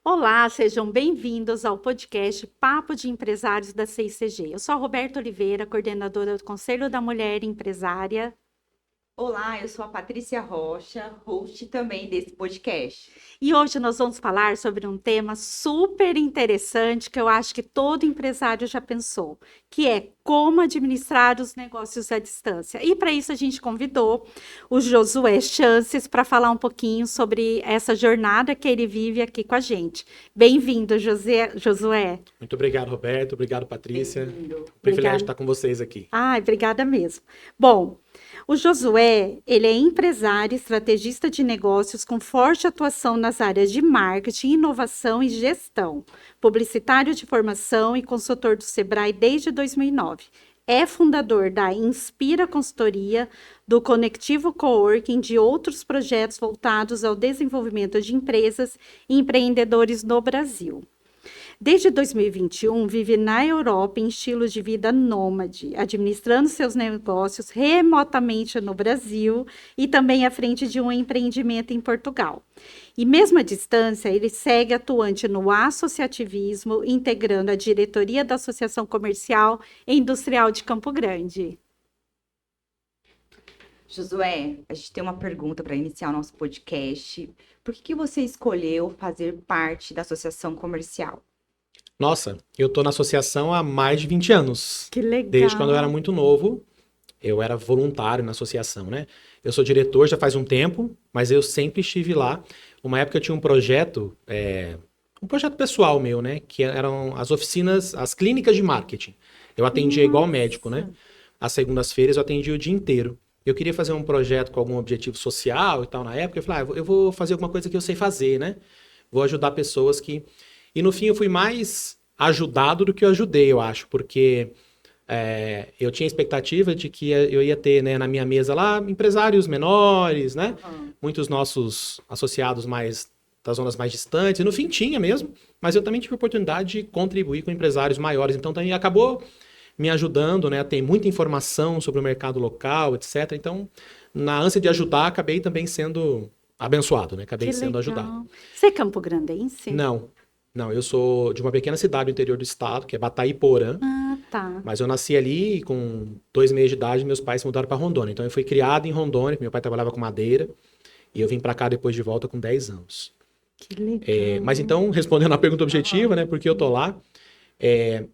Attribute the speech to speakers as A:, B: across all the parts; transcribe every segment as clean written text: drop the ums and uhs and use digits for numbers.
A: Olá, sejam bem-vindos ao podcast Papo de Empresários da CICG. Eu sou a Roberta Oliveira, coordenadora do Conselho da Mulher Empresária.
B: Olá, eu sou a Patrícia Rocha, host também desse podcast.
A: E hoje nós vamos falar sobre um tema super interessante que eu acho que todo empresário já pensou, que é como administrar os negócios à distância. E para isso a gente convidou o Josué Chances para falar um pouquinho sobre essa jornada que ele vive aqui com a gente. Bem-vindo, Josué.
C: Muito obrigado, Roberto. Obrigado, Patrícia.
B: Bem-vindo.
C: Privilégio de estar com vocês aqui.
A: Ai, obrigada mesmo. Bom, o Josué, ele é empresário, estrategista de negócios com forte atuação nas áreas de marketing, inovação e gestão, publicitário de formação e consultor do Sebrae desde 2009. É fundador da Inspira Consultoria, do Conectivo Coworking e de outros projetos voltados ao desenvolvimento de empresas e empreendedores no Brasil. Desde 2021, vive na Europa em estilo de vida nômade, administrando seus negócios remotamente no Brasil e também à frente de um empreendimento em Portugal. E mesmo à distância, ele segue atuante no associativismo, integrando a diretoria da Associação Comercial e Industrial de Campo Grande.
B: Josué, a gente tem uma pergunta para iniciar o nosso podcast. Por que você escolheu fazer parte da Associação Comercial?
C: Nossa, eu estou na associação há mais de 20 anos.
A: Que legal!
C: Desde quando eu era muito novo, eu era voluntário na associação, né? Eu sou diretor já faz um tempo, mas eu sempre estive lá. Uma época eu tinha um projeto pessoal meu, né? Que eram as oficinas, as clínicas de marketing. Eu atendia igual médico, né? Às segundas-feiras eu atendia o dia inteiro. Eu queria fazer um projeto com algum objetivo social e tal na época. Eu falei, eu vou fazer alguma coisa que eu sei fazer, né? Vou ajudar pessoas que... E no fim eu fui mais ajudado do que eu ajudei, eu acho, porque eu tinha expectativa de que eu ia ter, né, na minha mesa lá empresários menores, né? Muitos nossos associados das zonas mais distantes. E no fim tinha mesmo, mas eu também tive a oportunidade de contribuir com empresários maiores. Então também acabou me ajudando, né, a ter muita informação sobre o mercado local, etc. Então, na ânsia de ajudar, acabei também sendo abençoado, né? Acabei sendo ajudado.
A: Você é campograndense?
C: Não, eu sou de uma pequena cidade do interior do estado, que é Bataí-Porã.
A: Ah, tá.
C: Mas eu nasci ali e com 2 meses de idade, meus pais se mudaram para Rondônia. Então eu fui criado em Rondônia, meu pai trabalhava com madeira, e eu vim para cá depois de volta com 10 anos.
A: Que legal.
C: Mas então, respondendo à pergunta objetiva, né, por que eu tô lá,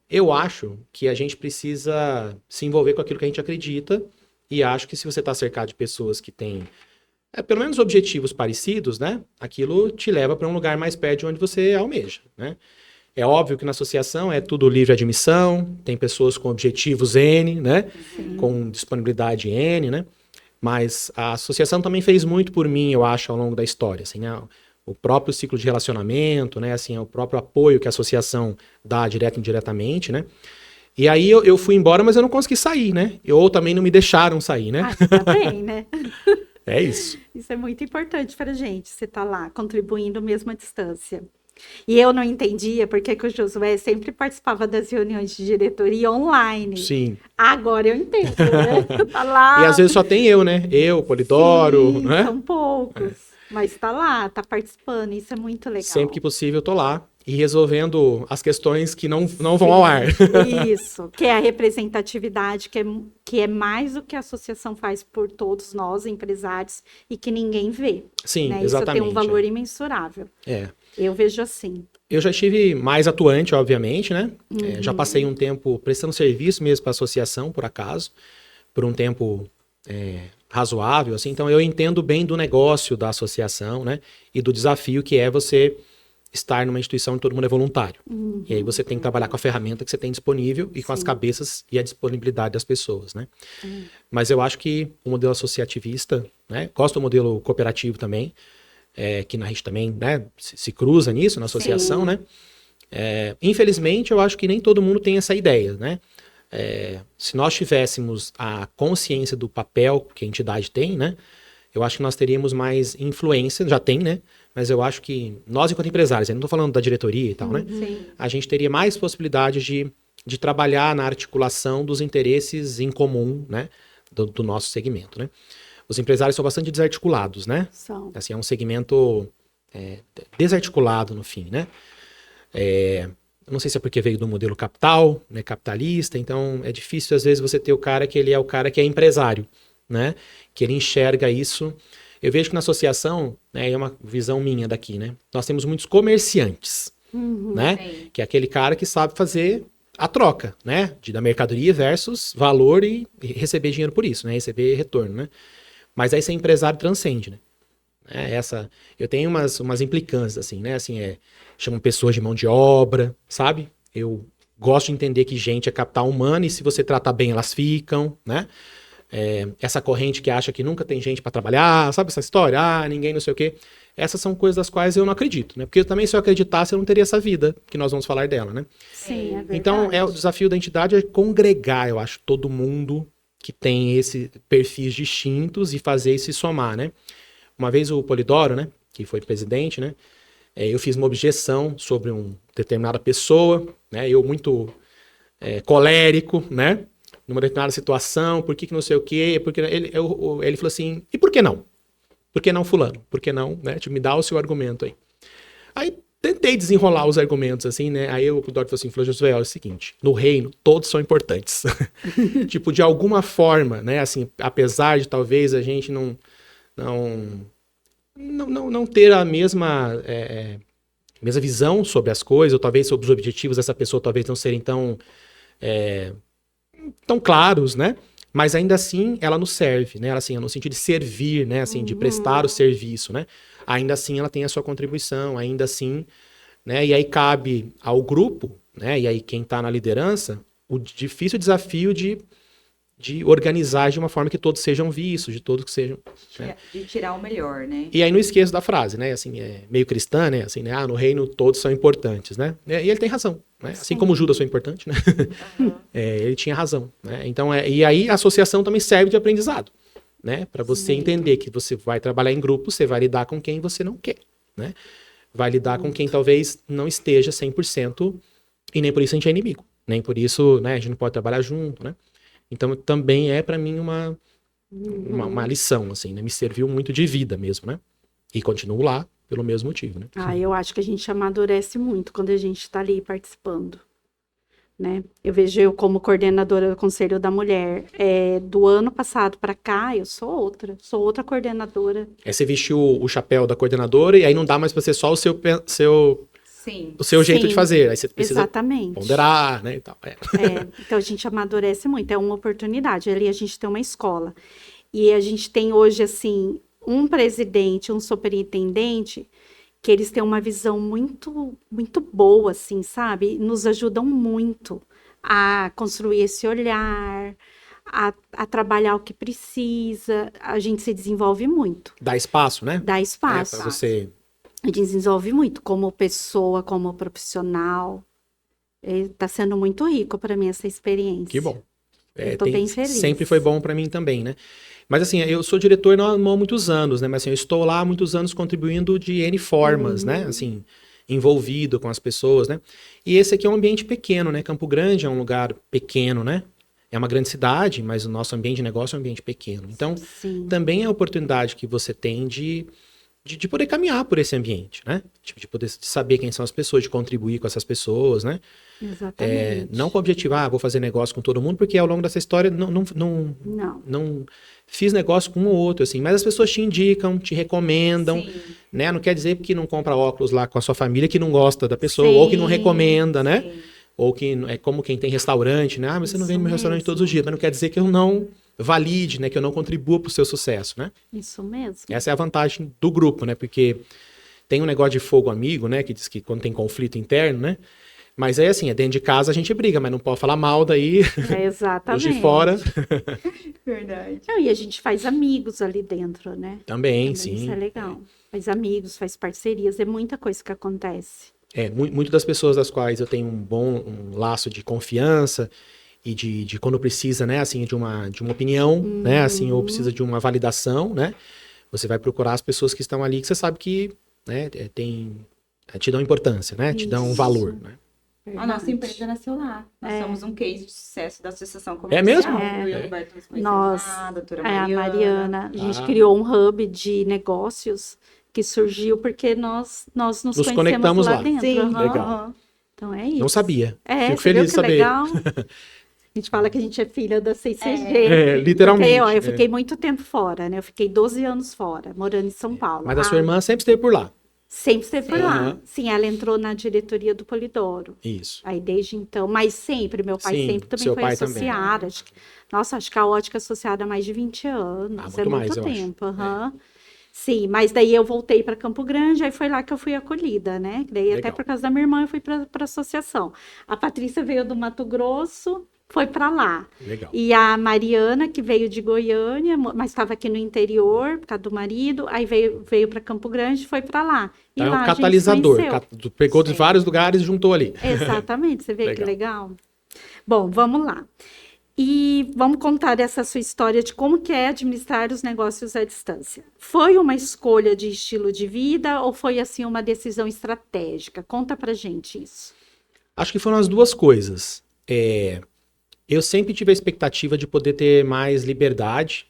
C: eu acho que a gente precisa se envolver com aquilo que a gente acredita, e acho que se você está cercado de pessoas que têm pelo menos objetivos parecidos, né? Aquilo te leva para um lugar mais perto de onde você almeja, né? É óbvio que na associação é tudo livre admissão, tem pessoas com objetivos N, né?
A: Sim.
C: Com disponibilidade N, né? Mas a associação também fez muito por mim, eu acho, ao longo da história, assim, né? O próprio ciclo de relacionamento, né? Assim, o próprio apoio que a associação dá direto e indiretamente, né? E aí eu fui embora, mas eu não consegui sair, né? Ou também não me deixaram sair, né?
A: Tá bem, né?
C: É isso.
A: Isso é muito importante para a gente, você tá lá contribuindo mesmo à distância. E eu não entendia porque que o Josué sempre participava das reuniões de diretoria online.
C: Sim.
A: Agora eu entendo, né? Tá lá.
C: E às vezes só tem eu, né? Eu, Polidoro,
A: Sim,
C: né?
A: são poucos. Mas tá lá, tá participando, isso é muito legal.
C: Sempre que possível eu tô lá e resolvendo as questões que não vão ao ar.
A: Isso, que é a representatividade, que é mais o que a associação faz por todos nós, empresários, e que ninguém vê.
C: Sim,
A: né?
C: exatamente.
A: Isso tem um valor imensurável. Eu vejo assim.
C: Eu já estive mais atuante, obviamente, né? Já passei um tempo prestando serviço mesmo para a associação, por acaso, por um tempo razoável, assim. Então eu entendo bem do negócio da associação, né? E do desafio que é você estar numa instituição onde todo mundo é voluntário. E aí você tem que trabalhar com a ferramenta que você tem disponível e com as cabeças e a disponibilidade das pessoas, né? Mas eu acho que o modelo associativista, né? Gosto do modelo cooperativo também, que a gente também, né, se cruza nisso, na associação, né? Infelizmente, eu acho que nem todo mundo tem essa ideia, né? Se nós tivéssemos a consciência do papel que a entidade tem, né? Eu acho que nós teríamos mais influência, já tem, né? Mas eu acho que nós, enquanto empresários, eu não estou falando da diretoria e tal, né?
A: Sim.
C: A gente teria mais possibilidades de trabalhar na articulação dos interesses em comum, né? Do nosso segmento, né? Os empresários são bastante desarticulados, né?
A: São.
C: Assim, é um segmento desarticulado no fim, né? Eu não sei se é porque veio do modelo capital, né, capitalista, então é difícil às vezes você ter o cara que ele é o cara que é empresário, né? Que ele enxerga isso. Eu vejo que na associação, né, é uma visão minha daqui, né? Nós temos muitos comerciantes, né?
B: Sim.
C: Que é aquele cara que sabe fazer a troca, né? Da mercadoria versus valor e receber dinheiro por isso, né? Receber retorno, né? Mas aí ser empresário transcende, né? Eu tenho umas implicâncias, assim, né? Assim, chamam pessoas de mão de obra, sabe? Eu gosto de entender que gente é capital humano e se você tratar bem, elas ficam, né? Essa corrente que acha que nunca tem gente para trabalhar, sabe essa história? Ah, ninguém não sei o quê. Essas são coisas das quais eu não acredito, né? Porque também se eu acreditasse, eu não teria essa vida que nós vamos falar dela, né?
A: Sim, é verdade.
C: Então, o desafio da entidade é congregar, eu acho, todo mundo que tem esse perfis distintos e fazer isso se somar, né? Uma vez o Polidoro, né, que foi presidente, né, eu fiz uma objeção sobre uma determinada pessoa, né, eu muito colérico, né, numa determinada situação, por que não sei o quê, porque ele falou assim, e por que não? Por que não fulano? Por que não, né, me dá o seu argumento aí. Aí tentei desenrolar os argumentos, assim, né, aí o Polidoro falou assim, Josué, é o seguinte, no reino todos são importantes. Tipo, de alguma forma, né, assim, apesar de talvez a gente não ter a mesma visão sobre as coisas, ou talvez sobre os objetivos dessa pessoa talvez não serem tão claros, né? Mas ainda assim ela nos serve, né? Ela, assim, no sentido de servir, né? Assim, de prestar o serviço, né? Ainda assim ela tem a sua contribuição, ainda assim, né? E aí cabe ao grupo, né? E aí quem está na liderança, o difícil desafio de organizar de uma forma que todos sejam vistos, de todos que sejam... Né?
B: De tirar o melhor, né?
C: E aí não esqueço da frase, né? Assim, meio cristã, né? Assim, né? Ah, no reino todos são importantes, né? E ele tem razão, né? Assim como Judas foi importante, né?
B: Uhum.
C: Ele tinha razão, né? Então, e aí a associação também serve de aprendizado, né? Para você entender que você vai trabalhar em grupo, você vai lidar com quem você não quer, né? Vai lidar com quem talvez não esteja 100% e nem por isso a gente é inimigo. Nem por isso, né? A gente não pode trabalhar junto, né? Então, também para mim uma lição, assim, né? Me serviu muito de vida mesmo, né? E continuo lá pelo mesmo motivo, né?
A: Eu acho que a gente amadurece muito quando a gente está ali participando, né? Eu vejo eu como coordenadora do Conselho da Mulher. Do ano passado para cá, eu sou outra coordenadora.
C: Você vestiu o chapéu da coordenadora e aí não dá mais para ser só o seu jeito
A: Sim,
C: de fazer. Aí você precisa
A: exatamente.
C: ponderar, né? E tal.
A: Então a gente amadurece muito, é uma oportunidade. Ali a gente tem uma escola. E a gente tem hoje, assim, um presidente, um superintendente, que eles têm uma visão muito, muito boa, assim, sabe? Nos ajudam muito a construir esse olhar, a trabalhar o que precisa. A gente se desenvolve muito.
C: Dá espaço, né?
A: Dá espaço.
C: Para você...
A: A gente desenvolve muito como pessoa, como profissional. Está sendo muito rico para mim essa experiência.
C: Que bom.
A: Eu tô bem feliz.
C: Sempre foi bom para mim também, né? Mas assim, eu sou diretor não há muitos anos, né? Mas assim, eu estou lá há muitos anos contribuindo de N formas, né? Assim, envolvido com as pessoas, né? E esse aqui é um ambiente pequeno, né? Campo Grande é um lugar pequeno, né? É uma grande cidade, mas o nosso ambiente de negócio é um ambiente pequeno. Então, também é a oportunidade que você tem de poder caminhar por esse ambiente, né? Tipo, de poder saber quem são as pessoas, de contribuir com essas pessoas, né?
A: Exatamente.
C: Não com o objetivo, vou fazer negócio com todo mundo, porque ao longo dessa história não fiz negócio com um ou outro, assim, mas as pessoas te indicam, te recomendam, né? Não quer dizer que não compra óculos lá com a sua família que não gosta da pessoa, ou que não recomenda, né? Ou que é como quem tem restaurante, né? Mas você não vem no meu restaurante todos os dias, mas não quer dizer que eu não valide, né? Que eu não contribua para o seu sucesso, né?
A: Isso mesmo.
C: Essa é a vantagem do grupo, né? Porque tem um negócio de fogo amigo, né? Que diz que quando tem conflito interno, né? Mas aí, assim, dentro de casa a gente briga, mas não pode falar mal daí.
A: Exatamente.
C: Os de fora.
B: Verdade.
A: E a gente faz amigos ali dentro, né?
C: Também, sim.
A: Isso é legal. Faz amigos, faz parcerias, é muita coisa que acontece.
C: Muito das pessoas das quais eu tenho um laço de confiança e de quando precisa, né, assim, de uma opinião, né, assim, ou precisa de uma validação, né, você vai procurar as pessoas que estão ali que você sabe que, né, te dão importância, né, te dão um valor, né.
B: A nossa empresa nasceu lá. Nós somos um case de sucesso da associação comercial.
C: É mesmo?
B: Eu e o Roberto nos conhecemos
A: Nós,
B: lá, a doutora
A: a
B: Mariana.
A: Mariana, a gente criou um hub de negócios que surgiu porque nós nos conhecemos
C: conectamos lá.
A: dentro.
B: Sim.
A: aham.
C: Legal.
A: Então é isso.
C: Não sabia.
A: É,
C: Fico
A: você viu
C: feliz de
A: que
C: saber.
A: legal? A gente fala que a gente é filha da CCG.
C: Literalmente.
A: Porque, ó, eu fiquei muito tempo fora, né? Eu fiquei 12 anos fora, morando em São Paulo.
C: Mas a sua irmã sempre esteve por lá.
A: Sempre esteve por lá.
C: Aham.
A: Sim, ela entrou na diretoria do Polidoro.
C: Isso.
A: Aí desde então, mas sempre, meu pai
C: Sim,
A: sempre também
C: seu
A: foi
C: pai também.
A: associado. Acho que a ótica é associada há mais de 20 anos.
C: Muito
A: é muito
C: mais, eu acho.
A: tempo. Aham. Sim, mas daí eu voltei para Campo Grande, aí foi lá que eu fui acolhida, né? Daí até
C: Legal.
A: por causa da minha irmã eu fui para a associação. A Patrícia veio do Mato Grosso, foi para lá.
C: Legal.
A: E a Mariana, que veio de Goiânia, mas estava aqui no interior, por causa do marido, aí veio para Campo Grande e foi para lá. E
C: Então é
A: lá
C: um
A: a gente se
C: catalisador.
A: conheceu.
C: Pegou de
B: Sim.
C: vários lugares e juntou ali.
A: Exatamente, você vê que
C: Legal.
A: legal. Bom, vamos lá. E vamos contar essa sua história de como que é administrar os negócios à distância. Foi uma escolha de estilo de vida ou foi assim uma decisão estratégica? Conta pra gente isso.
C: Acho que foram as duas coisas. Eu sempre tive a expectativa de poder ter mais liberdade.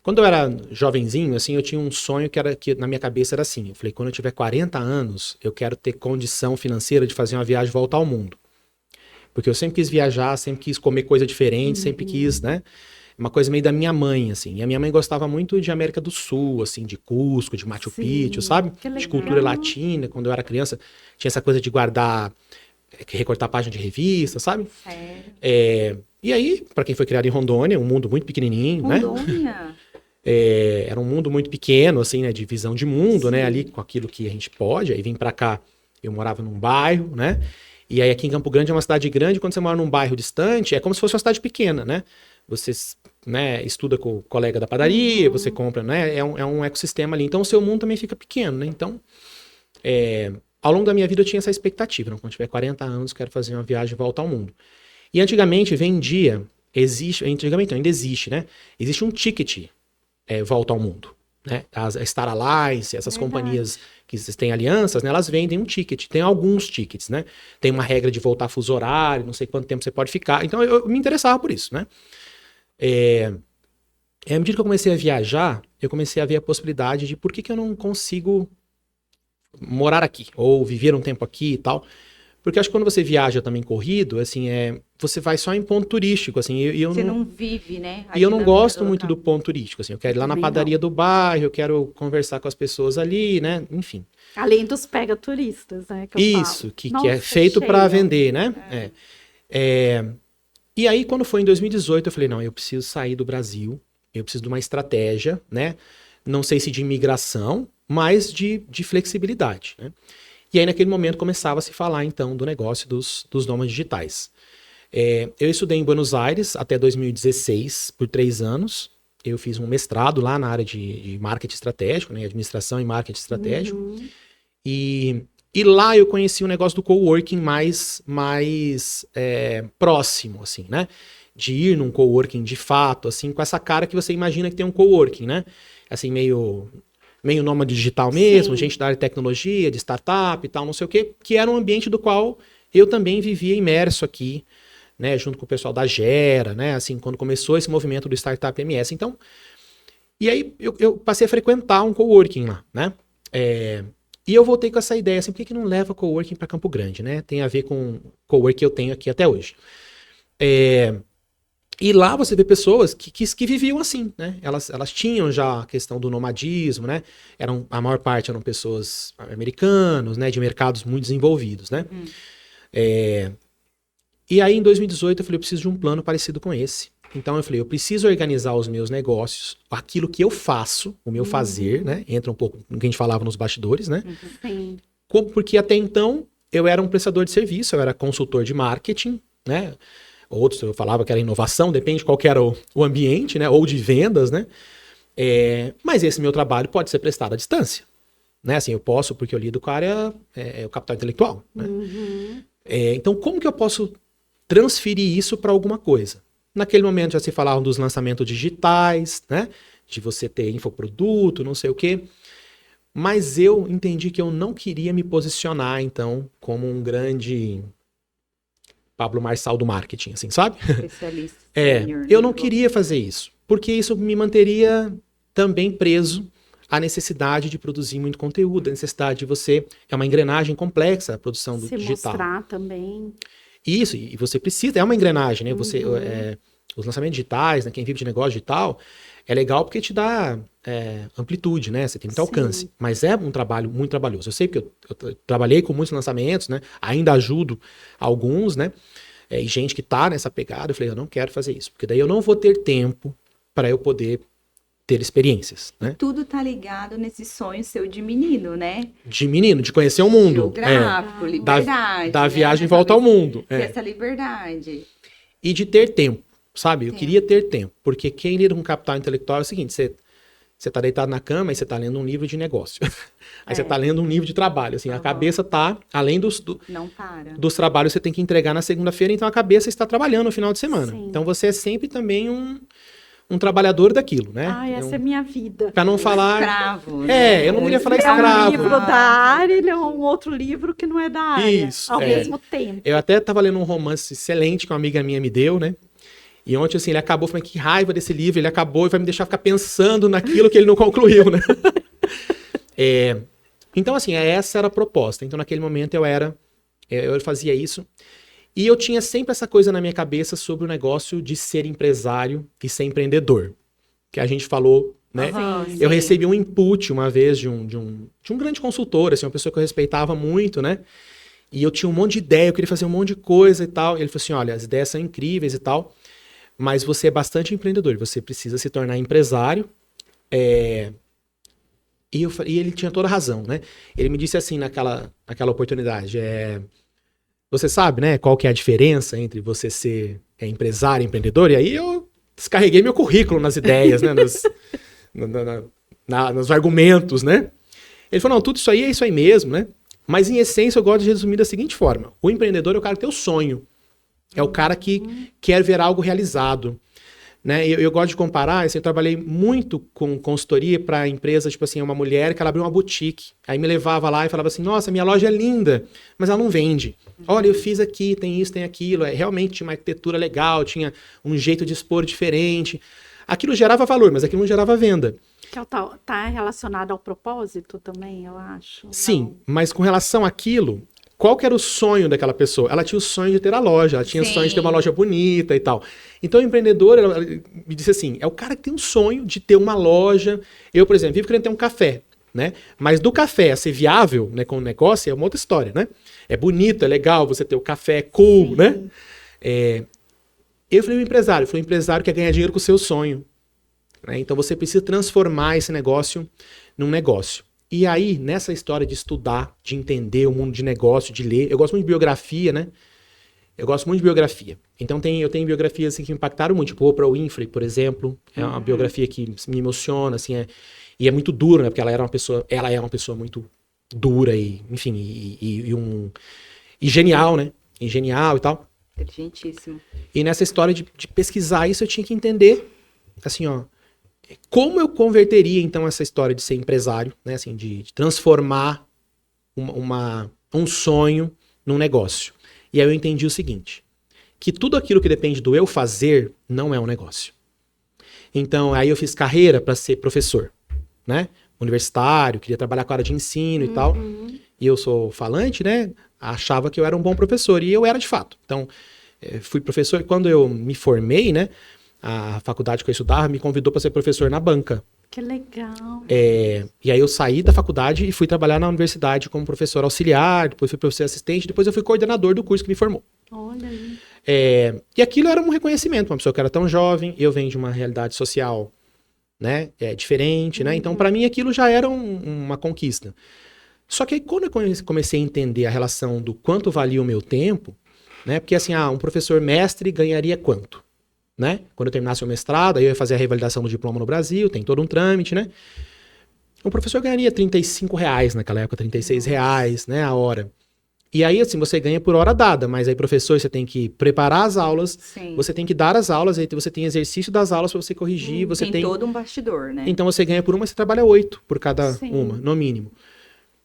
C: Quando eu era jovenzinho, assim, eu tinha um sonho que na minha cabeça era assim. Eu falei, quando eu tiver 40 anos, eu quero ter condição financeira de fazer uma viagem de volta ao mundo. Porque eu sempre quis viajar, sempre quis comer coisa diferente, sempre quis, né? Uma coisa meio da minha mãe, assim. E a minha mãe gostava muito de América do Sul, assim, de Cusco, de Machu
A: Sim,
C: Picchu, sabe?
A: que
C: De
A: legal.
C: cultura latina. Quando eu era criança, tinha essa coisa de guardar, recortar página de revista, sabe?
B: Sério?
C: E aí, para quem foi criado em Rondônia, um mundo muito pequenininho, né?
B: Rondônia.
C: Era um mundo muito pequeno, assim, né? De visão de mundo, né?
A: Sim.
C: Ali com aquilo que a gente pode. Aí vim para cá, eu morava num bairro, né? E aí aqui em Campo Grande é uma cidade grande, quando você mora num bairro distante, é como se fosse uma cidade pequena, né? Você, né, estuda com o colega da padaria, você compra, né? É um ecossistema ali. Então o seu mundo também fica pequeno, né? Então, ao longo da minha vida eu tinha essa expectativa. Não? Quando tiver 40 anos, quero fazer uma viagem de volta ao mundo. E antigamente vendia, antigamente não, ainda existe, né? Existe um ticket volta ao mundo, né? A Star Alliance, essas
A: Verdade.
C: companhias que têm alianças, né? Elas vendem um ticket, tem alguns tickets, né? Tem uma regra de voltar fuso horário, não sei quanto tempo você pode ficar. Então eu me interessava por isso, né? À medida que eu comecei a viajar, eu comecei a ver a possibilidade de por que eu não consigo morar aqui, ou viver um tempo aqui e tal. Porque acho que quando você viaja também corrido, assim, você vai só em ponto turístico, assim, e eu
B: Você
C: não...
B: não vive, né? a
C: E eu não
B: dinâmica
C: gosto
B: do
C: muito do
B: local.
C: ponto turístico, assim, eu quero ir lá na
A: Também
C: padaria do bairro, eu quero conversar com as pessoas ali, né, enfim.
A: Além dos pega turistas, né? Que eu
C: Isso,
A: falo.
C: que
A: Nossa,
C: é feito para
A: cheio.
C: vender, né? E aí, quando foi em 2018, eu falei, não, eu preciso sair do Brasil, eu preciso de uma estratégia, né? Não sei se de imigração, mas de flexibilidade, né? E aí, naquele momento, começava a se falar, então, do negócio dos nômades digitais. Eu estudei em Buenos Aires até 2016, por 3 anos. Eu fiz um mestrado lá na área de marketing estratégico, né? Administração e marketing estratégico. E lá eu conheci o negócio do coworking mais próximo, assim, né? De ir num coworking de fato, assim, com essa cara que você imagina que tem um coworking, né? Assim, meio nômade digital mesmo,
A: Sim.
C: gente da área de tecnologia, de startup e tal, não sei o quê, que era um ambiente do qual eu também vivia imerso aqui, né? Junto com o pessoal da Gera, né? Assim, quando começou esse movimento do Startup MS. Então, e aí eu passei a frequentar um coworking lá, né? E eu voltei com essa ideia, assim, por que não leva coworking para Campo Grande, né? Tem a ver com o coworking que eu tenho aqui até hoje. E lá você vê pessoas que viviam assim, né? Elas tinham já a questão do nomadismo, né? A maior parte eram pessoas americanos, né? De mercados muito desenvolvidos, né? E aí em 2018 eu falei, eu preciso de um plano parecido com esse. Então eu falei, eu preciso organizar os meus negócios, aquilo que eu faço, o meu fazer, né? Entra um pouco no que a gente falava nos bastidores, né?
A: Sim.
C: Porque até então eu era um prestador de serviço, eu era consultor de marketing, né? Outros eu falava que era inovação, depende qual que era o ambiente, né? Ou de vendas, né? Mas esse meu trabalho pode ser prestado à distância, né? Assim, eu posso, porque eu lido com a área, o capital intelectual, né? Então, como que eu posso transferir isso para alguma coisa? Naquele momento já se falava dos lançamentos digitais, né? De você ter infoproduto, não sei o quê. Mas eu entendi que eu não queria me posicionar, então, como um grande Pablo Marçal do marketing, assim, sabe?
B: Especialista. sênior,
C: Eu
B: né?
C: não queria fazer isso, porque isso me manteria também preso a necessidade de produzir muito conteúdo, a necessidade de você... É uma engrenagem complexa a produção do
A: Se
C: digital.
A: mostrar também.
C: Isso, e você precisa, é uma engrenagem, né? Você, os lançamentos digitais, né? Quem vive de negócio digital, é legal porque te dá amplitude, né? Você tem muito alcance. Mas é um trabalho muito trabalhoso. Eu sei porque eu trabalhei com muitos lançamentos, né? Ainda ajudo alguns, né? E gente que tá nessa pegada, eu falei, eu não quero fazer isso, porque daí eu não vou ter tempo para eu poder ter experiências, né?
B: Tudo tá ligado nesse sonho seu de menino, né?
C: De menino, de conhecer o mundo.
B: Geográfico, liberdade.
C: Da viagem em volta ao mundo.
B: Ter essa liberdade.
C: E de ter tempo, sabe? Eu queria ter tempo, porque quem lida com capital intelectual é o seguinte, você tá deitado na cama e você tá lendo um livro de negócio. Aí você tá lendo um livro de trabalho, assim, a cabeça tá, além
B: Não para.
C: dos trabalhos que você tem que entregar na segunda-feira, então a cabeça está trabalhando no final de semana.
A: Sim.
C: Então você é sempre também um trabalhar daquilo, né?
A: Ai, essa é minha vida.
C: Pra não falar...
B: Escravo, né?
C: Eu não queria falar
A: É um
C: escravo.
A: livro da área, ele é um outro livro que não é da área.
C: Isso,
A: Ao mesmo tempo.
C: Eu até tava lendo um romance excelente que uma amiga minha me deu, né? E ontem, assim, ele acabou, falei, que raiva desse livro, ele acabou e vai me deixar ficar pensando naquilo que ele não concluiu, né? Então, assim, essa era a proposta. Então, naquele momento, eu fazia isso. E eu tinha sempre essa coisa na minha cabeça sobre o negócio de ser empresário e ser empreendedor. Que a gente falou, né? Eu recebi um input uma vez de um grande consultor, assim, uma pessoa que eu respeitava muito, né? E eu tinha um monte de ideia, eu queria fazer um monte de coisa e tal. E ele falou assim, olha, as ideias são incríveis e tal, mas você é bastante empreendedor, você precisa se tornar empresário. E ele tinha toda a razão, né? Ele me disse assim naquela oportunidade, você sabe, né, qual que é a diferença entre você ser empresário e empreendedor? E aí eu descarreguei meu currículo nas ideias, né, nos argumentos, né? Ele falou, não, tudo isso aí é isso aí mesmo, né? Mas em essência eu gosto de resumir da seguinte forma, o empreendedor é o cara que tem o sonho, é o cara que quer ver algo realizado. Né? Eu gosto de comparar, assim, eu trabalhei muito com consultoria para empresas, tipo assim, uma mulher que ela abriu uma boutique, aí me levava lá e falava assim, nossa, minha loja é linda, mas ela não vende. Olha, eu fiz aqui, tem isso, tem aquilo, realmente tinha uma arquitetura legal, tinha um jeito de expor diferente. Aquilo gerava valor, mas aquilo não gerava venda.
A: Que tá relacionado ao propósito também, eu acho.
C: Sim, mas com relação àquilo, qual que era o sonho daquela pessoa? Ela tinha o sonho de ter a loja, ela tinha o sonho de ter uma loja bonita e tal. Então, o empreendedor, ela me disse assim, é o cara que tem um sonho de ter uma loja. Eu, por exemplo, vivo querendo ter um café, né? Mas do café a ser viável, né, com o negócio, é uma outra história, né? É bonito, é legal você ter o café, é cool, né? Eu falei, o empresário quer ganhar dinheiro com o seu sonho. Né? Então, você precisa transformar esse negócio num negócio. E aí, nessa história de estudar, de entender o mundo de negócio, de ler, eu gosto muito de biografia, né? Eu gosto muito de biografia. Então, eu tenho biografias assim, que me impactaram muito, tipo Oprah Winfrey, por exemplo. É uma biografia que me emociona, assim, e é muito dura, né? Porque ela é uma pessoa muito dura e, enfim, e genial, né? E genial e tal.
B: Inteligentíssimo.
C: E nessa história de pesquisar isso, eu tinha que entender, assim, ó, como eu converteria, então, essa história de ser empresário, né, assim, de transformar um sonho num negócio. E aí eu entendi o seguinte, que tudo aquilo que depende do eu fazer não é um negócio. Então, aí eu fiz carreira para ser professor, né, universitário, queria trabalhar com a área de ensino e tal. E eu sou falante, né, achava que eu era um bom professor, e eu era de fato. Então, fui professor, e quando eu me formei, né, a faculdade que eu estudava me convidou para ser professor na banca.
A: Que legal.
C: E aí eu saí da faculdade e fui trabalhar na universidade como professor auxiliar, depois fui professor assistente, depois eu fui coordenador do curso que me formou.
A: Olha aí.
C: E aquilo era um reconhecimento, uma pessoa que era tão jovem, eu venho de uma realidade social, né, diferente, né? Então, para mim, aquilo já era uma conquista. Só que aí, quando eu comecei a entender a relação do quanto valia o meu tempo, né? Porque assim, um professor mestre ganharia quanto? Né? Quando eu terminasse o mestrado, aí eu ia fazer a revalidação do diploma no Brasil, tem todo um trâmite, né? O professor ganharia R$35 naquela época, R$36, né, a hora. E aí, assim, você ganha por hora dada, mas aí, professor, você tem que preparar as aulas, você tem que dar as aulas, aí você tem exercício das aulas para você corrigir, você tem
B: todo um bastidor, né?
C: Então você ganha por uma, você trabalha 8 por cada uma, no mínimo.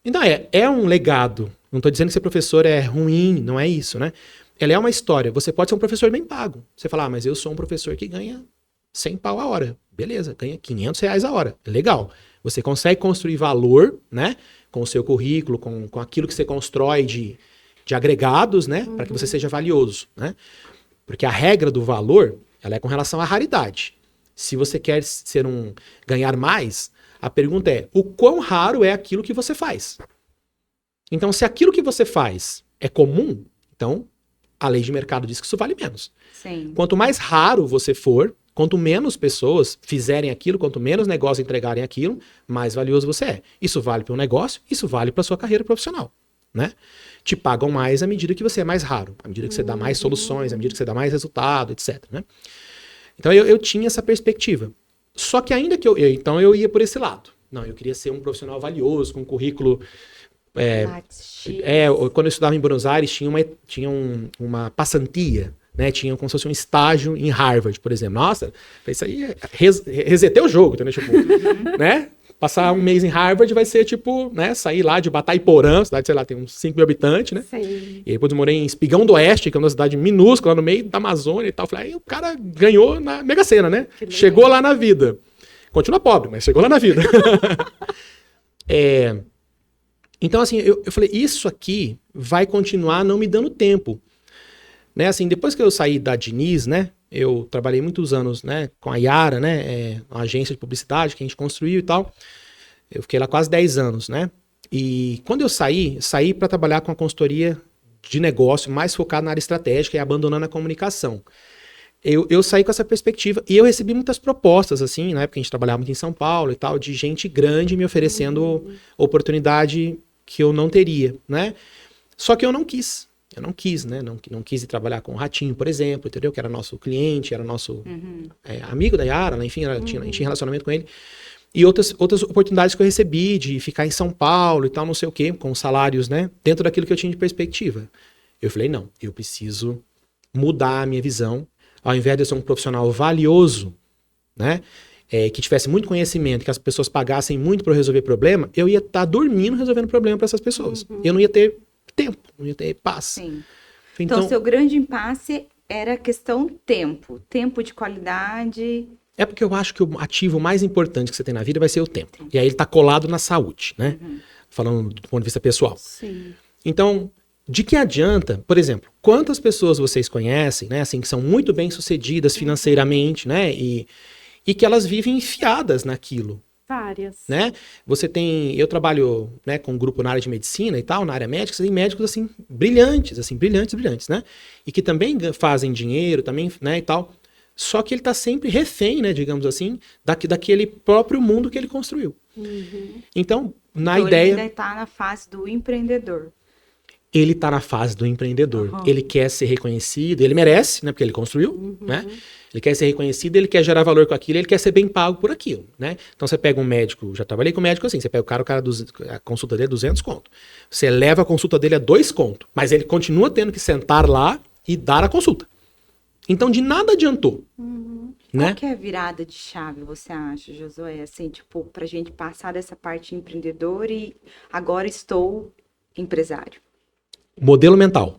C: Então é um legado. Não estou dizendo que ser professor é ruim, não é isso, né? Ela é uma história. Você pode ser um professor bem pago. Você fala, mas eu sou um professor que ganha R$ 100 a hora. Beleza, ganha R$ 500 a hora. Legal. Você consegue construir valor, né? Com o seu currículo, com aquilo que você constrói de agregados, né? Para que você seja valioso, né? Porque a regra do valor, ela é com relação à raridade. Se você quer ganhar mais, a pergunta é, o quão raro é aquilo que você faz? Então, se aquilo que você faz é comum, então a lei de mercado diz que isso vale menos.
B: Sim.
C: Quanto mais raro você for, quanto menos pessoas fizerem aquilo, quanto menos negócios entregarem aquilo, mais valioso você é. Isso vale para um negócio, isso vale para sua carreira profissional, né? Te pagam mais à medida que você é mais raro, à medida que você dá mais soluções, à medida que você dá mais resultado, etc, né? Então eu tinha essa perspectiva. Só que ainda que então eu ia por esse lado. Não, eu queria ser um profissional valioso, com um currículo... quando eu estudava em Buenos Aires, tinha uma passantia, né? Tinha como se fosse um estágio em Harvard, por exemplo. Nossa, isso aí resetei o jogo, entendeu? Tipo, né? Passar um mês em Harvard vai ser tipo, né? Sair lá de Bataiporã, cidade, sei lá, tem uns 5 mil habitantes, né?
A: Sim.
C: E depois eu morei em Espigão do Oeste, que é uma cidade minúscula, no meio da Amazônia e tal. Falei, aí o cara ganhou na Mega Sena, né? Chegou lá na vida. Continua pobre, mas chegou lá na vida. Então, assim, eu falei, isso aqui vai continuar não me dando tempo. Né? Assim, depois que eu saí da Diniz, né? Eu trabalhei muitos anos, né, com a Yara, né? Uma agência de publicidade que a gente construiu e tal. Eu fiquei lá quase 10 anos, né? E quando eu saí para trabalhar com a consultoria de negócio mais focada na área estratégica e abandonando a comunicação. Eu saí com essa perspectiva e eu recebi muitas propostas, assim, na época a gente trabalhava muito em São Paulo e tal, de gente grande me oferecendo oportunidade que eu não teria, né? Só que eu não quis, né? Não quis ir trabalhar com o Ratinho, por exemplo, entendeu? Que era nosso cliente, era nosso amigo da Yara, né? Enfim, a gente tinha relacionamento com ele. E outras oportunidades que eu recebi de ficar em São Paulo e tal, não sei o quê, com salários, né? Dentro daquilo que eu tinha de perspectiva. Eu falei, não, eu preciso mudar a minha visão. Ao invés de eu ser um profissional valioso, né? Que tivesse muito conhecimento, que as pessoas pagassem muito para eu resolver problema, eu ia estar dormindo resolvendo problema para essas pessoas. Eu não ia ter tempo, não ia ter paz.
B: Sim. Então, seu grande impasse era a questão tempo de qualidade.
C: É porque eu acho que o ativo mais importante que você tem na vida vai ser o tempo. E aí ele está colado na saúde, né? Falando do ponto de vista pessoal.
A: Sim.
C: Então, de que adianta, por exemplo, quantas pessoas vocês conhecem, né? Assim, que são muito bem sucedidas financeiramente, né? E que elas vivem enfiadas naquilo.
A: Várias.
C: Né? Eu trabalho, né, com um grupo na área de medicina e tal, na área médica, você tem médicos assim, brilhantes, né? E que também fazem dinheiro, também, né, e tal. Só que ele tá sempre refém, né, digamos assim, daquele próprio mundo que ele construiu. Então,
B: Ele ainda tá na fase do empreendedor.
C: Ele tá na fase do empreendedor. Ele quer ser reconhecido, ele merece, né? Porque ele construiu, né? Ele quer ser reconhecido, ele quer gerar valor com aquilo, ele quer ser bem pago por aquilo, né? Então você pega um médico, já trabalhei com médico assim, você pega o cara a consulta dele é 200 conto. Você leva a consulta dele a 2 conto, mas ele continua tendo que sentar lá e dar a consulta. Então de nada adiantou. Né?
B: Qual que é a virada de chave, você acha, Josué? Assim, tipo, pra gente passar dessa parte empreendedor e agora estou empresário.
C: Modelo mental.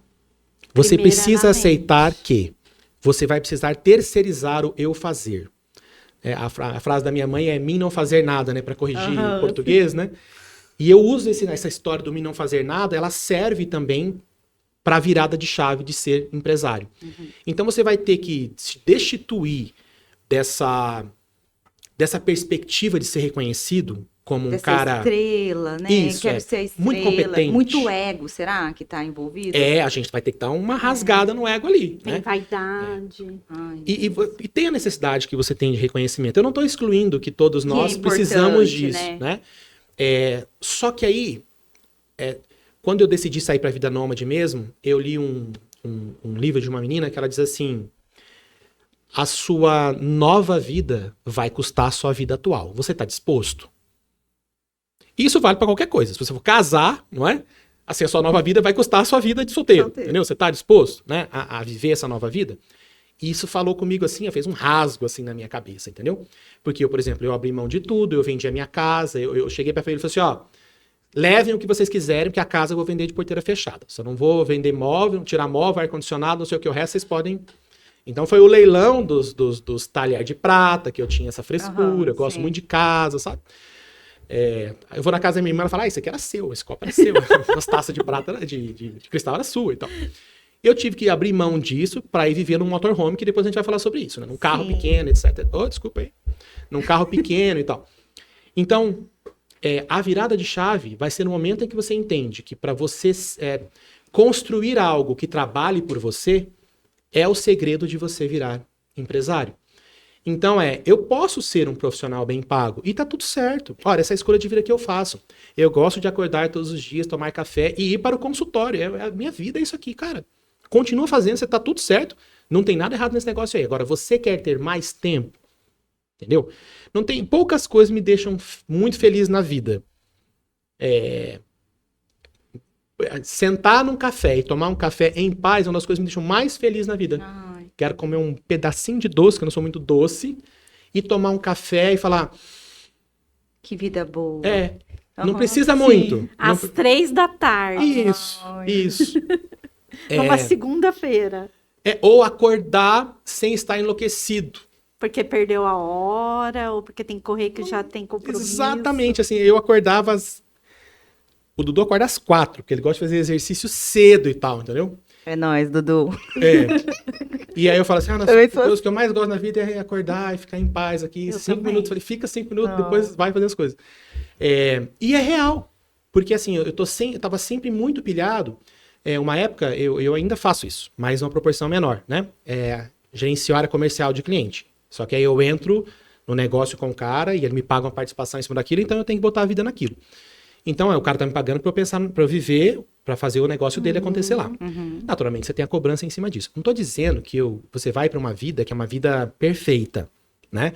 C: Você precisa aceitar que você vai precisar terceirizar o eu fazer. A frase da minha mãe é mim não fazer nada, né? Para corrigir o português, né? E eu uso essa história do mim não fazer nada, ela serve também para a virada de chave de ser empresário. Então você vai ter que se destituir dessa perspectiva de ser reconhecido como um cara...
B: estrela, né?
C: Isso,
B: Quero ser estrela.
C: Muito competente.
B: Muito ego, será que está envolvido?
C: A gente vai ter que dar uma rasgada no ego ali.
A: Tem
C: né?
A: vaidade.
C: E tem a necessidade que você tem de reconhecimento. Eu não estou excluindo que todos nós precisamos disso, né? Só que aí, quando eu decidi sair para a vida nômade mesmo, eu li um livro de uma menina que ela diz assim: a sua nova vida vai custar a sua vida atual. Você está disposto? Isso vale para qualquer coisa. Se você for casar, não é? Assim, a sua nova vida vai custar a sua vida de solteiro. Entendeu? Você está disposto, né, a viver essa nova vida? E isso falou comigo assim, fez um rasgo assim na minha cabeça, entendeu? Porque eu, por exemplo, eu abri mão de tudo, eu vendi a minha casa, eu cheguei para ele e falei assim, ó, levem o que vocês quiserem, porque a casa eu vou vender de porteira fechada. Só não vou vender móvel, tirar móvel, ar-condicionado, não sei o que, o resto vocês podem... Então foi o leilão dos talher de prata, que eu tinha essa frescura, eu gosto
B: sim.
C: muito de casa, sabe? Eu vou na casa da minha irmã, ela fala, isso aqui era seu, esse copo era seu. As taças de prata, de cristal era sua e tal. Eu tive que abrir mão disso para ir viver num motorhome, que depois a gente vai falar sobre isso, né? Num carro
A: Sim.
C: pequeno, etc. Oh, desculpa aí. Num carro pequeno e tal. Então, a virada de chave vai ser no momento em que você entende que para você construir algo que trabalhe por você é o segredo de você virar empresário. Então eu posso ser um profissional bem pago e tá tudo certo. Olha, essa é a escolha de vida que eu faço. Eu gosto de acordar todos os dias, tomar café e ir para o consultório. A minha vida é isso aqui, cara. Continua fazendo, você tá tudo certo. Não tem nada errado nesse negócio aí. Agora, você quer ter mais tempo? Entendeu? Não tem, poucas coisas me deixam muito feliz na vida. Sentar num café e tomar um café em paz é uma das coisas que me deixam mais feliz na vida.
B: Ai,
C: Quero comer um pedacinho de doce, que eu não sou muito doce, e tomar um café e falar,
B: que vida boa.
C: não
B: Aham,
C: precisa
B: sim.
C: muito.
A: Às 3 da tarde,
C: Isso.
A: numa segunda-feira.
C: Ou acordar sem estar enlouquecido.
A: Porque perdeu a hora, ou porque tem que correr que já tem compromisso.
C: Exatamente, assim, eu acordava O Dudu acorda às 4, porque ele gosta de fazer exercício cedo e tal, entendeu?
B: É nóis, Dudu.
C: E aí eu falo assim,
B: Também
C: as coisas que eu mais gosto na vida é acordar e ficar em paz aqui.
A: Eu
C: 5
A: também.
C: minutos, falei, fica 5 minutos,
B: Não.
C: depois vai fazer as coisas. E é real, porque assim, eu tava sempre muito pilhado. Uma época, eu ainda faço isso, mas uma proporção menor, né? Gerencio área comercial de cliente. Só que aí eu entro no negócio com o cara e ele me paga uma participação em cima daquilo, então eu tenho que botar a vida naquilo. Então, o cara tá me pagando para eu pensar, para eu viver, para fazer o negócio dele acontecer lá. Naturalmente, você tem a cobrança em cima disso. Não tô dizendo que você vai para uma vida que é uma vida perfeita, né?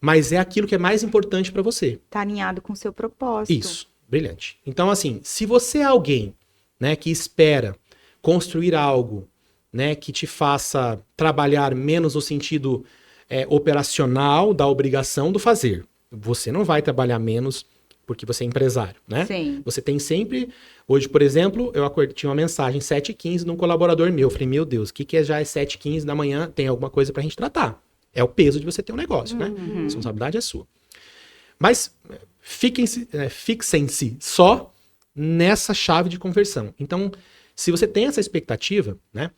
C: Mas é aquilo que é mais importante para você.
B: Tá alinhado com o seu propósito.
C: Isso, brilhante. Então, assim, se você é alguém, né, que espera construir algo, né, que te faça trabalhar menos no sentido operacional da obrigação do fazer, você não vai trabalhar menos porque você é empresário, né?
B: Sim.
C: Você tem sempre... Hoje, por exemplo, eu tinha uma mensagem 7h15 de um colaborador meu. Eu falei, meu Deus, o que já é 7h15 da manhã? Tem alguma coisa pra gente tratar. É o peso de você ter um negócio, né? A responsabilidade é sua. Mas fixem-se só nessa chave de conversão. Então, se você tem essa expectativa, né?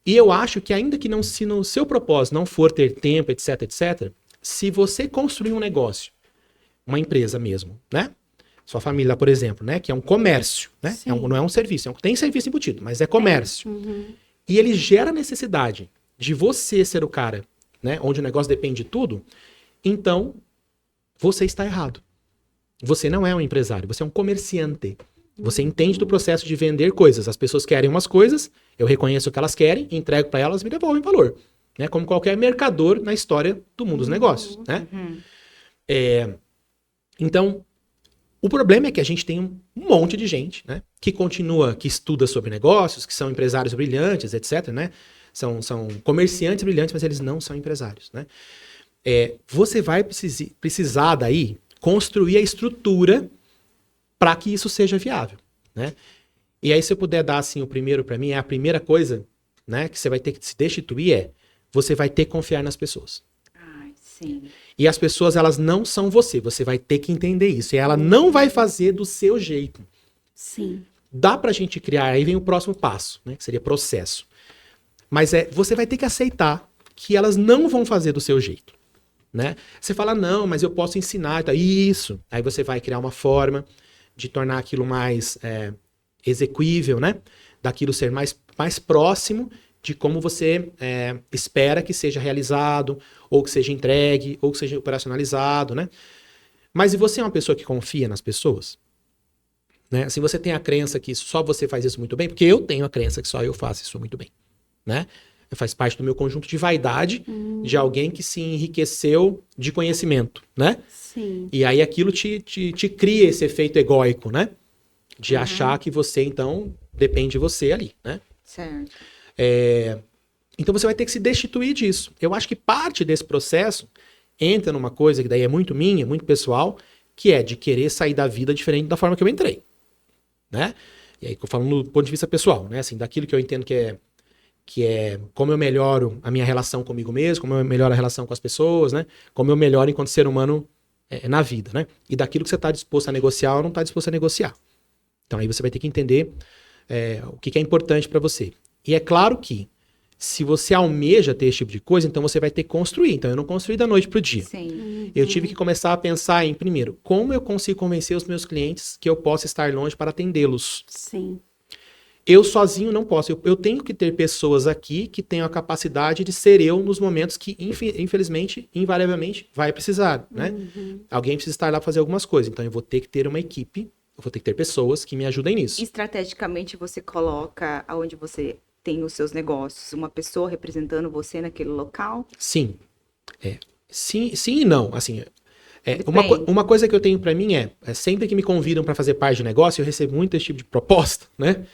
C: E eu acho que ainda que se no seu propósito não for ter tempo, etc, etc, se você construir um negócio, uma empresa mesmo, né? Sua família, por exemplo, né? Que é um comércio, né? Não é um serviço. Tem serviço embutido, mas é comércio. E ele gera necessidade de você ser o cara, né? Onde o negócio depende de tudo. Então, você está errado. Você não é um empresário, você é um comerciante. Você entende do processo de vender coisas. As pessoas querem umas coisas, eu reconheço o que elas querem, entrego para elas, me devolvem valor. Né? Como qualquer mercador na história do mundo dos negócios, né? Então, o problema é que a gente tem um monte de gente, né, que estuda sobre negócios, que são empresários brilhantes, etc, né? São comerciantes brilhantes, mas eles não são empresários, né? Você vai precisar daí construir a estrutura para que isso seja viável, né? E aí, se eu puder dar assim o primeiro para mim, a primeira coisa, né, que você vai ter que se destituir você vai ter que confiar nas pessoas.
B: Ai, sim.
C: E as pessoas, elas não são você vai ter que entender isso. E ela não vai fazer do seu jeito.
A: Sim.
C: Dá pra gente criar, aí vem o próximo passo, né, que seria processo. Mas você vai ter que aceitar que elas não vão fazer do seu jeito, né? Você fala, não, mas eu posso ensinar, tá? Isso. Aí você vai criar uma forma de tornar aquilo mais execuível, né? Daquilo ser mais próximo de como você espera que seja realizado, ou que seja entregue, ou que seja operacionalizado, né? Mas e você é uma pessoa que confia nas pessoas? Né? Se você tem a crença que só você faz isso muito bem, porque eu tenho a crença que só eu faço isso muito bem, né? Faz parte do meu conjunto de vaidade de alguém que se enriqueceu de conhecimento, né?
A: Sim.
C: E aí aquilo te cria esse efeito egóico, né? De achar que você, então, depende de você ali, né?
B: Certo.
C: Então você vai ter que se destituir disso. Eu acho que parte desse processo entra numa coisa que daí é muito minha, muito pessoal, que é de querer sair da vida diferente da forma que eu entrei, né? E aí, falando do ponto de vista pessoal, né? Assim, daquilo que eu entendo que que é como eu melhoro a minha relação comigo mesmo, como eu melhoro a relação com as pessoas, né? Como eu melhoro enquanto ser humano na vida, né? E daquilo que você está disposto a negociar ou não está disposto a negociar. Então aí você vai ter que entender o que é importante para você. E é claro que se você almeja ter esse tipo de coisa, então você vai ter que construir. Então eu não construí da noite pro dia.
B: Sim.
C: Eu tive que começar a pensar em, primeiro, como eu consigo convencer os meus clientes que eu posso estar longe para atendê-los.
A: Sim.
C: Eu sozinho não posso. Eu tenho que ter pessoas aqui que tenham a capacidade de ser eu nos momentos que, infelizmente, invariavelmente, vai precisar, né? Alguém precisa estar lá para fazer algumas coisas. Então, eu vou ter que ter uma equipe, eu vou ter que ter pessoas que me ajudem nisso.
B: Estrategicamente, você coloca onde você tem os seus negócios, uma pessoa representando você naquele local?
C: Sim. Sim e não. Assim,
B: Depende.
C: uma coisa que eu tenho para mim sempre que me convidam para fazer parte de negócio, eu recebo muito esse tipo de proposta, né?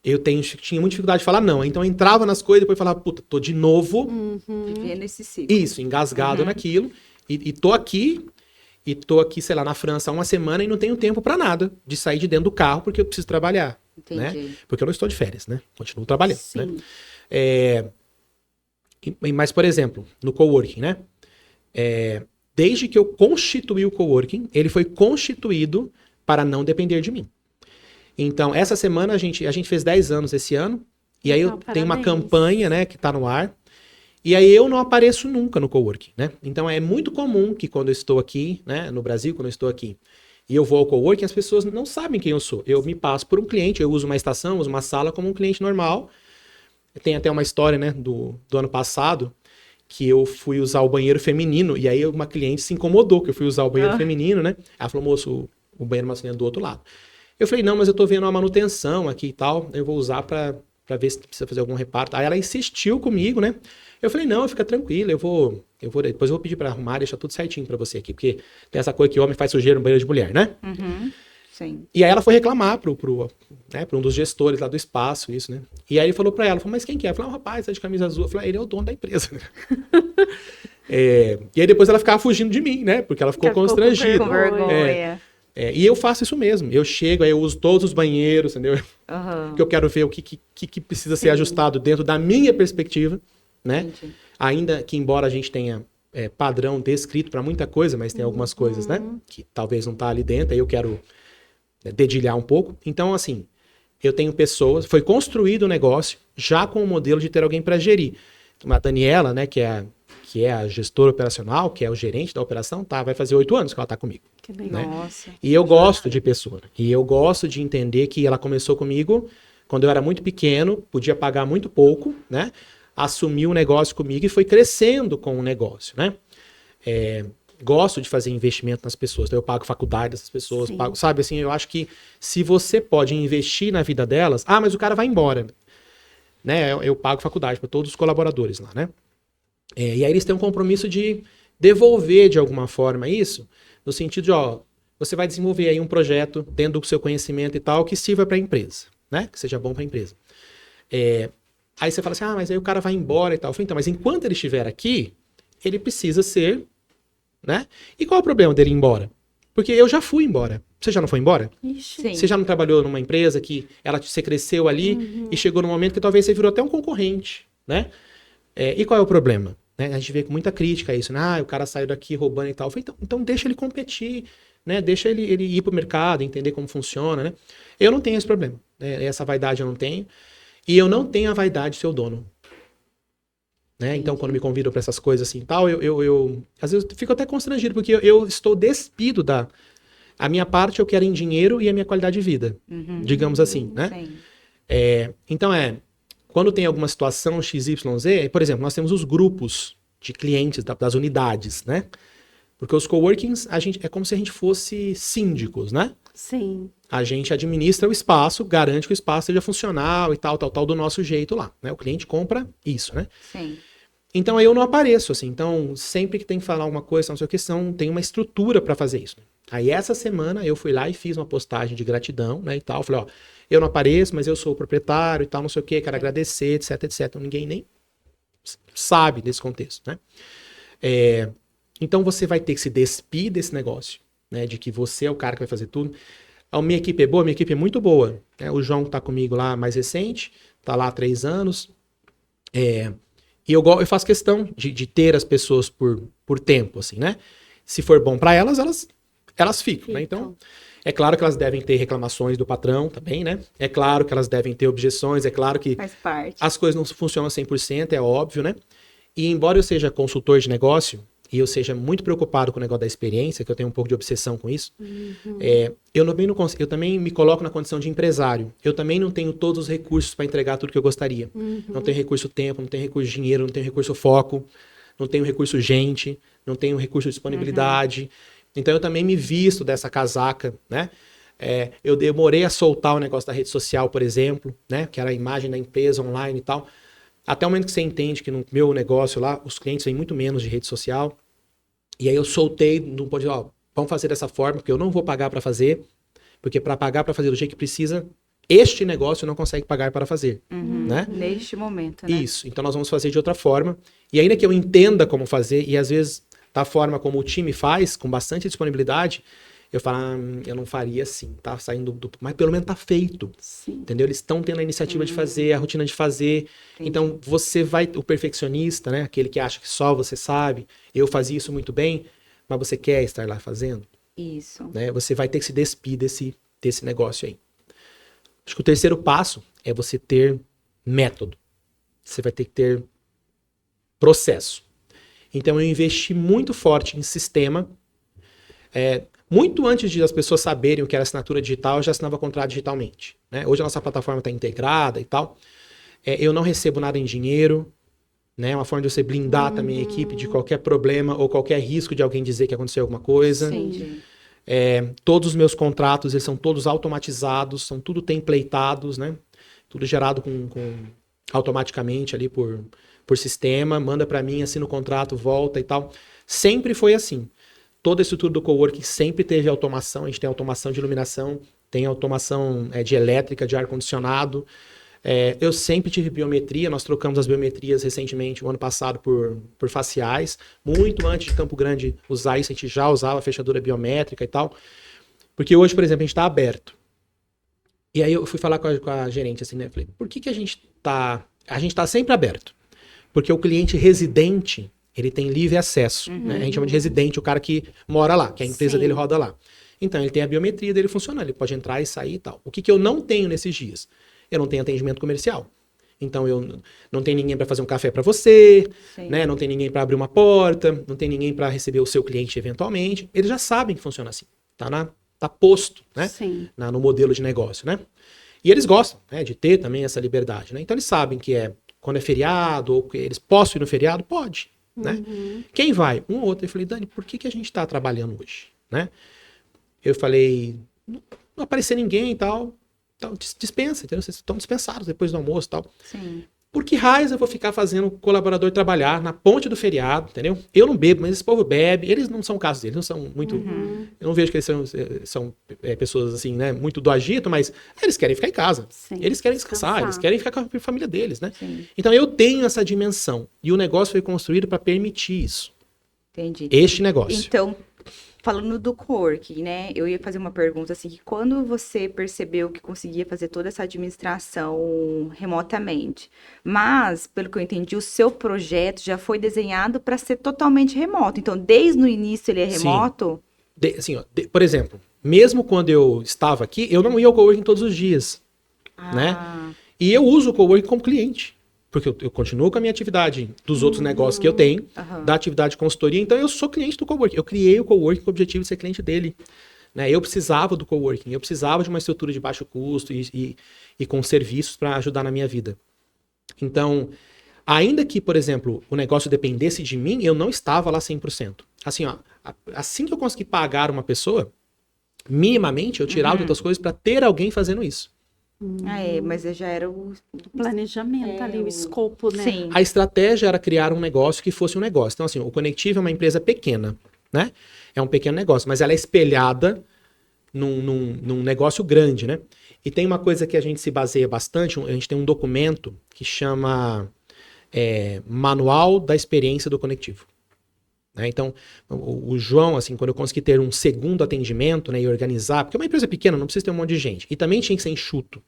C: Eu tinha muita dificuldade de falar não. Então eu entrava nas coisas e depois falava, puta, tô de novo.
B: Viver nesse ciclo.
C: Isso, engasgado naquilo. E tô aqui, sei lá, na França há uma semana e não tenho tempo para nada de sair de dentro do carro porque eu preciso trabalhar.
B: Entendi.
C: Né? Porque eu não estou de férias, né? Continuo trabalhando.
A: Sim.
C: Né? Mas, por exemplo, no coworking, né? Desde que eu constituí o coworking, ele foi constituído para não depender de mim. Então, essa semana a gente fez 10 anos esse ano, e aí eu tenho uma campanha, né, que está no ar, e aí eu não apareço nunca no coworking, né? Então é muito comum que quando eu estou aqui, né, no Brasil, quando eu estou aqui, e eu vou ao coworking, as pessoas não sabem quem eu sou. Eu me passo por um cliente, eu uso uma estação, uso uma sala como um cliente normal. Tem até uma história, né, do ano passado, que eu fui usar o banheiro feminino, e aí uma cliente se incomodou que eu fui usar o banheiro feminino, né? Ela falou, moço, o banheiro masculino é do outro lado. Eu falei, não, mas eu tô vendo uma manutenção aqui e tal, eu vou usar pra ver se precisa fazer algum reparto. Aí ela insistiu comigo, né? Eu falei, não, fica tranquilo, depois eu vou pedir pra arrumar, deixar tudo certinho pra você aqui, porque tem essa coisa que homem faz sujeira no banheiro de mulher, né?
B: Sim.
C: E aí ela foi reclamar pro um dos gestores lá do espaço, isso, né? E aí ele falou pra ela, mas quem que é? Eu falei, um rapaz, tá de camisa azul. Eu falei, ele é o dono da empresa. E aí depois ela ficava fugindo de mim, né? Porque ela ficou constrangida.
B: Com vergonha.
C: E eu faço isso mesmo. Eu chego, aí eu uso todos os banheiros, entendeu? Porque eu quero ver o que precisa ser ajustado dentro da minha perspectiva, né?
B: Entendi.
C: Ainda que, embora a gente tenha padrão descrito para muita coisa, mas tem algumas coisas, né? Que talvez não tá ali dentro, aí eu quero dedilhar um pouco. Então, assim, eu tenho pessoas... Foi construído o negócio já com o modelo de ter alguém para gerir. A Daniela, né, que é a gestora operacional, que é o gerente da operação, vai fazer 8 anos que ela tá comigo.
A: Que legal.
C: Né?
B: Nossa.
C: E eu gosto de pessoa. E eu gosto de entender que ela começou comigo quando eu era muito pequeno, podia pagar muito pouco, né? Assumiu o negócio comigo e foi crescendo com o negócio, né? Gosto de fazer investimento nas pessoas. Então eu pago faculdade dessas pessoas, pago, sabe? Assim, eu acho que se você pode investir na vida delas... Ah, mas o cara vai embora. Né? Eu pago faculdade para todos os colaboradores lá, né? E aí eles têm um compromisso de devolver de alguma forma isso, no sentido de, você vai desenvolver aí um projeto dentro do seu conhecimento e tal, que sirva para a empresa, né? Que seja bom para a empresa. Aí você fala assim, mas aí o cara vai embora e tal. Eu falei, então, mas enquanto ele estiver aqui, ele precisa ser, né? E qual é o problema dele ir embora? Porque eu já fui embora. Você já não foi embora?
A: Ixi.
B: Sim.
C: Você já não trabalhou numa empresa que você cresceu ali e chegou num momento que talvez você virou até um concorrente, né? E qual é o problema? Né? A gente vê com muita crítica isso, né? O cara saiu daqui roubando e tal. Eu falei, então deixa ele competir, né? Deixa ele ir pro mercado, entender como funciona, né? Eu não tenho esse problema. Né? Essa vaidade eu não tenho. E eu não tenho a vaidade de ser o dono. Né? Então, quando me convidam para essas coisas assim e tal, eu às vezes eu fico até constrangido, porque eu estou despido da... A minha parte eu quero em dinheiro e a minha qualidade de vida, digamos assim, né?
B: Sim.
C: Então quando tem alguma situação XYZ, por exemplo, nós temos os grupos de clientes das unidades, né? Porque os coworkings, é como se a gente fosse síndicos, né?
A: Sim.
C: A gente administra o espaço, garante que o espaço seja funcional e tal, do nosso jeito lá, né? O cliente compra isso, né?
B: Sim.
C: Então aí eu não apareço, assim. Então, sempre que tem que falar alguma coisa, não sei o que, tem uma estrutura para fazer isso. Aí essa semana eu fui lá e fiz uma postagem de gratidão, né, e tal. Falei, eu não apareço, mas eu sou o proprietário e tal, não sei o que, quero agradecer, etc, etc. Então, ninguém nem sabe desse contexto, né? Então você vai ter que se despir desse negócio, né, de que você é o cara que vai fazer tudo. A minha equipe é boa, minha equipe é muito boa. Né? O João que tá comigo lá, mais recente, tá lá há 3 anos. E eu faço questão de ter as pessoas por tempo, assim, né? Se for bom para elas ficam, né? Então, é claro que elas devem ter reclamações do patrão também, né? É claro que elas devem ter objeções, é claro que
B: Faz parte.
C: as coisas não funcionam 100%, é óbvio, né? E embora eu seja consultor de negócio e eu seja muito preocupado com o negócio da experiência, que eu tenho um pouco de obsessão com isso, eu também me coloco na condição de empresário. Eu também não tenho todos os recursos para entregar tudo que eu gostaria. Não tenho recurso tempo, não tenho recurso dinheiro, não tenho recurso foco, não tenho recurso gente, não tenho recurso disponibilidade. Então eu também me visto dessa casaca, né? Eu demorei a soltar o negócio da rede social, por exemplo, né? Que era a imagem da empresa online e tal. Até o momento que você entende que no meu negócio lá, os clientes vêm muito menos de rede social. E aí eu soltei, não pode, vamos fazer dessa forma, porque eu não vou pagar para fazer, porque para pagar para fazer do jeito que precisa, este negócio não consegue pagar para fazer, né?
B: Neste momento, né?
C: Isso, então nós vamos fazer de outra forma. E ainda que eu entenda como fazer, e às vezes da forma como o time faz, com bastante disponibilidade, eu falo, eu não faria assim, tá saindo mas pelo menos tá feito.
A: Sim.
C: Entendeu? Eles estão tendo a iniciativa de fazer, a rotina de fazer.
B: Entendi.
C: Então, o perfeccionista, né? Aquele que acha que só você sabe, eu fazia isso muito bem, mas você quer estar lá fazendo,
B: Isso.
C: né? Você vai ter que se despir desse negócio aí. Acho que o terceiro passo é você ter método. Você vai ter que ter processo. Então, eu investi muito forte em sistema. Muito antes de as pessoas saberem o que era assinatura digital, eu já assinava contrato digitalmente, né? Hoje a nossa plataforma está integrada e tal. Eu não recebo nada em dinheiro, né? É uma forma de você blindar também a equipe de qualquer problema ou qualquer risco de alguém dizer que aconteceu alguma coisa.
B: Entendi.
C: Todos os meus contratos, eles são todos automatizados, são tudo templatados, né? Tudo gerado automaticamente ali por sistema, manda para mim, assina o contrato, volta e tal. Sempre foi assim. Toda a estrutura do coworking sempre teve automação. A gente tem automação de iluminação, tem automação de elétrica, de ar-condicionado. Eu sempre tive biometria. Nós trocamos as biometrias recentemente, o ano passado, por faciais. Muito antes de Campo Grande usar isso, a gente já usava fechadura biométrica e tal. Porque hoje, por exemplo, a gente está aberto. E aí eu fui falar com a gerente assim, né? Falei, por que a gente tá... A gente está sempre aberto. Porque o cliente residente... Ele tem livre acesso, né? A gente chama de residente, o cara que mora lá, que a empresa dele roda lá. Então, ele tem a biometria dele funcionando, ele pode entrar e sair e tal. O que eu não tenho nesses dias? Eu não tenho atendimento comercial. Então, eu não tenho ninguém para fazer um café para você, né? Não tem ninguém para abrir uma porta, não tem ninguém para receber o seu cliente eventualmente. Eles já sabem que funciona assim. Tá posto, né? No modelo de negócio, né? E eles gostam, né, de ter também essa liberdade, né? Então, eles sabem que quando é feriado, ou que eles possam ir no feriado, pode. Né? Quem vai? Um ou outro. Eu falei, Dani, por que a gente está trabalhando hoje? Né? Eu falei, não aparecer ninguém e tal, dispensa, entendeu? Vocês estão dispensados depois do almoço e tal.
B: Sim.
C: Por que raios eu vou ficar fazendo o colaborador trabalhar na ponte do feriado, entendeu? Eu não bebo, mas esse povo bebe. Eles não são o caso deles, não são muito... Eu não vejo que eles são pessoas assim, né? Muito do agito, mas eles querem ficar em casa.
A: Sim,
C: eles querem descansar, eles querem ficar com a família deles, né?
B: Sim.
C: Então eu tenho essa dimensão. E o negócio foi construído para permitir isso.
B: Entendi.
C: Este negócio.
B: Então, falando do coworking, né? Eu ia fazer uma pergunta assim, que quando você percebeu que conseguia fazer toda essa administração remotamente, mas, pelo que eu entendi, o seu projeto já foi desenhado para ser totalmente remoto. Então, desde o início ele é remoto?
C: Por exemplo, mesmo quando eu estava aqui, eu não ia ao coworking todos os dias, né? E eu uso o coworking como cliente. Porque eu continuo com a minha atividade dos outros negócios que eu tenho, da atividade de consultoria, então eu sou cliente do coworking. Eu criei o coworking com o objetivo de ser cliente dele. Né? Eu precisava do coworking, eu precisava de uma estrutura de baixo custo e com serviços para ajudar na minha vida. Então, ainda que, por exemplo, o negócio dependesse de mim, eu não estava lá 100%. Assim, assim que eu consegui pagar uma pessoa, minimamente eu tirava outras coisas para ter alguém fazendo isso.
B: Mas já era o
A: planejamento ali, o escopo, né?
B: Sim.
C: A estratégia era criar um negócio que fosse um negócio. Então, assim, o Conectivo é uma empresa pequena, né? É um pequeno negócio, mas ela é espelhada num negócio grande, né? E tem uma coisa que a gente se baseia bastante, a gente tem um documento que chama Manual da Experiência do Conectivo. né? Então, o João, assim, quando eu consegui ter um segundo atendimento, né, e organizar, porque é uma empresa pequena, não precisa ter um monte de gente. E também tinha que ser enxuto,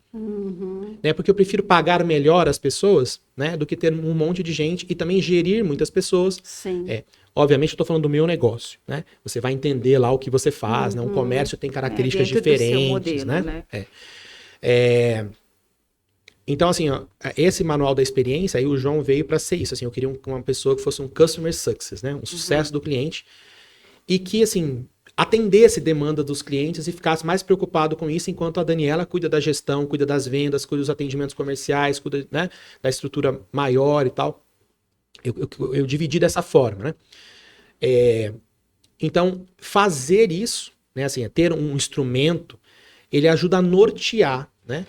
C: né? Porque eu prefiro pagar melhor as pessoas, né, do que ter um monte de gente e também gerir muitas pessoas.
A: Sim.
C: Obviamente, eu estou falando do meu negócio, né? Você vai entender lá o que você faz, né? Um comércio tem características
B: dentro do seu
C: diferentes,
B: modelo,
C: né? Então, assim, ó, esse manual da experiência, aí o João veio para ser isso. Assim, eu queria uma pessoa que fosse um customer success, né? Um sucesso do cliente e que, assim, atendesse demanda dos clientes e ficasse mais preocupado com isso, enquanto a Daniela cuida da gestão, cuida das vendas, cuida dos atendimentos comerciais, cuida, né, da estrutura maior e tal. Eu dividi dessa forma, né? Então, fazer isso, né, assim, ter um instrumento, ele ajuda a nortear, né?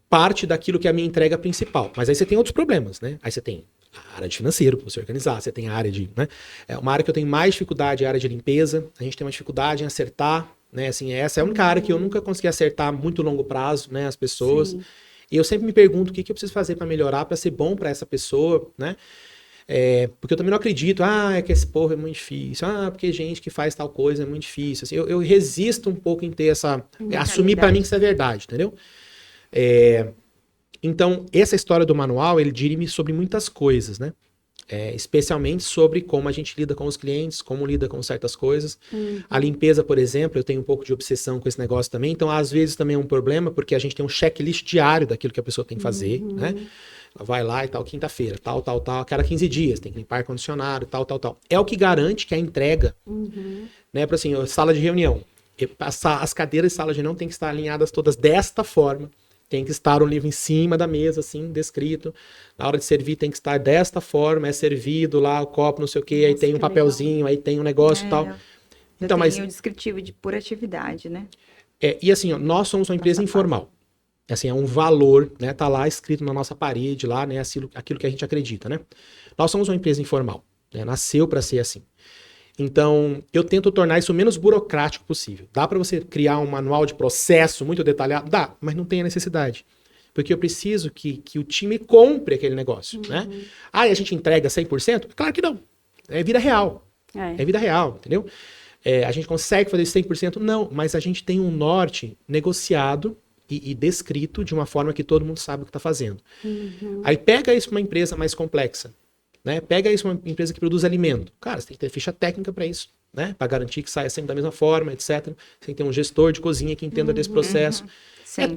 C: Parte daquilo que é a minha entrega principal. Mas aí você tem outros problemas, né? Aí você tem a área de financeiro para você organizar, você tem a área de, né? Uma área que eu tenho mais dificuldade é a área de limpeza. A gente tem uma dificuldade em acertar, né? Assim, essa é a única área que eu nunca consegui acertar a muito longo prazo, né? As pessoas.
A: Sim.
C: E eu sempre me pergunto o que eu preciso fazer para melhorar, para ser bom para essa pessoa, né? Porque eu também não acredito, é que esse povo é muito difícil, porque gente que faz tal coisa é muito difícil. Assim, eu resisto um pouco em ter assumir para mim que isso é verdade, entendeu? Então, essa história do manual, ele dirime sobre muitas coisas, né? Especialmente sobre como a gente lida com os clientes, como lida com certas coisas. A limpeza, por exemplo, eu tenho um pouco de obsessão com esse negócio também, então às vezes também é um problema, porque a gente tem um checklist diário daquilo que a pessoa tem que fazer, né? Ela vai lá e tal, quinta-feira, tal, a cada 15 dias, tem que limpar ar-condicionado, tal. É o que garante que a entrega, né? Para assim, sala de reunião, as cadeiras de sala de reunião têm que estar alinhadas todas desta forma. Tem que estar o livro em cima da mesa, assim, descrito. Na hora de servir tem que estar desta forma, é servido lá o copo, não sei o quê, aí tem um papelzinho, aí tem um negócio e tal.
B: Então, mas o descritivo de por atividade, né?
C: E assim, ó, nós somos uma empresa informal. Assim, é um valor, né? Tá lá escrito na nossa parede, lá, né? Aquilo que a gente acredita, né? Nós somos uma empresa informal, né? Nasceu para ser assim. Então, eu tento tornar isso o menos burocrático possível. Dá para você criar um manual de processo muito detalhado? Dá, mas não tem a necessidade. Porque eu preciso que o time compre aquele negócio, né? E a gente entrega 100%? Claro que não. É vida real. É vida real, entendeu? A gente consegue fazer isso 100%? Não, mas a gente tem um norte negociado e descrito de uma forma que todo mundo sabe o que está fazendo. Aí pega isso para uma empresa mais complexa. Né? Pega isso, uma empresa que produz alimento. Cara, você tem que ter ficha técnica para isso, né? Para garantir que saia sempre da mesma forma, etc. Você tem que ter um gestor de cozinha que entenda desse processo.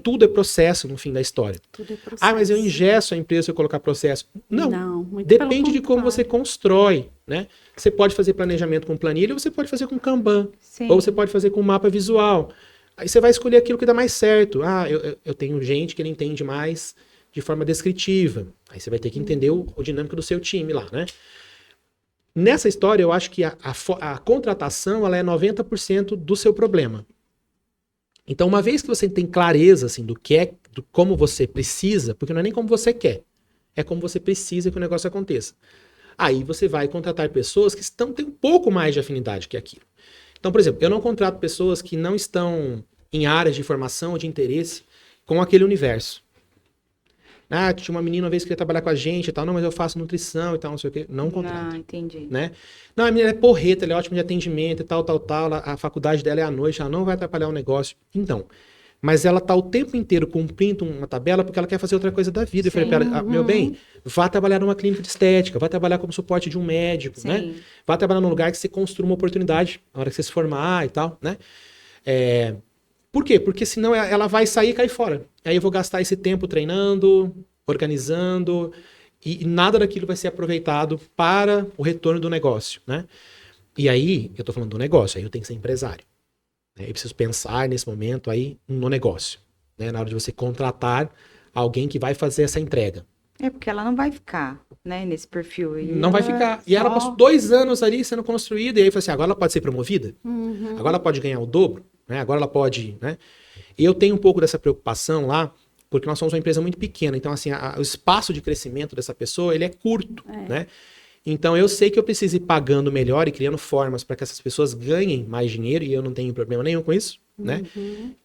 C: Tudo é processo no fim da história.
A: Tudo é processo.
C: Mas eu engesso a empresa se eu colocar processo. Não,
A: muito
C: depende de como você constrói, né? Você pode fazer planejamento com planilha, ou você pode fazer com Kanban, ou você pode fazer com mapa visual. Aí você vai escolher aquilo que dá mais certo. Eu tenho gente que ele entende mais de forma descritiva. Aí você vai ter que entender o dinâmico do seu time lá, né? Nessa história, eu acho que a contratação ela é 90% do seu problema. Então, uma vez que você tem clareza assim, do como você precisa, porque não é nem como você quer, é como você precisa que o negócio aconteça. Aí você vai contratar pessoas que têm um pouco mais de afinidade que aquilo. Então, por exemplo, eu não contrato pessoas que não estão em áreas de formação ou de interesse com aquele universo. Tinha uma menina uma vez que queria trabalhar com a gente e tal. Não, mas eu faço nutrição e tal, não sei o quê. Não contrato.
B: Entendi.
C: Né? Não, a menina é porreta, ela é ótima de atendimento e tal. A faculdade dela é à noite, ela não vai atrapalhar o negócio. Então, mas ela tá o tempo inteiro cumprindo uma tabela porque ela quer fazer outra coisa da vida. Eu falei pra ela, meu bem, vá trabalhar numa clínica de estética, vá trabalhar como suporte de um médico, né? Vá trabalhar num lugar que você construa uma oportunidade na hora que você se formar e tal, né? Por quê? Porque senão ela vai sair e cair fora. Aí eu vou gastar esse tempo treinando, organizando, e nada daquilo vai ser aproveitado para o retorno do negócio, né? E aí, eu tô falando do negócio, aí eu tenho que ser empresário. Né? Eu preciso pensar nesse momento aí no negócio, né? Na hora de você contratar alguém que vai fazer essa entrega.
B: Porque ela não vai ficar, né, nesse perfil.
C: Não vai ficar. E ela passou 2 anos ali sendo construída, e aí eu falei assim, agora ela pode ser promovida? Agora ela pode ganhar o dobro? Né? Agora ela pode, né? E eu tenho um pouco dessa preocupação lá, porque nós somos uma empresa muito pequena, então assim, o espaço de crescimento dessa pessoa, ele é curto, né? Então eu sei que eu preciso ir pagando melhor e criando formas para que essas pessoas ganhem mais dinheiro, e eu não tenho problema nenhum com isso, né?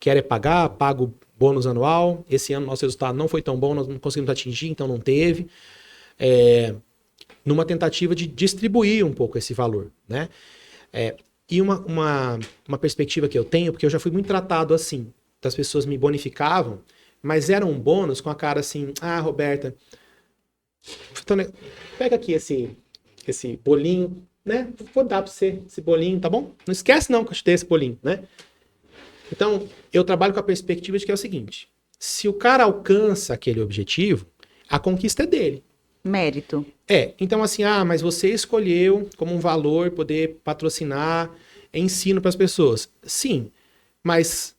C: Quero pagar, pago bônus anual. Esse ano nosso resultado não foi tão bom, nós não conseguimos atingir, então não teve. numa tentativa de distribuir um pouco esse valor, né? E uma perspectiva que eu tenho, porque eu já fui muito tratado assim, das pessoas me bonificavam, mas era um bônus com a cara assim, Roberta, então, pega aqui esse bolinho, né? Vou dar pra você esse bolinho, tá bom? Não esquece não que eu te dei esse bolinho, né? Então, eu trabalho com a perspectiva de que é o seguinte, se o cara alcança aquele objetivo, a conquista é dele.
B: Mérito.
C: Então assim, mas você escolheu como um valor poder patrocinar ensino para as pessoas. Sim, mas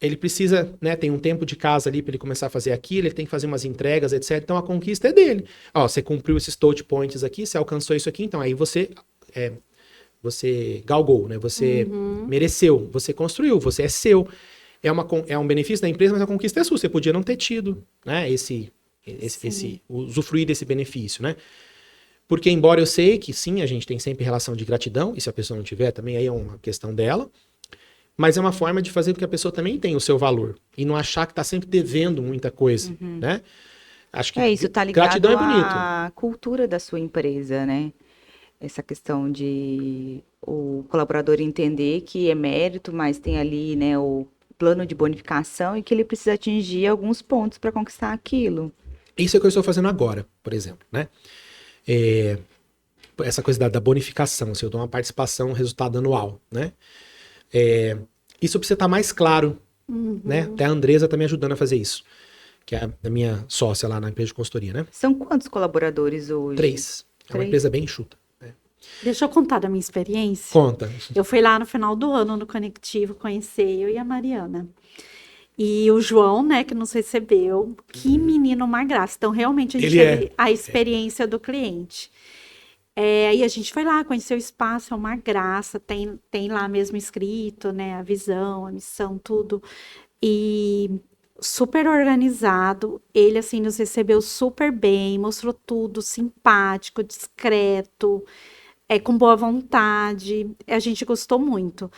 C: ele precisa, né, tem um tempo de casa ali para ele começar a fazer aquilo, ele tem que fazer umas entregas, etc. Então a conquista é dele. Você cumpriu esses touch points aqui, você alcançou isso aqui, então aí você galgou, né? Você mereceu, você construiu, você é seu. É um benefício da empresa, mas a conquista é sua. Você podia não ter tido, né, usufruir desse benefício, né? Porque embora eu sei que sim, a gente tem sempre relação de gratidão, e se a pessoa não tiver, também aí é uma questão dela, mas é uma forma de fazer com que a pessoa também tenha o seu valor, e não achar que está sempre devendo muita coisa, né? Acho que
B: Isso tá ligado
C: gratidão é bonito.
B: à cultura da sua empresa, né? Essa questão de o colaborador entender que é mérito, mas tem ali, né, o plano de bonificação e que ele precisa atingir alguns pontos para conquistar aquilo.
C: Isso é o que eu estou fazendo agora, por exemplo, né? Essa coisa da bonificação, se eu dou uma participação, um resultado anual, né? Isso precisa estar mais claro, né? Até a Andresa está me ajudando a fazer isso, que é a minha sócia lá na empresa de consultoria, né?
B: São quantos colaboradores hoje?
C: 3. É uma empresa bem enxuta.
A: Deixa eu contar da minha experiência.
C: Conta.
A: Eu fui lá no final do ano no Conectivo conhecer eu e a Mariana. E o João, né, que nos recebeu, que menino uma graça. Então, realmente, a gente teve a experiência do cliente. E a gente foi lá, conheceu o espaço, é uma graça, tem lá mesmo escrito, né, a visão, a missão, tudo. E super organizado, ele, assim, nos recebeu super bem, mostrou tudo, simpático, discreto, com boa vontade, a gente gostou muito.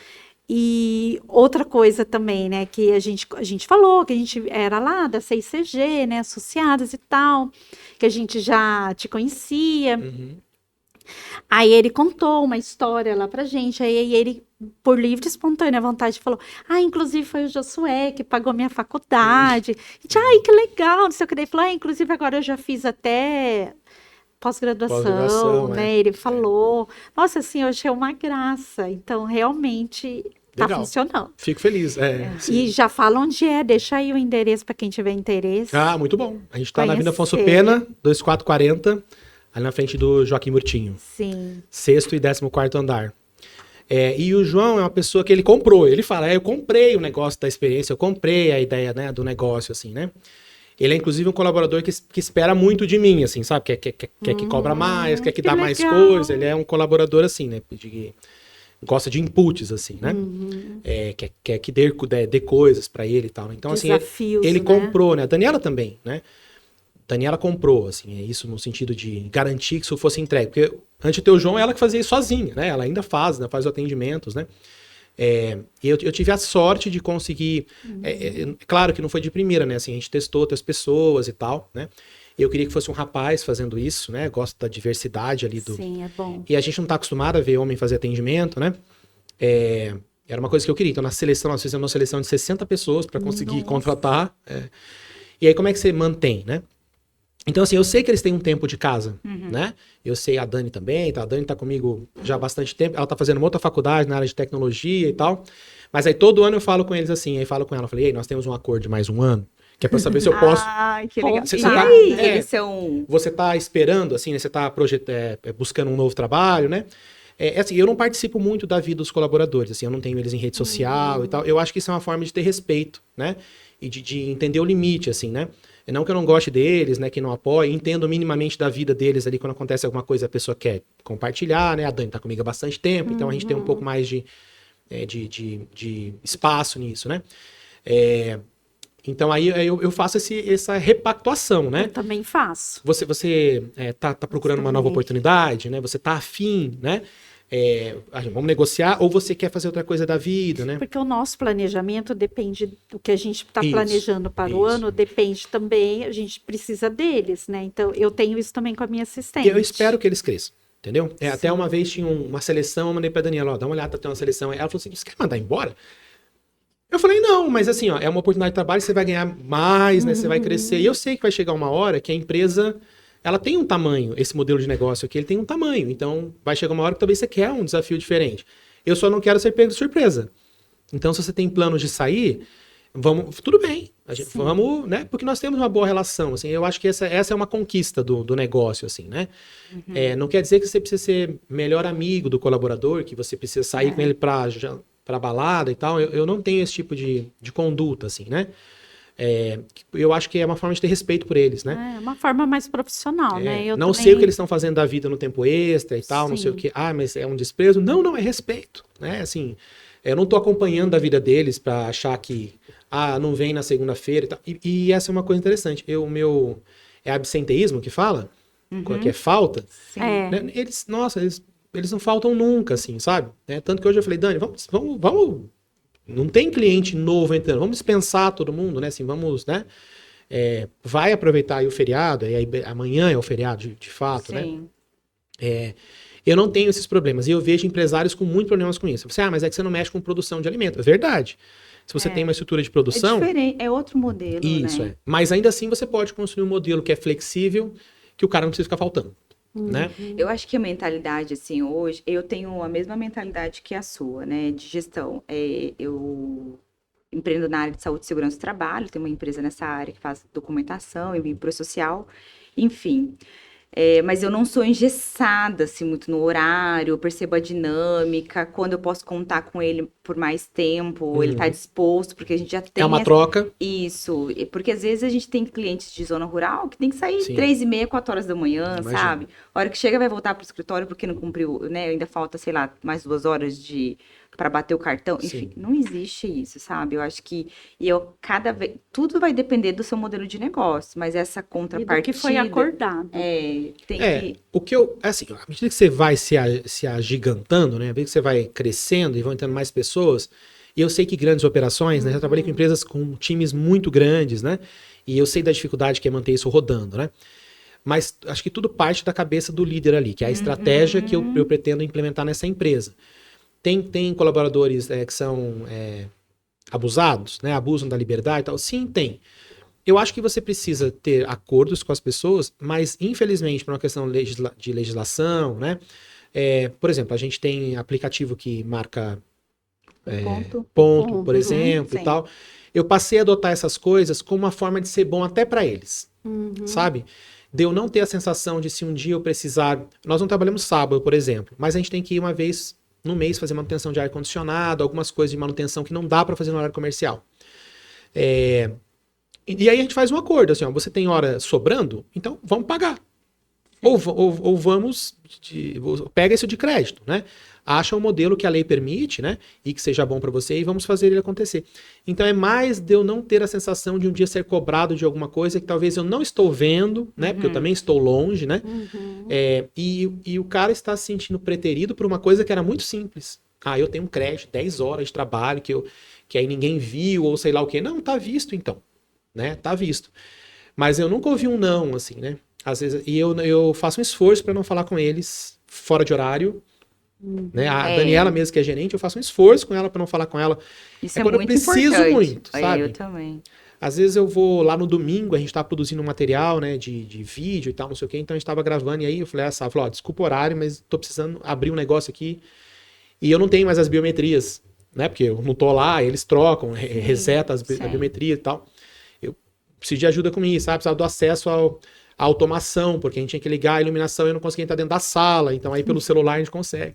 A: E outra coisa também, né, que a gente falou, que a gente era lá da CICG, né, associadas e tal, que a gente já te conhecia. Aí ele contou uma história lá pra gente, aí ele, por livre e espontânea vontade, falou, inclusive foi o Josué que pagou minha faculdade. Gente, que legal, não sei o que. Ele falou, inclusive agora eu já fiz até pós-graduação, né? Ele falou, nossa, assim, eu achei uma graça. Então, realmente tá funcionando.
C: Fico feliz.
A: E já fala onde deixa aí o endereço para quem tiver interesse.
C: Muito bom. A gente tá na Avenida Afonso Pena, 2440, ali na frente do Joaquim Murtinho.
A: Sim.
C: 6º e 14º andar. E o João é uma pessoa que ele comprou. Ele fala, eu comprei o negócio da experiência, eu comprei a ideia, né, do negócio, assim, né? Ele é, inclusive, um colaborador que espera muito de mim, assim, sabe? Quer que cobra mais, quer que dá mais coisa. Ele é um colaborador, assim, né? Gosta de inputs, assim, né? Quer que dê coisas pra ele e tal. Então,
A: desafios,
C: assim, ele
A: né?
C: comprou, né? A Daniela também, né? Daniela comprou, assim, isso no sentido de garantir que isso fosse entregue. Porque antes de ter o João, ela que fazia isso sozinha, né? Ela ainda faz, né? Faz os atendimentos, né? E eu tive a sorte de conseguir, claro que não foi de primeira, né, assim, a gente testou outras pessoas e tal, né, eu queria que fosse um rapaz fazendo isso, né, gosto da diversidade ali do...
A: Sim, é bom.
C: E a gente não tá acostumado a ver homem fazer atendimento, né, era uma coisa que eu queria, então na seleção, nós fizemos uma seleção de 60 pessoas para conseguir contratar, e aí como é que você mantém, né? Então, assim, eu sei que eles têm um tempo de casa, né? Eu sei a Dani também, tá? A Dani tá comigo já há bastante tempo. Ela tá fazendo uma outra faculdade na área de tecnologia e tal. Mas aí todo ano eu falo com eles assim, aí falo com ela, falei, nós temos um acordo de mais um ano, que é pra saber se eu posso...
B: Que legal.
C: Eles
B: são...
C: Você tá esperando, assim, né? Você tá buscando um novo trabalho, né? Assim, eu não participo muito da vida dos colaboradores, assim, eu não tenho eles em rede social e tal. Eu acho que isso é uma forma de ter respeito, né? E de entender o limite, assim, né? Não que eu não goste deles, né, que não apoie, entendo minimamente da vida deles ali, quando acontece alguma coisa, a pessoa quer compartilhar, né, a Dani tá comigo há bastante tempo, então a gente tem um pouco mais de espaço nisso, né. Então aí eu faço essa repactuação, né.
A: Eu também faço.
C: Você tá procurando uma nova oportunidade, né, você tá afim, né, vamos negociar, ou você quer fazer outra coisa da vida, né?
A: Porque o nosso planejamento depende do que a gente está
C: Isso,
A: planejando para o
C: isso.
A: ano, depende também, a gente precisa deles, né? Então, eu tenho isso também com a minha assistente.
C: E eu espero que eles cresçam, entendeu? Até
A: Sim.
C: uma vez tinha uma seleção, eu mandei pra Daniela, ó, dá uma olhada, tem uma seleção. Ela falou assim, você quer mandar embora? Eu falei, não, mas assim, ó, é uma oportunidade de trabalho, você vai ganhar mais, né? Você vai crescer. E eu sei que vai chegar uma hora que a empresa, ela tem um tamanho, esse modelo de negócio aqui, ele tem um tamanho. Então, vai chegar uma hora que talvez você quer um desafio diferente. Eu só não quero ser pego de surpresa. Então, se você tem planos de sair, vamos, tudo bem. Vamos, né? Porque nós temos uma boa relação, assim. Eu acho que essa é uma conquista do negócio, assim, né? Não quer dizer que você precisa ser melhor amigo do colaborador, que você precisa sair com ele pra balada e tal. Eu não tenho esse tipo de conduta, assim, né? Eu acho que é uma forma de ter respeito por eles, né?
A: É uma forma mais profissional, né? Eu
C: Não
A: também...
C: sei o que eles estão fazendo da vida no tempo extra e tal, não sei o
A: Sim.
C: que. Ah, mas é um desprezo? Não, é respeito, né? Assim, eu não tô acompanhando a vida deles pra achar que, não vem na segunda-feira e tal. E essa é uma coisa interessante. O meu, é absenteísmo que fala? Que é falta?
B: Sim.
A: É.
C: Né? Eles não faltam nunca, assim, sabe? Tanto que hoje eu falei, Dani, vamos, não tem cliente novo entrando, vamos dispensar todo mundo, né? Assim, vamos, né? Vai aproveitar aí o feriado, aí amanhã é o feriado de fato, né?
B: Sim.
C: Eu não tenho esses problemas. E eu vejo empresários com muitos problemas com isso. Você, mas é que você não mexe com produção de alimento. É verdade. Se você tem uma estrutura de produção.
B: É diferente, é outro modelo,
C: Isso,
B: né?
C: Mas ainda assim você pode construir um modelo que é flexível, que o cara não precisa ficar faltando. Né?
B: Eu acho que a mentalidade, assim, hoje, eu tenho a mesma mentalidade que a sua, né, de gestão. Eu empreendo na área de saúde, segurança e trabalho, tenho uma empresa nessa área que faz documentação, envio pro social, enfim. Mas eu não sou engessada, assim, muito no horário, eu percebo a dinâmica, quando eu posso contar com ele por mais tempo, ele tá disposto, porque a gente já tem...
C: É uma troca.
B: Isso, porque às vezes a gente tem clientes de zona rural que tem que sair
C: Sim.
B: 3h30, 4 horas da manhã,
C: Imagino.
B: sabe? A hora que chega vai voltar pro escritório porque não cumpriu, né? Ainda falta, sei lá, mais 2 horas para bater o cartão. Enfim,
C: Sim.
B: não existe isso, sabe? Eu acho que cada vez tudo vai depender do seu modelo de negócio, mas essa
A: E do
B: contrapartida
A: que foi acordado.
B: tem que
C: O que eu, assim, à medida que você vai se agigantando, né? À medida que você vai crescendo e vão entrando mais pessoas, e eu sei que grandes operações, né? Eu trabalhei com empresas com times muito grandes, né? E eu sei da dificuldade que é manter isso rodando, né? Mas acho que tudo parte da cabeça do líder ali, que é a estratégia que eu pretendo implementar nessa empresa. Tem colaboradores que são abusados, né? Abusam da liberdade e tal? Sim, tem. Eu acho que você precisa ter acordos com as pessoas, mas infelizmente, por uma questão de legislação, né? Por exemplo, a gente tem aplicativo que marca ponto, por exemplo, e
B: sim.
C: tal. Eu passei a adotar essas coisas como uma forma de ser bom até para eles, sabe? De eu não ter a sensação de se um dia eu precisar... Nós não trabalhamos sábado, por exemplo, mas a gente tem que ir uma vez no mês fazer manutenção de ar-condicionado, algumas coisas de manutenção que não dá para fazer no horário comercial. E aí a gente faz um acordo, assim, ó, você tem hora sobrando, então vamos pagar. Ou vamos, pega isso de crédito, né? Acha um modelo que a lei permite, né? E que seja bom para você e vamos fazer ele acontecer. Então é mais de eu não ter a sensação de um dia ser cobrado de alguma coisa que talvez eu não estou vendo, né? Porque eu também estou longe, né? E o cara está se sentindo preterido por uma coisa que era muito simples. Eu tenho um crédito, 10 horas de trabalho que aí ninguém viu ou sei lá o quê. Não, tá visto então, né? Tá visto. Mas eu nunca ouvi um não, assim, né? Às vezes, e eu faço um esforço para não falar com eles fora de horário, né? A Daniela mesmo, que é gerente, eu faço um esforço com ela para não falar com ela.
B: Isso é
C: quando
B: muito
C: eu preciso
B: importante.
C: muito, sabe?
B: Eu também.
C: Às vezes eu vou lá no domingo, a gente tá produzindo um material, né, de vídeo e tal, não sei o quê, então a gente tava gravando e aí eu falei, Sá, desculpa o horário, mas tô precisando abrir um negócio aqui e eu não tenho mais as biometrias, né, porque eu não tô lá, eles trocam, resetam a biometria e tal. Eu preciso de ajuda com isso, sabe? Precisava do acesso à automação, porque a gente tinha que ligar a iluminação e eu não conseguia entrar dentro da sala, então aí pelo celular a gente consegue.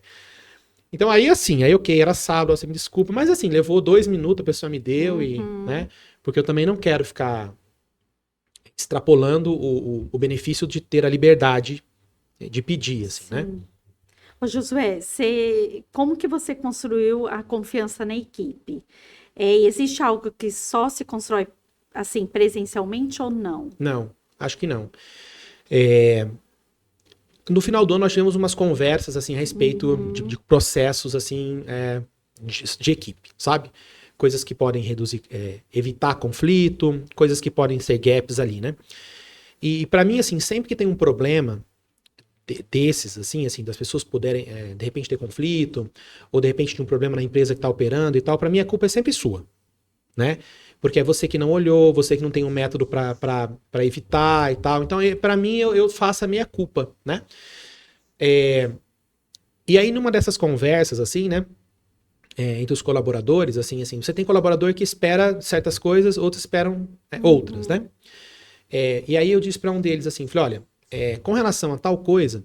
C: Então aí assim, aí ok, era sábado, assim, me desculpa, mas assim, levou 2 minutos, a pessoa me deu e, né, porque eu também não quero ficar extrapolando o benefício de ter a liberdade de pedir, assim, né?
A: Ô, Josué, como que você construiu a confiança na equipe? Existe algo que só se constrói assim presencialmente ou não?
C: Não, acho que não. no final do ano nós tivemos umas conversas, assim, a respeito de processos, assim, de equipe, sabe? Coisas que podem reduzir, evitar conflito, coisas que podem ser gaps ali, né? E para mim, assim, sempre que tem um problema desses, assim, das pessoas poderem, de repente, ter conflito, ou de repente de um problema na empresa que está operando e tal, para mim a culpa é sempre sua, né? Porque é você que não olhou, você que não tem um método para evitar e tal. Então, para mim, eu faço a minha culpa, né? E aí, numa dessas conversas, assim, né? Entre os colaboradores, assim, você tem colaborador que espera certas coisas, outros esperam outras, né? E aí eu disse para um deles assim, falei, olha, com relação a tal coisa,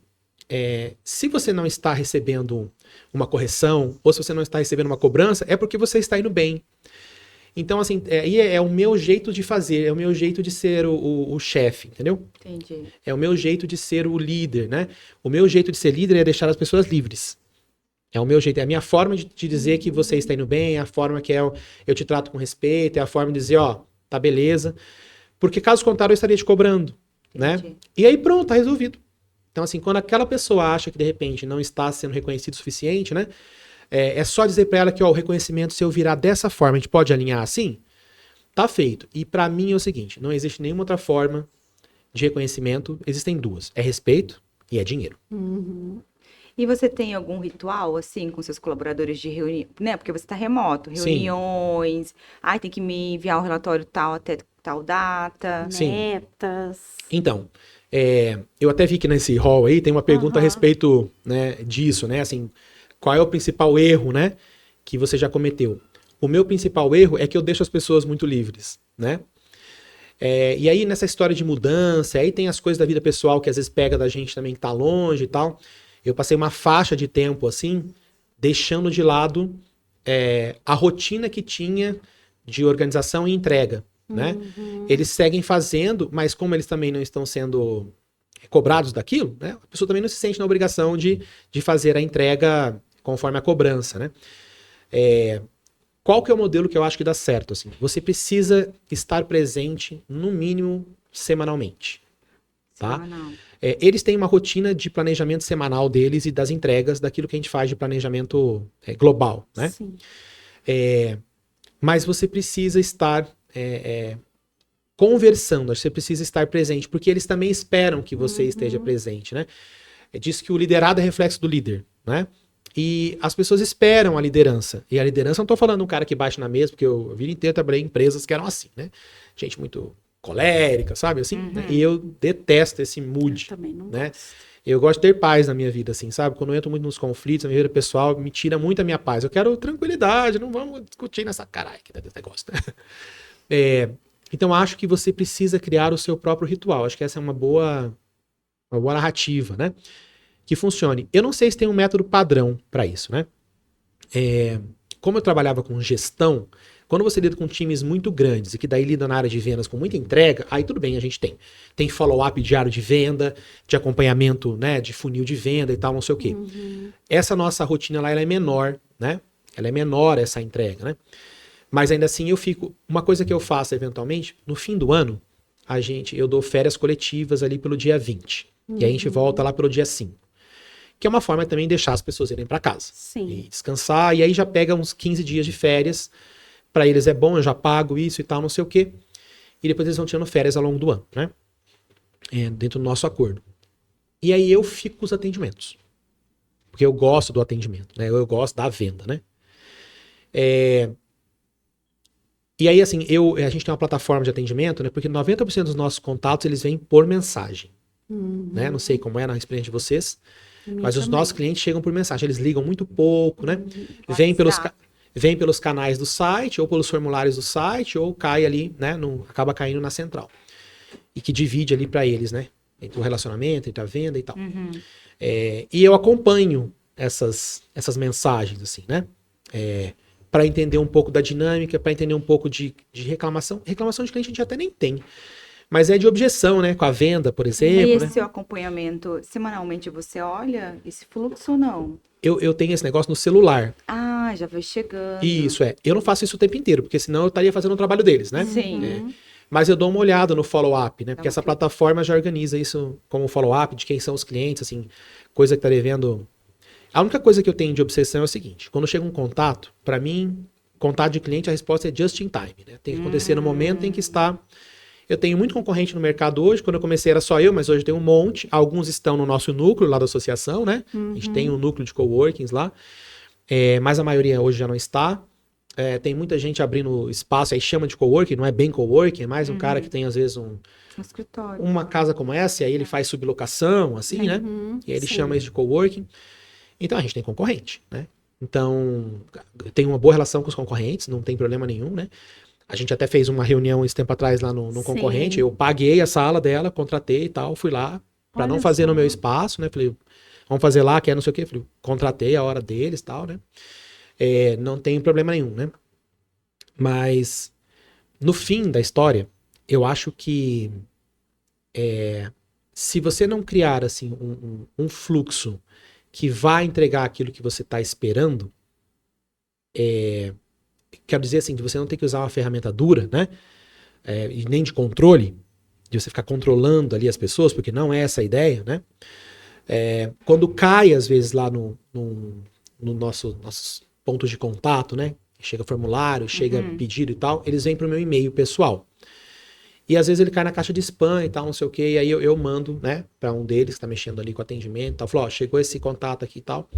C: se você não está recebendo uma correção, ou se você não está recebendo uma cobrança, é porque você está indo bem. Então, assim, aí é o meu jeito de fazer, é o meu jeito de ser o chefe, entendeu?
B: Entendi.
C: É o meu jeito de ser o líder, né? O meu jeito de ser líder é deixar as pessoas livres. É o meu jeito, é a minha forma de dizer que você está indo bem, é a forma que eu te trato com respeito, é a forma de dizer, ó, tá beleza. Porque caso contrário, eu estaria te cobrando, né? E aí pronto, tá resolvido. Então, assim, quando aquela pessoa acha que de repente não está sendo reconhecido o suficiente, né? É só dizer pra ela que, ó, o reconhecimento, se eu virar dessa forma, a gente pode alinhar assim? Tá feito. E pra mim é o seguinte, não existe nenhuma outra forma de reconhecimento, existem duas. É respeito e é dinheiro.
B: E você tem algum ritual, assim, com seus colaboradores de reunião, né? Porque você está remoto, reuniões, tem que me enviar um relatório tal até tal data.
A: Metas.
C: Então, eu até vi que nesse hall aí tem uma pergunta a respeito, né, disso, né? Assim, qual é o principal erro, né, que você já cometeu? O meu principal erro é que eu deixo as pessoas muito livres, né? E aí, nessa história de mudança, aí tem as coisas da vida pessoal que às vezes pega da gente também que tá longe e tal. Eu passei uma faixa de tempo, assim, deixando de lado a rotina que tinha de organização e entrega, né? Eles seguem fazendo, mas como eles também não estão sendo cobrados daquilo, né? A pessoa também não se sente na obrigação de fazer a entrega conforme a cobrança, né? Qual que é o modelo que eu acho que dá certo, assim? Você precisa estar presente, no mínimo, semanalmente, tá?
B: Semanal.
C: Eles têm uma rotina de planejamento semanal deles e das entregas daquilo que a gente faz de planejamento global, né?
A: Sim.
C: Mas você precisa estar conversando, você precisa estar presente, porque eles também esperam que você esteja presente, né? Diz que o liderado é reflexo do líder, né? E as pessoas esperam a liderança. E a liderança, não tô falando um cara que bate na mesa, porque eu a vida inteira trabalhei em empresas que eram assim, né? Gente muito colérica, sabe? Assim, né? E eu detesto esse mood,
A: Eu também não
C: né?
A: gosto.
C: Eu gosto de ter paz na minha vida, assim, sabe? Quando eu entro muito nos conflitos, na minha vida pessoal, me tira muito a minha paz. Eu quero tranquilidade, não vamos discutir nessa caralho que desse negócio, né? Então, acho que você precisa criar o seu próprio ritual. Acho que essa é uma boa narrativa, né? Que funcione. Eu não sei se tem um método padrão para isso, né? Como eu trabalhava com gestão, quando você lida com times muito grandes e que daí lida na área de vendas com muita entrega, aí tudo bem, a gente tem follow-up diário de venda, de acompanhamento, né, de funil de venda e tal, não sei o quê. Essa nossa rotina lá, ela é menor, né? Ela é menor, essa entrega, né? Mas ainda assim uma coisa que eu faço eventualmente, no fim do ano, eu dou férias coletivas ali pelo dia 20. E aí a gente volta lá pelo dia 5. Que é uma forma também de deixar as pessoas irem para casa.
A: Sim.
C: E descansar, e aí já pega uns 15 dias de férias. Para eles é bom, eu já pago isso e tal, não sei o quê. E depois eles vão tirando férias ao longo do ano, né? Dentro do nosso acordo. E aí eu fico com os atendimentos. Porque eu gosto do atendimento, né? Eu gosto da venda, né? E aí, assim, a gente tem uma plataforma de atendimento, né? Porque 90% dos nossos contatos, eles vêm por mensagem. Né? Não sei como é na experiência de vocês, mas os nossos clientes chegam por mensagem. Eles ligam muito pouco, né? Vem pelos canais do site, ou pelos formulários do site, ou cai ali, né? Acaba caindo na central. E que divide ali para eles, né? Entre o relacionamento, entre a venda e tal. E eu acompanho essas mensagens, assim, né? Para entender um pouco da dinâmica, para entender um pouco de reclamação. Reclamação de cliente a gente até nem tem. Mas é de objeção, né? Com a venda, por exemplo.
B: E esse
C: né?
B: seu acompanhamento, semanalmente você olha esse fluxo ou não?
C: Eu tenho esse negócio no celular.
B: Já vai chegando.
C: Isso, Eu não faço isso o tempo inteiro, porque senão eu estaria fazendo o trabalho deles, né?
B: Sim.
C: Mas eu dou uma olhada no follow-up, né? Porque
B: uma
C: essa
B: olhada.
C: plataforma já organiza isso como follow-up de quem são os clientes, assim, coisa que tá devendo. A única coisa que eu tenho de obsessão é o seguinte: quando chega um contato, para mim, contato de cliente, a resposta é just in time, né? Tem que acontecer no momento em que está. Eu tenho muito concorrente no mercado hoje. Quando eu comecei era só eu, mas hoje tem um monte. Alguns estão no nosso núcleo lá da associação, né? A gente tem um núcleo de coworkings lá, mas a maioria hoje já não está. Tem muita gente abrindo espaço, aí chama de coworking, não é bem coworking, é mais um cara que tem às vezes
B: Um escritório.
C: uma casa como essa, e aí ele faz sublocação, assim, né? E aí ele
A: sim.
C: chama isso de coworking. Então a gente tem concorrente, né? Então, tem uma boa relação com os concorrentes, não tem problema nenhum, né? A gente até fez uma reunião esse tempo atrás lá no
A: Sim.
C: concorrente, eu paguei a sala dela, contratei e tal, fui lá para não
A: Olha
C: fazer no
A: só.
C: meu espaço, né? Falei, vamos fazer lá, que é não sei o quê. Falei, contratei a hora deles e tal, né? Não tem problema nenhum, né? Mas no fim da história, eu acho que se você não criar assim um fluxo que vai entregar aquilo que você está esperando, quero dizer assim, de você não ter que usar uma ferramenta dura, né? E nem de controle, de você ficar controlando ali as pessoas, porque não é essa a ideia, né? Quando cai, às vezes, lá no nossos pontos de contato, né? Chega formulário, chega pedido e tal, eles vêm para o meu e-mail pessoal. E às vezes ele cai na caixa de spam e tal, não sei o quê, e aí eu mando, né, para um deles que tá mexendo ali com atendimento e tal, falou, ó, chegou esse contato aqui e tal.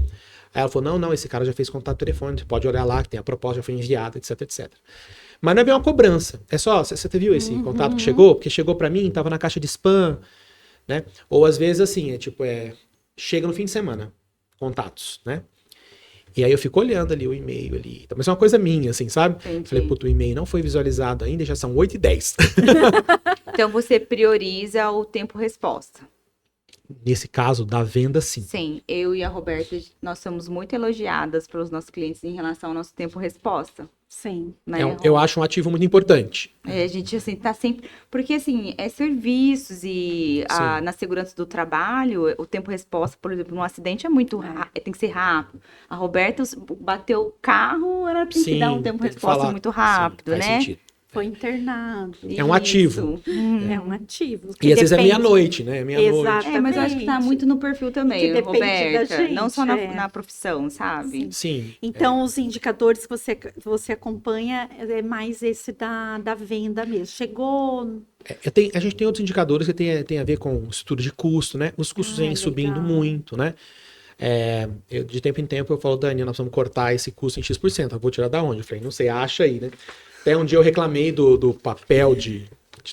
C: Aí ela falou, não, esse cara já fez contato telefônico, você pode olhar lá, que tem a proposta, já foi enviada, etc, etc. Mas não é bem uma cobrança, é só, você viu esse contato que chegou? Porque chegou para mim, tava na caixa de spam, né? Ou às vezes assim, chega no fim de semana, contatos, né? E aí eu fico olhando ali o e-mail ali. Mas é uma coisa minha, assim, sabe?
B: Entendi.
C: Falei, puto, o e-mail não foi visualizado ainda, já são 8h10.
B: Então você prioriza o tempo-resposta.
C: Nesse caso, da venda, sim.
B: Sim, eu e a Roberta, nós somos muito elogiadas pelos nossos clientes em relação ao nosso tempo-resposta.
A: Sim.
B: Né,
C: Eu acho um ativo muito importante.
B: a gente, assim, tá sempre... Porque, assim, serviços e na segurança do trabalho, o tempo-resposta, por exemplo, num acidente é muito rápido, tem que ser rápido. A Roberta bateu o carro, ela tem que dar um tempo-resposta muito rápido,
C: faz
B: né?
C: sentido.
A: Foi internado.
C: É um ativo.
A: É um ativo.
C: E às vezes é
A: depende-
C: meia-noite, né? Meia-noite.
A: Exato.
B: Mas eu acho que tá muito no perfil também,
A: Que depende da
B: Roberta. Não só
A: gente,
B: na profissão, sabe?
C: Sim.
A: Então, os indicadores que você acompanha é mais esse da venda mesmo. Chegou.
C: A gente tem outros indicadores que tem a ver com estudo de custo, né? Os custos vêm subindo
A: legal.
C: muito, né? De tempo em tempo eu falo, Dani, nós vamos cortar esse custo em X%. Eu vou tirar da onde? Eu falei, não sei, acha aí, né? Até um dia eu reclamei do papel de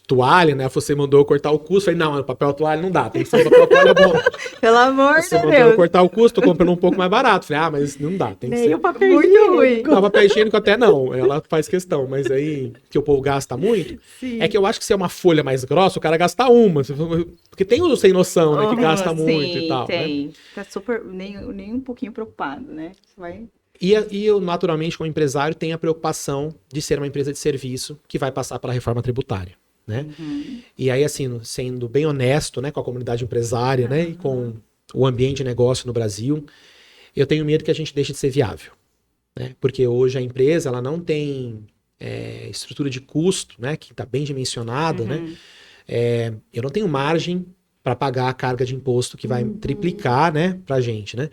C: toalha, né? Você mandou eu cortar o custo. Eu falei, não, papel toalha não dá, tem que ser um papel toalha bom.
B: Pelo amor
C: Você
B: de
C: mandou eu
B: Deus.
C: cortar o custo, tô comprando um pouco mais barato. Falei, mas não dá, tem que
A: Nem
C: ser.
A: o papel
B: Muito
A: higiênico.
B: ruim.
C: Não, papel higiênico até não, ela faz questão, mas aí que o povo gasta muito,
A: Sim.
C: é que eu acho que se é uma folha mais grossa, o cara gasta uma, porque tem os sem noção, né, que gasta muito e tal, né?
B: Tem. Tá super, nem um pouquinho preocupado, né? Vai...
C: E eu, naturalmente, como empresário, tenho a preocupação de ser uma empresa de serviço que vai passar pela reforma tributária, né? E aí, assim, sendo bem honesto, né, com a comunidade empresária, né, e com o ambiente de negócio no Brasil, eu tenho medo que a gente deixe de ser viável, né? Porque hoje a empresa, ela não tem estrutura de custo, né, que está bem dimensionada, né? Eu não tenho margem para pagar a carga de imposto que vai triplicar, né, para a gente, né?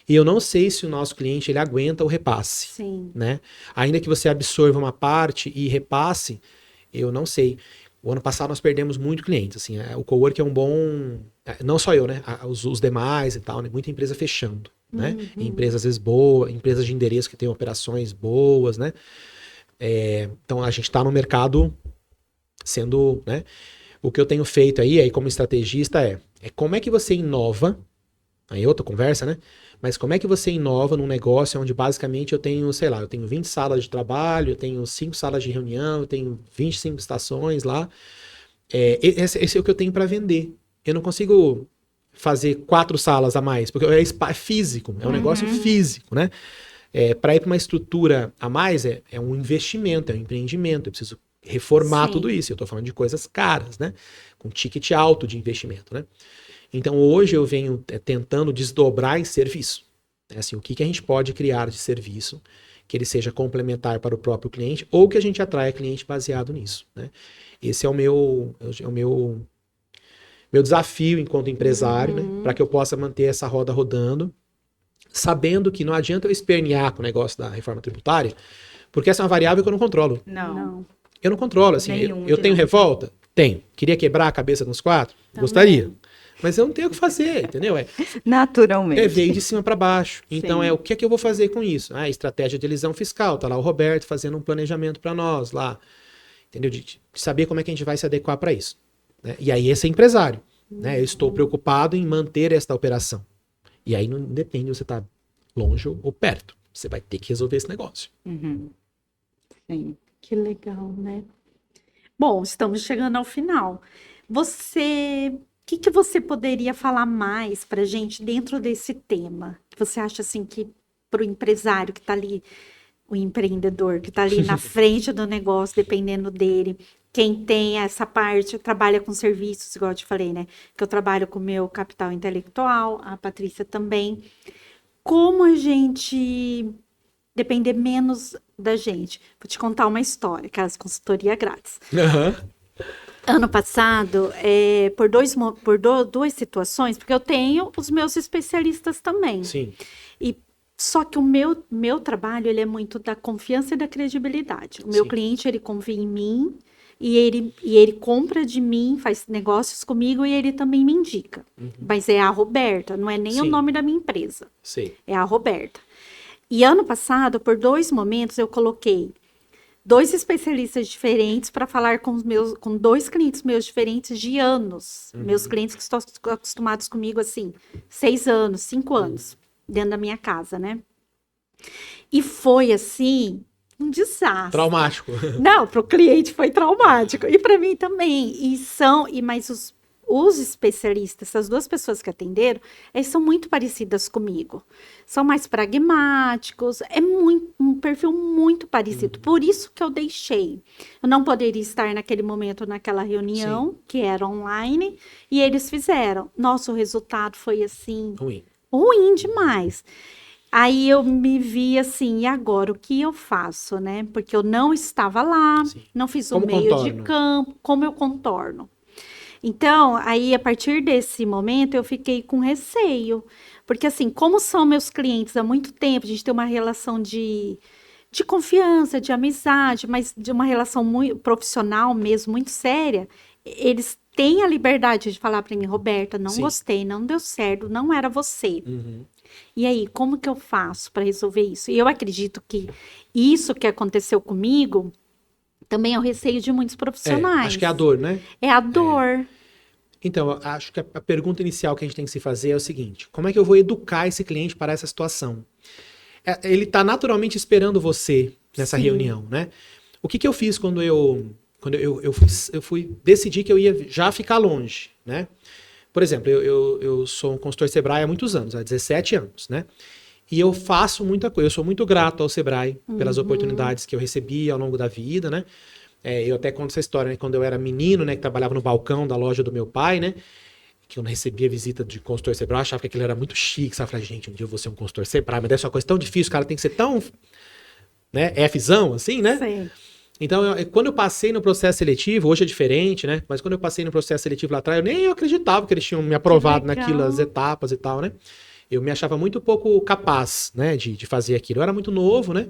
C: E eu não sei se o nosso cliente ele aguenta o repasse,
A: Sim.
C: né? Ainda que você absorva uma parte e repasse, eu não sei. O ano passado nós perdemos muito clientes, assim, o cowork é um bom, não só eu, né? Os demais e tal, né? Muita empresa fechando, né? Empresas às vezes boas, empresas de endereço que têm operações boas, né? Então a gente está no mercado sendo, né? O que eu tenho feito aí como estrategista é como é que você inova, aí outra conversa, né? Mas como é que você inova num negócio onde basicamente eu tenho, sei lá, eu tenho 20 salas de trabalho, eu tenho 5 salas de reunião, eu tenho 25 estações lá. Esse é o que eu tenho para vender. Eu não consigo fazer 4 salas a mais, porque é físico, é um negócio físico, né? Para ir para uma estrutura a mais é um investimento, é um empreendimento, eu preciso reformar tudo isso. Eu estou falando de coisas caras, né? Com ticket alto de investimento, né? Então, hoje eu venho tentando desdobrar em serviço. Assim, o que a gente pode criar de serviço que ele seja complementar para o próprio cliente, ou que a gente atraia cliente baseado nisso, né? Esse é o meu desafio enquanto empresário, né? Para que eu possa manter essa roda rodando, sabendo que não adianta eu espernear com o negócio da reforma tributária, porque essa é uma variável que eu não controlo.
B: Não.
C: Eu não controlo, assim,
B: Nenhum
C: eu
B: de
C: tenho
B: nós.
C: revolta? Tenho. Queria quebrar a cabeça dos 4?
A: Também.
C: Gostaria. Mas eu não tenho o que fazer, entendeu?
B: Naturalmente.
C: Veio de cima para baixo. Então,
B: Sim.
C: o que é que eu vou fazer com isso? Estratégia de elisão fiscal. Tá lá o Roberto fazendo um planejamento para nós lá. Entendeu? De saber como é que a gente vai se adequar para isso. Né? E aí, esse é empresário. Né? Eu estou preocupado em manter esta operação. E aí, não depende se você está longe ou perto. Você vai ter que resolver esse negócio.
B: Uhum. Sim.
A: Que legal, né? Bom, estamos chegando ao final. O que você poderia falar mais para gente dentro desse tema? Você acha assim que para o empresário que está ali, o empreendedor que está ali na frente do negócio, dependendo dele, quem tem essa parte, trabalha com serviços, igual eu te falei, né? Que eu trabalho com o meu capital intelectual, a Patrícia também. Como a gente depender menos da gente? Vou te contar uma história, que é as consultoria grátis. Ano passado, duas situações, porque eu tenho os meus especialistas também.
C: Sim.
A: Só que o meu trabalho, ele é muito da confiança e da credibilidade. O meu
C: Sim.
A: cliente, ele confia em mim e ele compra de mim, faz negócios comigo e ele também me indica. Mas é a Roberta, não é nem o
C: Sim.
A: nome da minha empresa.
C: Sei.
A: É a Roberta. E ano passado, por 2 momentos, eu coloquei 2 especialistas diferentes para falar com 2 clientes meus diferentes de anos. Meus clientes que estão acostumados comigo, assim, 6 anos, 5 anos, dentro da minha casa, né? E foi, assim, um desastre.
C: Traumático.
A: Não, para o cliente foi traumático. E para mim também. Mas os especialistas, essas 2 pessoas que atenderam, eles são muito parecidas comigo. São mais pragmáticos, um perfil muito parecido. Por isso que eu deixei. Eu não poderia estar naquele momento, naquela reunião, que era online, e eles fizeram. Nossa, o resultado foi assim, ruim demais. Aí eu me vi assim, e agora, o que eu faço, né? Porque eu não estava lá, não fiz o meio de campo, como eu contorno? Então, aí, a partir desse momento, eu fiquei com receio. Porque, assim, como são meus clientes há muito tempo, a gente tem uma relação de confiança, de amizade, mas de uma relação muito profissional mesmo, muito séria, eles têm a liberdade de falar para mim, Roberta, não gostei, não deu certo, não era você. E aí, como que eu faço para resolver isso? E eu acredito que isso que aconteceu comigo também é o receio de muitos profissionais.
C: Acho que é a dor, né?
A: É a dor.
C: Então, acho que a pergunta inicial que a gente tem que se fazer é o seguinte: como é que eu vou educar esse cliente para essa situação? Ele está naturalmente esperando você nessa reunião, né? O que eu fiz quando eu decidi que eu ia já ficar longe, né? Por exemplo, eu sou um consultor Sebrae há muitos anos, há 17 anos, né? E eu faço muita coisa, eu sou muito grato ao Sebrae pelas oportunidades que eu recebi ao longo da vida, né? Eu até conto essa história, né? Quando eu era menino, né? Que trabalhava no balcão da loja do meu pai, né? Que eu não recebia visita de consultor Sebrae, eu achava que aquilo era muito chique, sabe? Eu falei, gente, um dia eu vou ser um consultor Sebrae, mas deve ser uma coisa tão difícil, o cara tem que ser tão, né? Fzão, assim, né?
A: Sim.
C: Então, quando eu passei no processo seletivo, hoje é diferente, né? Mas quando eu passei no processo seletivo lá atrás, eu acreditava que eles tinham me aprovado naquilo, as etapas e tal, né? Eu me achava muito pouco capaz, né? De fazer aquilo. Eu era muito novo, né?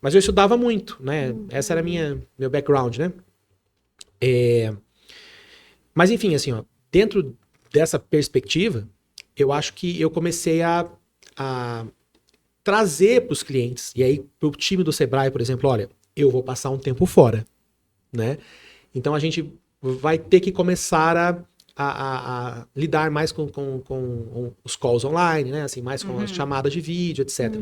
C: Mas eu estudava muito, né? Essa era meu background, né? Mas enfim, assim, ó, dentro dessa perspectiva, eu acho que eu comecei a trazer para os clientes, e aí para o time do Sebrae, por exemplo, olha, eu vou passar um tempo fora, né? Então a gente vai ter que começar a lidar mais com os calls online, né? Assim, mais com as chamadas de vídeo, etc.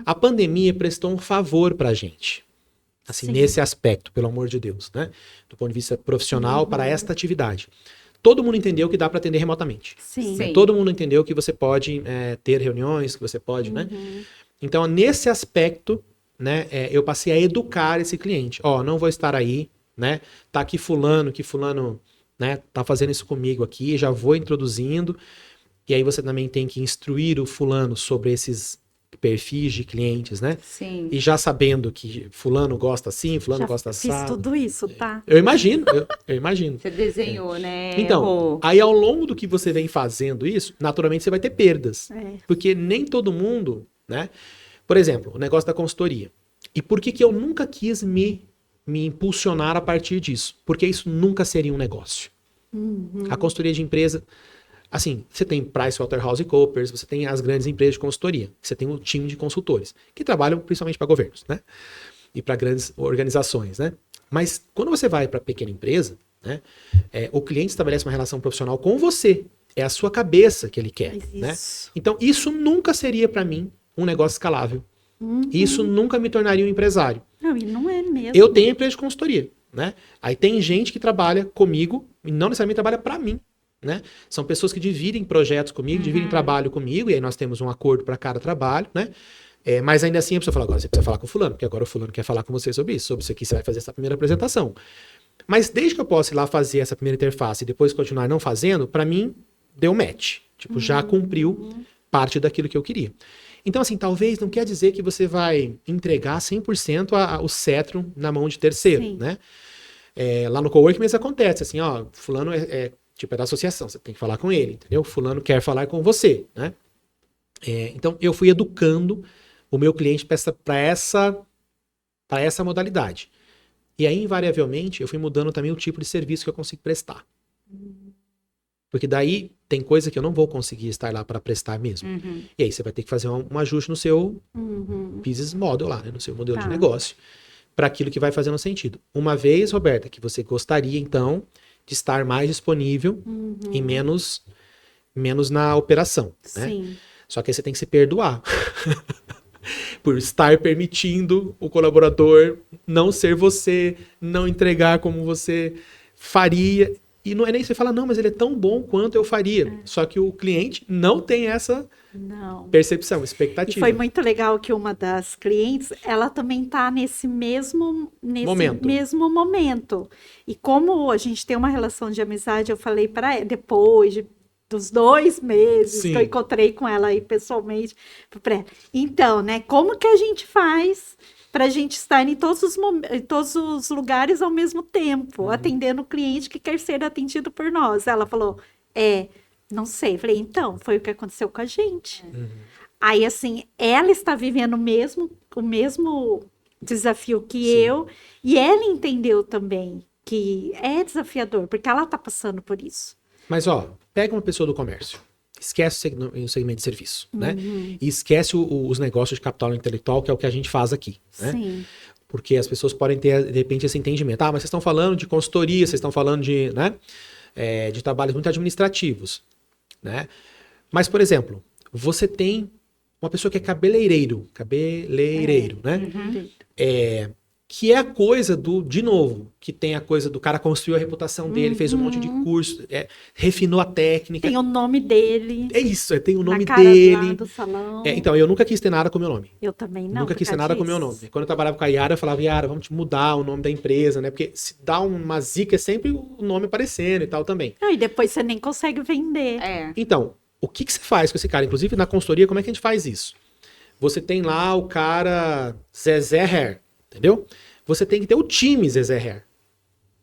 C: A pandemia prestou um favor para a gente, assim, nesse aspecto, pelo amor de Deus, né? Do ponto de vista profissional para esta atividade. Todo mundo entendeu que dá para atender remotamente.
A: Sim.
C: Né? Todo mundo entendeu que você pode ter reuniões, que você pode, né? Então, nesse aspecto, né, eu passei a educar esse cliente. Ó, não vou estar aí, né? Tá aqui fulano, né, tá fazendo isso comigo aqui, já vou introduzindo. E aí você também tem que instruir o fulano sobre esses perfis de clientes, né?
B: Sim.
C: E já sabendo que fulano gosta assim, fulano
A: Já
C: gosta
A: fiz
C: assado.
A: tudo isso, tá?
C: Eu imagino, eu imagino.
B: Você desenhou, né?
C: Então,
B: Rô?
C: aí ao longo do que você vem fazendo isso, naturalmente você vai ter perdas.
A: É.
C: Porque nem todo mundo, né? Por exemplo, o negócio da consultoria. E por que que eu nunca quis me impulsionar a partir disso? Porque isso nunca seria um negócio. A consultoria de empresa, assim, você tem PricewaterhouseCoopers, você tem as grandes empresas de consultoria, você tem o time de consultores, que trabalham principalmente para governos, né? E para grandes organizações, né? Mas quando você vai para pequena empresa, né? O cliente estabelece uma relação profissional com você. É a sua cabeça que ele quer,
A: Mas
C: né?
A: isso.
C: Então, isso nunca seria para mim um negócio escalável. Isso nunca me tornaria um empresário.
A: Não, e não é mesmo.
C: Eu tenho empresa de consultoria, né? Aí tem gente que trabalha comigo e não necessariamente trabalha para mim, né? São pessoas que dividem projetos comigo, dividem trabalho comigo, e aí nós temos um acordo para cada trabalho, né? Mas ainda assim a pessoa fala, agora você precisa falar com o fulano, porque agora o fulano quer falar com você sobre isso aqui você vai fazer essa primeira apresentação. Mas desde que eu possa ir lá fazer essa primeira interface e depois continuar não fazendo, para mim deu match. Tipo, já cumpriu parte daquilo que eu queria. Então, assim, talvez não quer dizer que você vai entregar 100% o cetro na mão de terceiro,
A: Sim.
C: né? Lá no coworking mesmo acontece, assim, ó, fulano tipo, é da associação, você tem que falar com ele, entendeu? Fulano quer falar com você, né? Então, eu fui educando o meu cliente para essa modalidade. E aí, invariavelmente, eu fui mudando também o tipo de serviço que eu consigo prestar. Porque daí tem coisa que eu não vou conseguir estar lá para prestar mesmo. E aí você vai ter que fazer um ajuste no seu business model lá, né? No seu modelo de negócio, para aquilo que vai fazendo sentido. Uma vez, Roberta, que você gostaria, então, de estar mais disponível e menos na operação, né?
A: Sim.
C: Só que aí você tem que se perdoar por estar permitindo o colaborador não ser você, não entregar como você faria. E não é nem você fala, não, mas ele é tão bom quanto eu faria. Só que o cliente não tem essa
A: Não.
C: percepção,
A: E
C: expectativa.
A: foi muito legal que uma das clientes, ela também tá nesse mesmo momento. E como a gente tem uma relação de amizade, eu falei para ela, depois dos 2 meses
C: Sim.
A: que eu encontrei com ela aí pessoalmente, pra ela, então, né, como que a gente faz para a gente estar em todos os lugares ao mesmo tempo, atendendo o cliente que quer ser atendido por nós? Ela falou, não sei. Eu falei, então, foi o que aconteceu com a gente. Aí, assim, ela está vivendo o mesmo desafio que eu, e ela entendeu também que é desafiador, porque ela está passando por isso.
C: Mas, ó, pega uma pessoa do comércio. Esquece o segmento de serviço, né? E esquece os negócios de capital intelectual, que é o que a gente faz aqui, né?
A: Sim.
C: Porque as pessoas podem ter, de repente, esse entendimento. Ah, mas vocês estão falando de consultoria, vocês estão falando de, né, de trabalhos muito administrativos, né? Mas, por exemplo, você tem uma pessoa que é cabeleireiro, né? Que é a coisa de novo, que tem a coisa do cara construiu a reputação dele, fez um monte de curso, refinou a técnica.
A: Tem o nome dele.
C: É isso, tem o nome
A: na cara
C: dele.
A: lá do salão.
C: Então, eu nunca quis ter nada com o meu nome.
A: Eu também não.
C: Nunca quis ter
A: por
C: nada
A: causa
C: com o meu
A: disso.
C: nome. Quando eu trabalhava com a Yara, eu falava, Yara, vamos te mudar o nome da empresa, né? Porque se dá uma zica, é sempre o nome aparecendo e tal também.
A: Não, e depois você nem consegue vender.
C: Então, o que você faz com esse cara? Inclusive, na consultoria, como é que a gente faz isso? Você tem lá o cara Zezé Hair, entendeu? Você tem que ter o time Zezé Hair,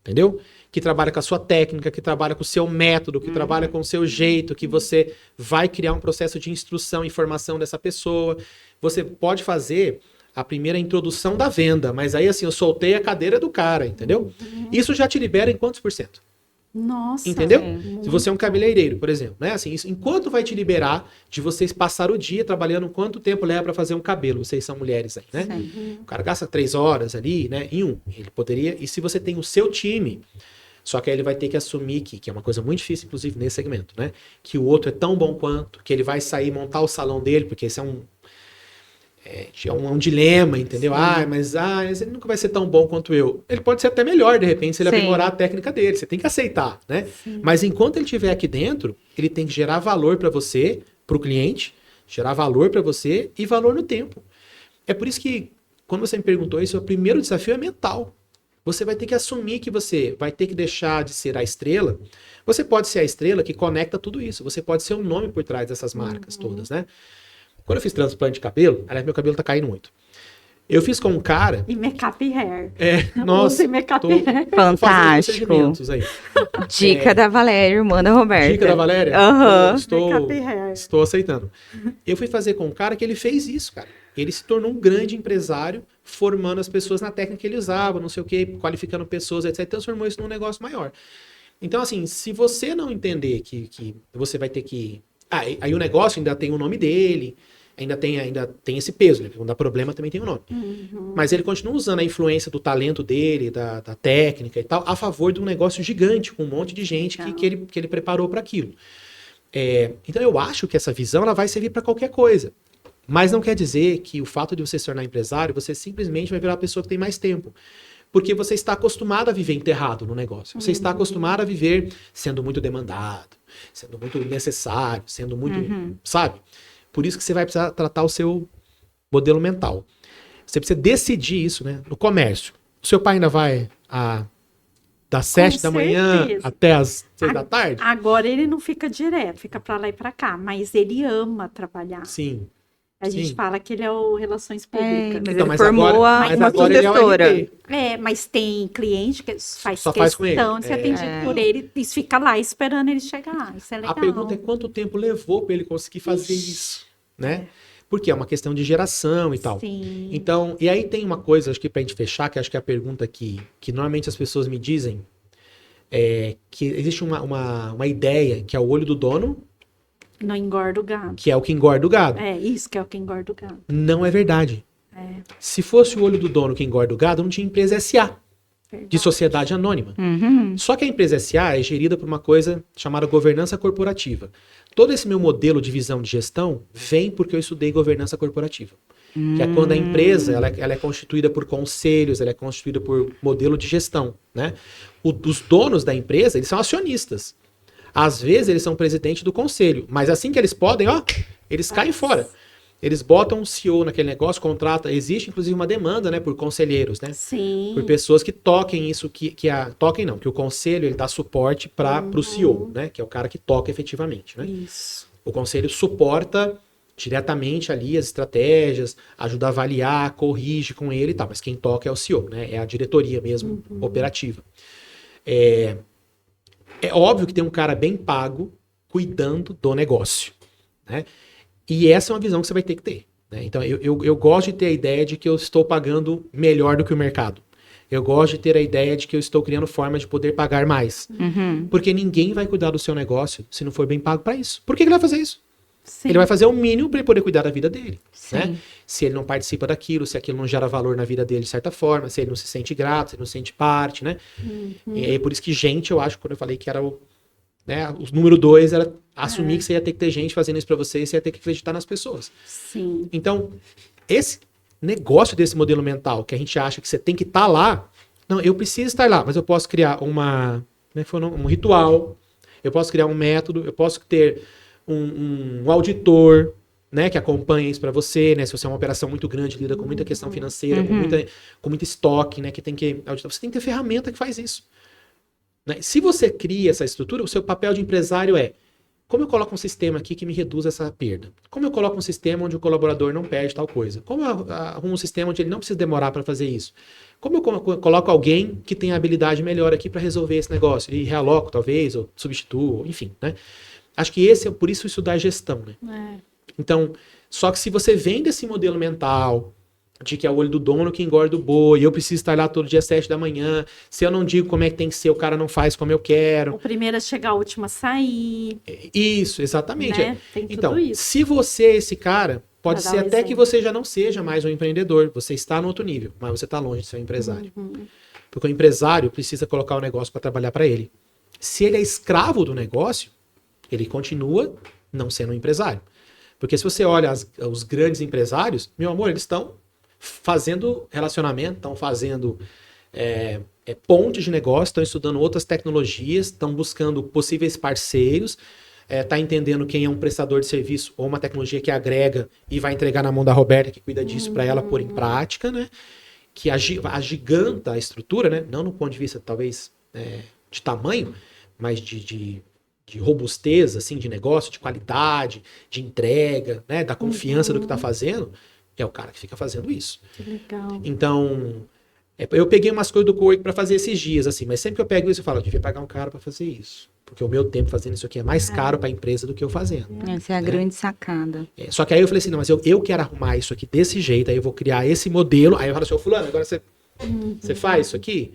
C: entendeu? Que trabalha com a sua técnica, que trabalha com o seu método, que trabalha com o seu jeito, que você vai criar um processo de instrução e formação dessa pessoa. Você pode fazer a primeira introdução da venda, mas aí assim, eu soltei a cadeira do cara, entendeu? Isso já te libera em quantos por cento?
A: Nossa.
C: Entendeu? Se você é um cabeleireiro, por exemplo, né? Assim, isso, enquanto vai te liberar de vocês passar o dia trabalhando, quanto tempo leva para fazer um cabelo? Vocês são mulheres aí, né? O cara gasta 3 horas ali, né? Ele poderia. E se você tem o seu time, só que aí ele vai ter que assumir que é uma coisa muito difícil, inclusive, nesse segmento, né? Que o outro é tão bom quanto, que ele vai sair montar o salão dele, porque esse é um dilema, entendeu? Mas ele nunca vai ser tão bom quanto eu. Ele pode ser até melhor, de repente, se ele aprimorar a técnica dele. Você tem que aceitar, né? Mas enquanto ele estiver aqui dentro, ele tem que gerar valor para você, para o cliente, gerar valor para você e valor no tempo. É por isso que, quando você me perguntou isso, o primeiro desafio é mental. Você vai ter que assumir que você vai ter que deixar de ser a estrela. Você pode ser a estrela que conecta tudo isso. Você pode ser o nome por trás dessas marcas todas, né? Quando eu fiz transplante de cabelo, aliás, meu cabelo tá caindo muito. Eu fiz com um cara...
A: E make-up hair.
C: Nossa,
A: Use make-up
C: tô
A: hair.
C: fazendo
B: Fantástico.
C: procedimentos aí.
B: Dica da Valéria, irmã da Roberta.
C: Dica da Valéria?
B: Aham.
A: Make-up hair.
C: Estou aceitando. Eu fui fazer com um cara que ele fez isso, cara. Ele se tornou um grande empresário, formando as pessoas na técnica que ele usava, não sei o quê, qualificando pessoas, etc. Transformou isso num negócio maior. Então, assim, se você não entender que você vai ter que... aí o negócio ainda tem o nome dele, ainda tem esse peso, né? Quando dá problema também tem um nome. Mas ele continua usando a influência do talento dele, da técnica e tal, a favor de um negócio gigante, com um monte de gente que ele preparou para aquilo. Então eu acho que essa visão ela vai servir para qualquer coisa. Mas não quer dizer que o fato de você se tornar empresário, você simplesmente vai virar a pessoa que tem mais tempo. Porque você está acostumado a viver enterrado no negócio. Você está acostumado a viver sendo muito demandado, sendo muito necessário, sendo muito, sabe? Por isso que você vai precisar tratar o seu modelo mental. Você precisa decidir isso, né? No comércio. O seu pai ainda vai das 7 da manhã até as 6 da tarde?
A: Agora ele não fica direto, fica pra lá e pra cá, mas ele ama trabalhar.
C: Sim.
A: A gente fala que ele é o Relações Públicas.
B: Mas
C: Então,
B: ele formou uma
C: agora ele é o
B: sucessora.
C: RP.
A: Mas tem cliente que
C: Só faz com
A: questão
C: ele.
A: de ser atendido por ele e fica lá esperando ele chegar. Isso é legal.
C: A pergunta é quanto tempo levou para ele conseguir fazer isso, né? Porque é uma questão de geração e tal.
A: Sim.
C: Então, e aí tem uma coisa, acho que pra gente fechar, que acho que é a pergunta que normalmente as pessoas me dizem, que existe uma ideia que é o olho do dono,
A: Não engorda o gado.
C: que é o que engorda o gado.
A: Isso que é o que engorda o gado.
C: Não é verdade. Se fosse o olho do dono que engorda o gado, não tinha empresa SA, de sociedade anônima. Só que a empresa SA é gerida por uma coisa chamada governança corporativa. Todo esse meu modelo de visão de gestão vem porque eu estudei governança corporativa. Que é quando a empresa ela é constituída por conselhos, ela é constituída por modelo de gestão, né? Os donos da empresa, eles são acionistas. Às vezes eles são presidente do conselho, mas assim que eles podem, eles caem fora. Eles botam um CEO naquele negócio, contrata, existe inclusive uma demanda, né, por conselheiros, né?
A: Sim.
C: Por pessoas que toquem isso, que o conselho ele dá suporte para o CEO, né, que é o cara que toca efetivamente, né?
A: Isso.
C: O conselho suporta diretamente ali as estratégias, ajuda a avaliar, corrige com ele e tal, mas quem toca é o CEO, né? É a diretoria mesmo, operativa. É óbvio que tem um cara bem pago cuidando do negócio, né? E essa é uma visão que você vai ter que ter, né? Então, eu gosto de ter a ideia de que eu estou pagando melhor do que o mercado. Eu gosto de ter a ideia de que eu estou criando forma de poder pagar mais. Porque ninguém vai cuidar do seu negócio se não for bem pago para isso. Por que ele vai fazer isso?
A: Sim.
C: Ele vai fazer o mínimo para ele poder cuidar da vida dele,
B: Sim.
C: né? Se ele não participa daquilo, se aquilo não gera valor na vida dele de certa forma, se ele não se sente grato, se ele não se sente parte, né? E é por isso que gente, eu acho, quando eu falei que era o número 2, era assumir que você ia ter que ter gente fazendo isso para você e você ia ter que acreditar nas pessoas.
A: Sim.
C: Então, esse negócio desse modelo mental, que a gente acha que você tem que estar lá, não, eu preciso estar lá, mas eu posso criar um ritual, eu posso criar um método, eu posso ter um auditor, né, que acompanha isso para você, né, se você é uma operação muito grande, lida com muita questão financeira, com muito estoque, né, que tem que auditar, você tem que ter ferramenta que faz isso. Né? Se você cria essa estrutura, o seu papel de empresário é: como eu coloco um sistema aqui que me reduz essa perda? Como eu coloco um sistema onde o colaborador não perde tal coisa? Como eu arrumo um sistema onde ele não precisa demorar para fazer isso? Como eu coloco alguém que tem a habilidade melhor aqui para resolver esse negócio? E realoco, talvez, ou substituo, enfim, né? Acho que por isso estudar gestão, né? Então, só que se você vem desse modelo mental de que é o olho do dono que engorda o boi, eu preciso estar lá todo dia 7 da manhã, se eu não digo como é que tem que ser, o cara não faz como eu quero.
A: O primeiro a chegar, o último a sair.
C: Isso, exatamente.
A: Né? Tem tudo
C: então,
A: isso.
C: se você é esse cara, pode
A: Pra
C: ser
A: dar um
C: até que
A: exemplo.
C: você já não seja mais um empreendedor, você está no outro nível, mas você está longe de ser um empresário. Porque o empresário precisa colocar o negócio para trabalhar para ele. Se ele é escravo do negócio, ele continua não sendo um empresário. Porque se você olha os grandes empresários, meu amor, eles estão fazendo relacionamento, estão fazendo pontes de negócio, estão estudando outras tecnologias, estão buscando possíveis parceiros, tá entendendo quem é um prestador de serviço ou uma tecnologia que agrega e vai entregar na mão da Roberta, que cuida disso para ela pôr em prática, né? Que agiganta a estrutura, né? Não no ponto de vista, talvez, de tamanho, mas de de robustez, assim, de negócio, de qualidade, de entrega, né, da confiança do que está fazendo, é o cara que fica fazendo isso.
A: Que legal.
C: Então, eu peguei umas coisas do cowork para fazer esses dias, assim, mas sempre que eu pego isso, eu falo, eu devia pagar um cara para fazer isso. Porque o meu tempo fazendo isso aqui é mais caro para a empresa do que eu fazendo.
B: Essa é a grande sacada.
C: Só que aí eu falei assim, não, mas eu quero arrumar isso aqui desse jeito, aí eu vou criar esse modelo. Aí eu falo assim, ô fulano, agora você faz isso aqui?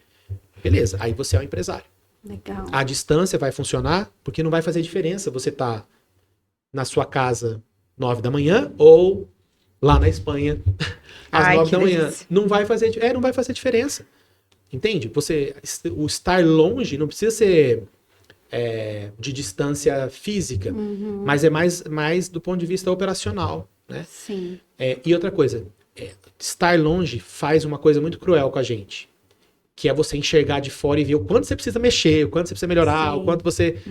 C: Beleza, aí você é o empresário.
A: Legal.
C: A distância vai funcionar, porque não vai fazer diferença você tá na sua casa 9 da manhã ou lá na Espanha às 9 da manhã.
B: Delícia.
C: Não vai fazer diferença. Entende? O estar longe não precisa ser de distância física, mas é mais do ponto de vista operacional, né?
A: Sim.
C: E outra coisa, estar longe faz uma coisa muito cruel com a gente, que é você enxergar de fora e ver o quanto você precisa mexer, o quanto você precisa melhorar,
A: Sim.
C: o quanto você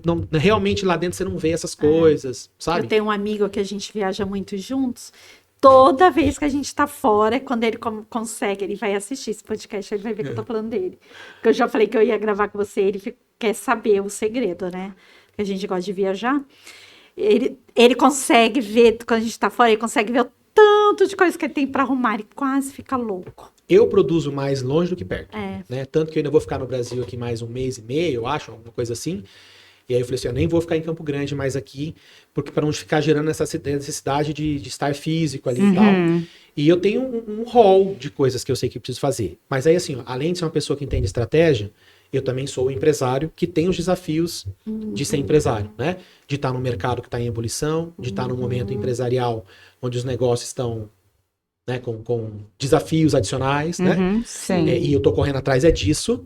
C: não realmente lá dentro você não vê essas coisas, sabe?
A: Eu tenho um amigo que a gente viaja muito juntos. Toda vez que a gente tá fora, quando ele consegue, ele vai assistir esse podcast, ele vai ver que eu tô falando dele. Porque eu já falei que eu ia gravar com você, ele quer saber o segredo, né? Que a gente gosta de viajar. Ele consegue ver, quando a gente tá fora, ele consegue ver o tanto de coisa que ele tem pra arrumar, ele quase fica louco.
C: Eu produzo mais longe do que perto,
A: É.
C: né? Tanto que eu ainda vou ficar no Brasil aqui mais um mês e meio, eu acho, alguma coisa assim. E aí eu falei assim, eu nem vou ficar em Campo Grande mais aqui, porque para não ficar gerando essa necessidade de estar físico ali e tal. E eu tenho um hall de coisas que eu sei que preciso fazer. Mas aí assim, ó, além de ser uma pessoa que entende estratégia, eu também sou um empresário que tem os desafios de ser empresário, né? De estar no mercado que está em ebulição, de estar num momento empresarial onde os negócios estão, né, com desafios adicionais, né?
B: Sim.
C: E eu tô correndo atrás disso,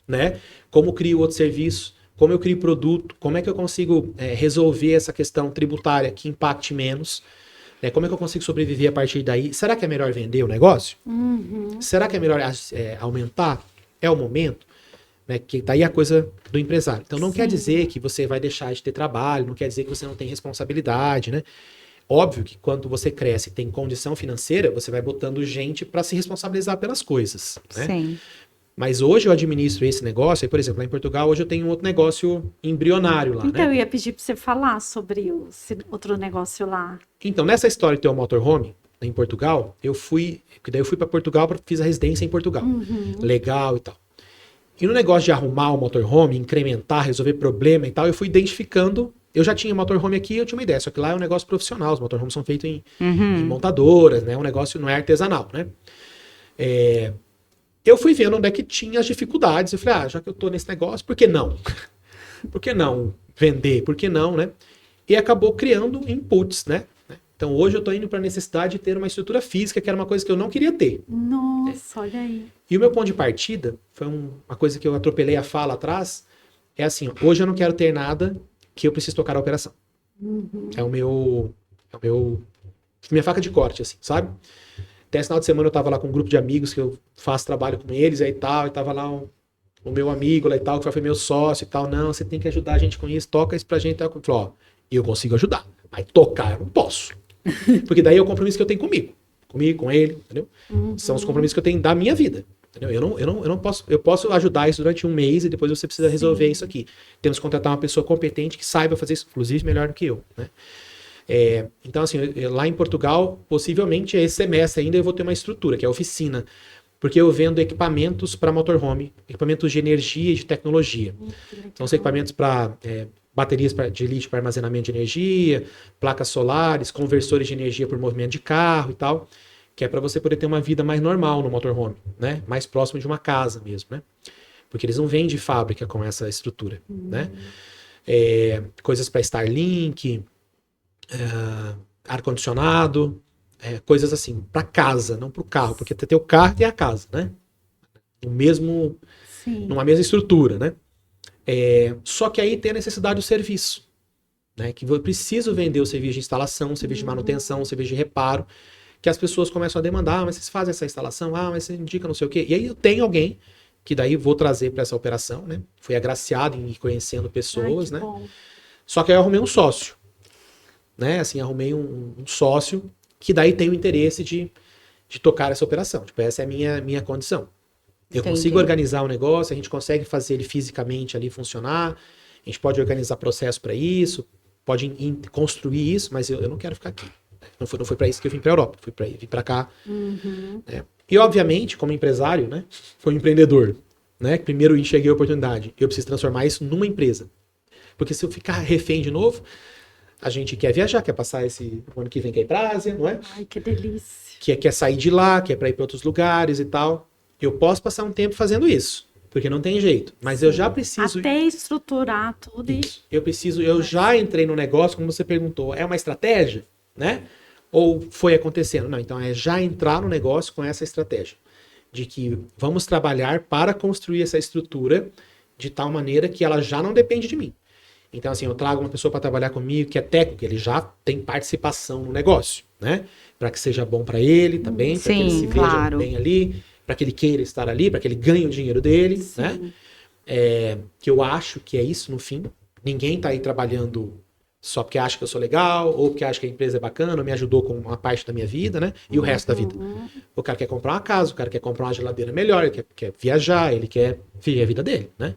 C: né? Como crio outro serviço, como eu crio produto, como é que eu consigo resolver essa questão tributária que impacte menos, né? Como é que eu consigo sobreviver a partir daí? Será que é melhor vender o negócio? Será que é melhor aumentar? É o momento? Né? Que daí a coisa do empresário. Então não quer dizer que você vai deixar de ter trabalho, não quer dizer que você não tem responsabilidade, né? Óbvio que quando você cresce e tem condição financeira, você vai botando gente para se responsabilizar pelas coisas, né?
B: Sim.
C: Mas hoje eu administro esse negócio, e, por exemplo, lá em Portugal, hoje eu tenho um outro negócio embrionário lá,
A: Então,
C: né?
A: eu ia pedir pra você falar sobre esse outro negócio lá.
C: Então, nessa história de ter um motorhome em Portugal, porque daí eu fui para Portugal, fiz a residência em Portugal. Legal e tal. E no negócio de arrumar o motorhome, incrementar, resolver problema e tal, eu fui identificando. Eu já tinha motorhome aqui, eu tinha uma ideia, só que lá é um negócio profissional, os motorhomes são feitos em montadoras, né? Um negócio não é artesanal, né? Eu fui vendo onde é que tinha as dificuldades. Eu falei, já que eu tô nesse negócio, por que não? Por que não vender? Por que não, né? E acabou criando inputs, né? Então hoje eu tô indo para a necessidade de ter uma estrutura física, que era uma coisa que eu não queria ter.
A: Nossa, olha aí.
C: E o meu ponto de partida, foi uma coisa que eu atropelei a fala atrás, é assim, ó, hoje eu não quero ter nada que eu preciso tocar a operação. É minha faca de corte, assim, sabe? Até esse final de semana eu tava lá com um grupo de amigos que eu faço trabalho com eles aí e tal, e tava lá o meu amigo lá e tal, que foi meu sócio e tal, não, você tem que ajudar a gente com isso, toca isso pra gente. Eu falei, ó, eu consigo ajudar, mas tocar eu não posso. Porque daí é o compromisso que eu tenho comigo, com ele, entendeu? São os compromissos que eu tenho da minha vida, entendeu? Eu não posso, eu posso ajudar isso durante um mês e depois você precisa resolver isso aqui. Temos que contratar uma pessoa competente que saiba fazer isso, inclusive melhor do que eu, né? Então, assim, lá em Portugal, possivelmente esse semestre ainda eu vou ter uma estrutura, que é a oficina, porque eu vendo equipamentos para motorhome, equipamentos de energia e de tecnologia. Então, são equipamentos para baterias de lítio para armazenamento de energia, placas solares, conversores de energia por movimento de carro e tal, que é para você poder ter uma vida mais normal no motorhome, né? Mais próximo de uma casa mesmo, né? Porque eles não vêm de fábrica com essa estrutura, né? Coisas para Starlink, ar-condicionado, coisas assim, para casa, não para o carro, porque tem o carro e a casa, né? Numa mesma estrutura, né? Só que aí tem a necessidade do serviço, né? Que eu preciso vender o serviço de instalação, o serviço de manutenção, o serviço de reparo, que as pessoas começam a demandar, mas vocês fazem essa instalação, mas você indica não sei o quê. E aí eu tenho alguém que daí vou trazer para essa operação, né? Fui agraciado em ir conhecendo pessoas, né?
A: Bom.
C: Só que aí eu arrumei um sócio, né? Assim, arrumei um sócio que daí tem o interesse de tocar essa operação. Tipo, essa é a minha condição. Eu
B: Entendi.
C: consigo organizar o negócio, a gente consegue fazer ele fisicamente ali funcionar, A gente pode organizar processo para isso, pode construir isso, mas eu não quero ficar aqui. Não foi para isso que eu vim para a Europa, vim para cá. Né? E, obviamente, como empresário, né, foi um empreendedor, né, primeiro eu enxerguei a oportunidade, eu preciso transformar isso numa empresa. Porque se eu ficar refém de novo, a gente quer viajar, quer passar o ano que vem, quer ir para a Ásia, não é?
A: Ai, que delícia.
C: Quer sair de lá, quer para ir para outros lugares e tal. Eu posso passar um tempo fazendo isso, porque não tem jeito. Mas eu já preciso...
A: Até estruturar tudo
C: isso. Eu já entrei no negócio, como você perguntou, é uma estratégia, né? Ou foi acontecendo? Não, então é já entrar no negócio com essa estratégia. De que vamos trabalhar para construir essa estrutura de tal maneira que ela já não depende de mim. Então, assim, eu trago uma pessoa para trabalhar comigo que é técnico, ele já tem participação no negócio, né? Para que seja bom para ele também, para que ele se veja bem ali, para que ele queira estar ali, para que ele ganhe o dinheiro dele, né? Que eu acho que é isso no fim. Ninguém tá aí trabalhando só porque acha que eu sou legal, ou porque acha que a empresa é bacana, ou me ajudou com uma parte da minha vida, né? E o resto da vida. O cara quer comprar uma casa, o cara quer comprar uma geladeira melhor, ele quer viajar, ele quer viver a vida dele, né?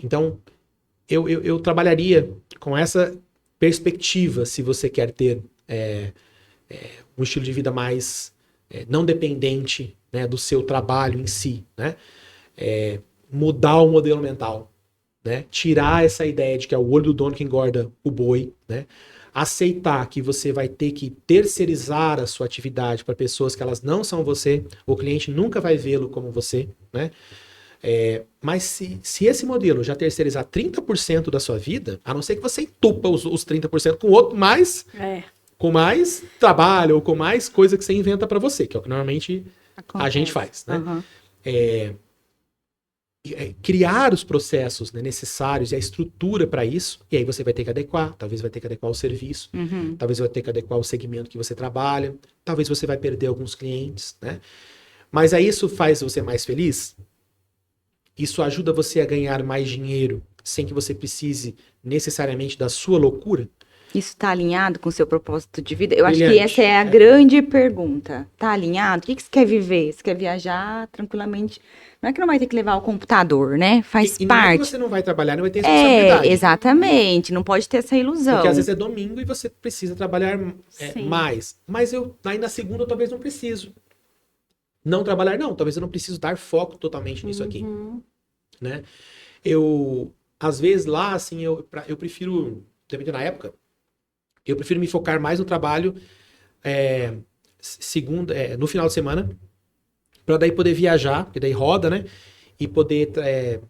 C: Então, eu trabalharia com essa perspectiva, se você quer ter um estilo de vida mais não dependente, né, do seu trabalho em si, né? Mudar o modelo mental, né? Tirar essa ideia de que é o olho do dono que engorda o boi, né? Aceitar que você vai ter que terceirizar a sua atividade para pessoas que elas não são você, o cliente nunca vai vê-lo como você, né? Mas se esse modelo já terceirizar 30% da sua vida, a não ser que você entupa os 30% com outro com mais trabalho ou com mais coisa que você inventa para você, que é o que normalmente a gente faz, né? Criar os processos, né, necessários e a estrutura para isso, e aí você vai ter que adequar, talvez vai ter que adequar o serviço, talvez vai ter que adequar o segmento que você trabalha, talvez você vai perder alguns clientes, né? Mas aí isso faz você mais feliz? Isso ajuda você a ganhar mais dinheiro sem que você precise necessariamente da sua loucura?
B: Isso está alinhado com o seu propósito de vida? Eu acho que essa é a grande pergunta. Está alinhado? O que você quer viver? Você quer viajar tranquilamente? Não é que não vai ter que levar o computador, né? Faz parte. Não é que
C: você não vai trabalhar, não vai ter responsabilidade.
B: Exatamente. Não pode ter essa ilusão.
C: Porque às vezes é domingo e você precisa trabalhar mais. Mas aí na segunda eu talvez não preciso. Não trabalhar, não. Talvez eu não preciso dar foco totalmente nisso aqui. Né? Às vezes lá, assim, eu prefiro, dependendo da época, eu prefiro me focar mais no trabalho no final de semana, para daí poder viajar, porque daí roda, né? E poder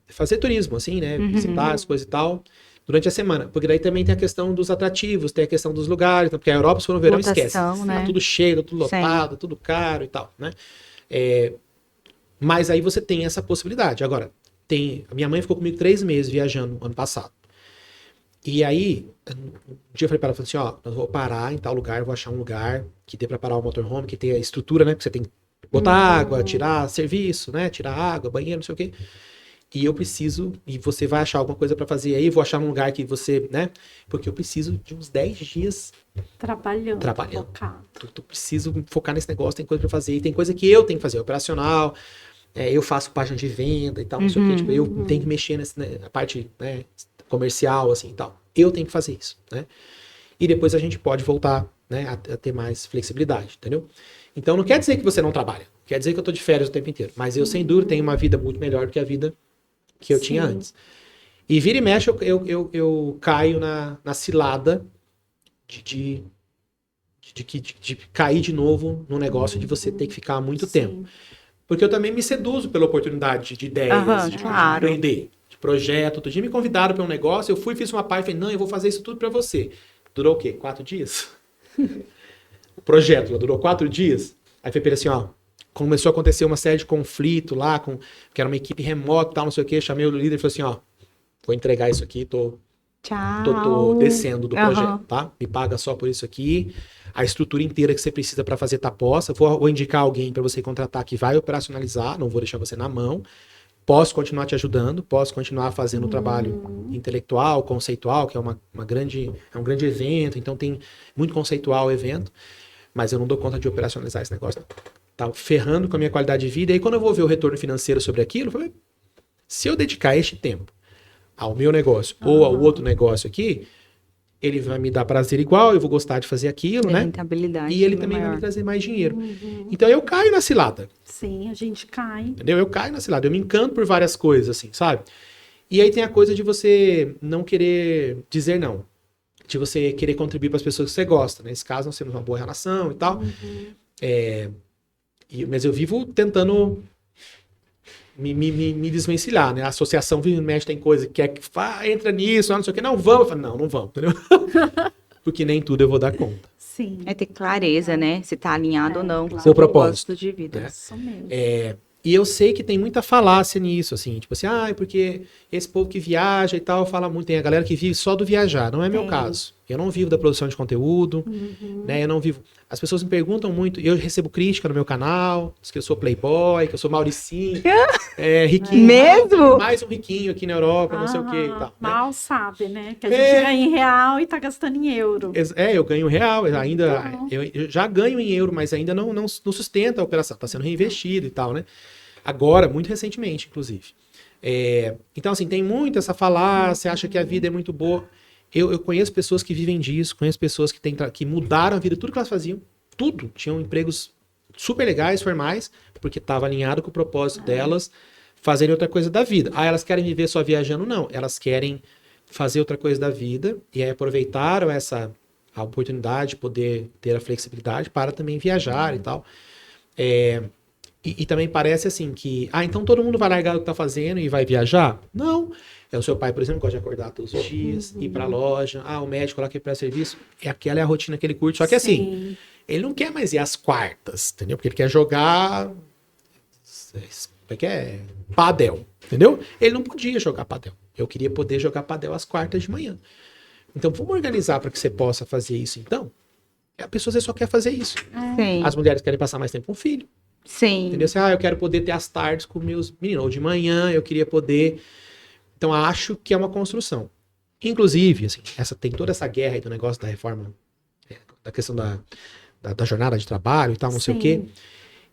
C: fazer turismo, assim, né? Visitar as coisas e tal, durante a semana. Porque daí também tem a questão dos atrativos, tem a questão dos lugares, porque a Europa, se for no verão, esquece.
B: Né?
C: Tá tudo cheio, tá tudo lotado, tudo caro e tal, né? Mas aí você tem essa possibilidade. Agora, a minha mãe ficou comigo 3 meses viajando ano passado. E aí, um dia eu falei para ela, assim, ó, eu vou parar em tal lugar, eu vou achar um lugar que dê para parar o motorhome, que tenha estrutura, né? Que você tem que botar água, tirar serviço, né? Tirar água, banheiro, não sei o quê. E eu preciso, e você vai achar alguma coisa para fazer aí, vou achar um lugar que você, né? Porque eu preciso de uns 10 dias trabalhando. Eu preciso focar nesse negócio, tem coisa para fazer, e tem coisa que eu tenho que fazer, operacional, eu faço página de venda e tal, não sei o quê, tipo, eu tenho que mexer na parte, né, comercial, assim, e tal. Eu tenho que fazer isso, né? E depois a gente pode voltar, né, a ter mais flexibilidade, entendeu? Então não quer dizer que você não trabalha, quer dizer que eu tô de férias o tempo inteiro, mas eu, sem dúvida, tenho uma vida muito melhor do que a vida que eu tinha antes. E vira e mexe, eu caio na cilada de cair de novo no negócio de você ter que ficar muito tempo. Porque eu também me seduzo pela oportunidade de ideias, de empreender, de projeto. Outro dia me convidaram para um negócio, eu fui, fiz uma parte e falei, não, eu vou fazer isso tudo para você. Durou o quê? 4 dias? O projeto lá durou 4 dias. Aí foi assim, ó, começou a acontecer uma série de conflito lá, que era uma equipe remota, tal, não sei o quê. Chamei o líder e falei assim, ó, vou entregar isso aqui, tô descendo do projeto, tá? Me paga só por isso aqui. A estrutura inteira que você precisa para fazer tá posta. Vou indicar alguém para você contratar que vai operacionalizar, não vou deixar você na mão. Posso continuar te ajudando, posso continuar fazendo o trabalho intelectual, conceitual, que é um grande evento, então tem muito conceitual o evento, mas eu não dou conta de operacionalizar esse negócio. Tá ferrando com a minha qualidade de vida. E aí quando eu vou ver o retorno financeiro sobre aquilo, eu falei, se eu dedicar este tempo ao meu negócio ou ao outro negócio aqui, ele vai me dar prazer igual, eu vou gostar de fazer aquilo,
B: A
C: né?
B: rentabilidade
C: E ele
B: é
C: também vai
B: maior.
C: me trazer mais dinheiro. Então eu caio na cilada,
A: Sim, a gente cai.
C: entendeu? Eu caio na cilada, eu me encanto por várias coisas, assim, sabe? E aí tem a coisa de você não querer dizer não. De você querer contribuir para as pessoas que você gosta. Nesse caso, nós temos uma boa relação e tal. Mas eu vivo tentando me desvencilhar, né? A associação vive e mexe, tem coisa que quer que entra nisso, não sei o que. Não, vamos. Eu falo, não vamos, entendeu? Porque nem tudo eu vou dar conta.
A: Sim,
B: É ter clareza, né? Se tá alinhado ou não com
A: claro.
C: Seu propósito,
B: de vida.
C: né?
A: isso mesmo.
C: E eu sei que tem muita falácia nisso, assim, tipo assim, porque esse povo que viaja e tal fala muito, tem a galera que vive só do viajar, não é meu
A: Tem.
C: caso. Eu não vivo da produção de conteúdo, né, eu não vivo... As pessoas me perguntam muito, eu recebo crítica no meu canal, diz que eu sou playboy, que eu sou Mauricinho, riquinho.
B: Mesmo?
C: Mais um riquinho aqui na Europa, não sei o que e tal. Né?
A: Mal sabe, né? Que a gente ganha em real e tá gastando em euro.
C: Eu ganho real, eu já ganho em euro, mas ainda não sustenta a operação, está sendo reinvestido e tal, né? Agora, muito recentemente, inclusive. Então, assim, tem muito essa falácia, acha que a vida é muito boa. Eu conheço pessoas que vivem disso, conheço pessoas que mudaram a vida, tudo que elas faziam, tudo. Tinham empregos super legais, formais, porque estava alinhado com o propósito delas, fazerem outra coisa da vida. Elas querem viver só viajando? Não. Elas querem fazer outra coisa da vida e aí aproveitaram a oportunidade de poder ter a flexibilidade para também viajar e tal. E também parece assim que, então todo mundo vai largar o que tá fazendo e vai viajar? Não. O seu pai, por exemplo, gosta de acordar todos os dias, ir pra loja, o médico lá que presta serviço, aquela é a rotina que ele curte. Só que assim, ele não quer mais ir às quartas, entendeu? Porque ele quer jogar padel, entendeu? Ele não podia jogar padel. Eu queria poder jogar padel às quartas de manhã. Então, vamos organizar para que você possa fazer isso, então? A pessoa só quer fazer isso.
B: Sim.
C: As mulheres querem passar mais tempo com o filho.
B: Sim.
C: Entendeu? Assim, eu quero poder ter as tardes com meus meninos, ou de manhã, eu queria poder... Então, acho que é uma construção. Inclusive, assim, tem toda essa guerra aí do negócio da reforma, da questão da jornada de trabalho e tal, não sei o quê.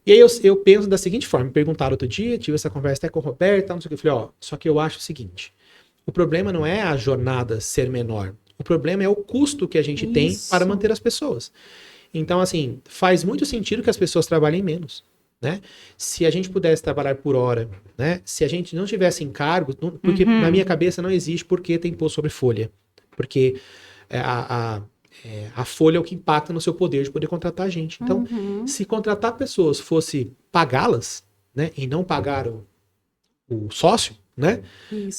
C: E aí eu penso da seguinte forma, me perguntaram outro dia, tive essa conversa até com o Roberto e tal, não sei o quê. Eu falei, só que eu acho o seguinte, o problema não é a jornada ser menor, o problema é o custo que a gente tem para manter as pessoas. Então, assim, faz muito sentido que as pessoas trabalhem menos. Né? Se a gente pudesse trabalhar por hora, né? Se a gente não tivesse encargos, porque na minha cabeça não existe porque tem imposto sobre folha, porque a folha é o que impacta no seu poder de poder contratar gente. Então, se contratar pessoas fosse pagá-las, né? E não pagar o sócio, né?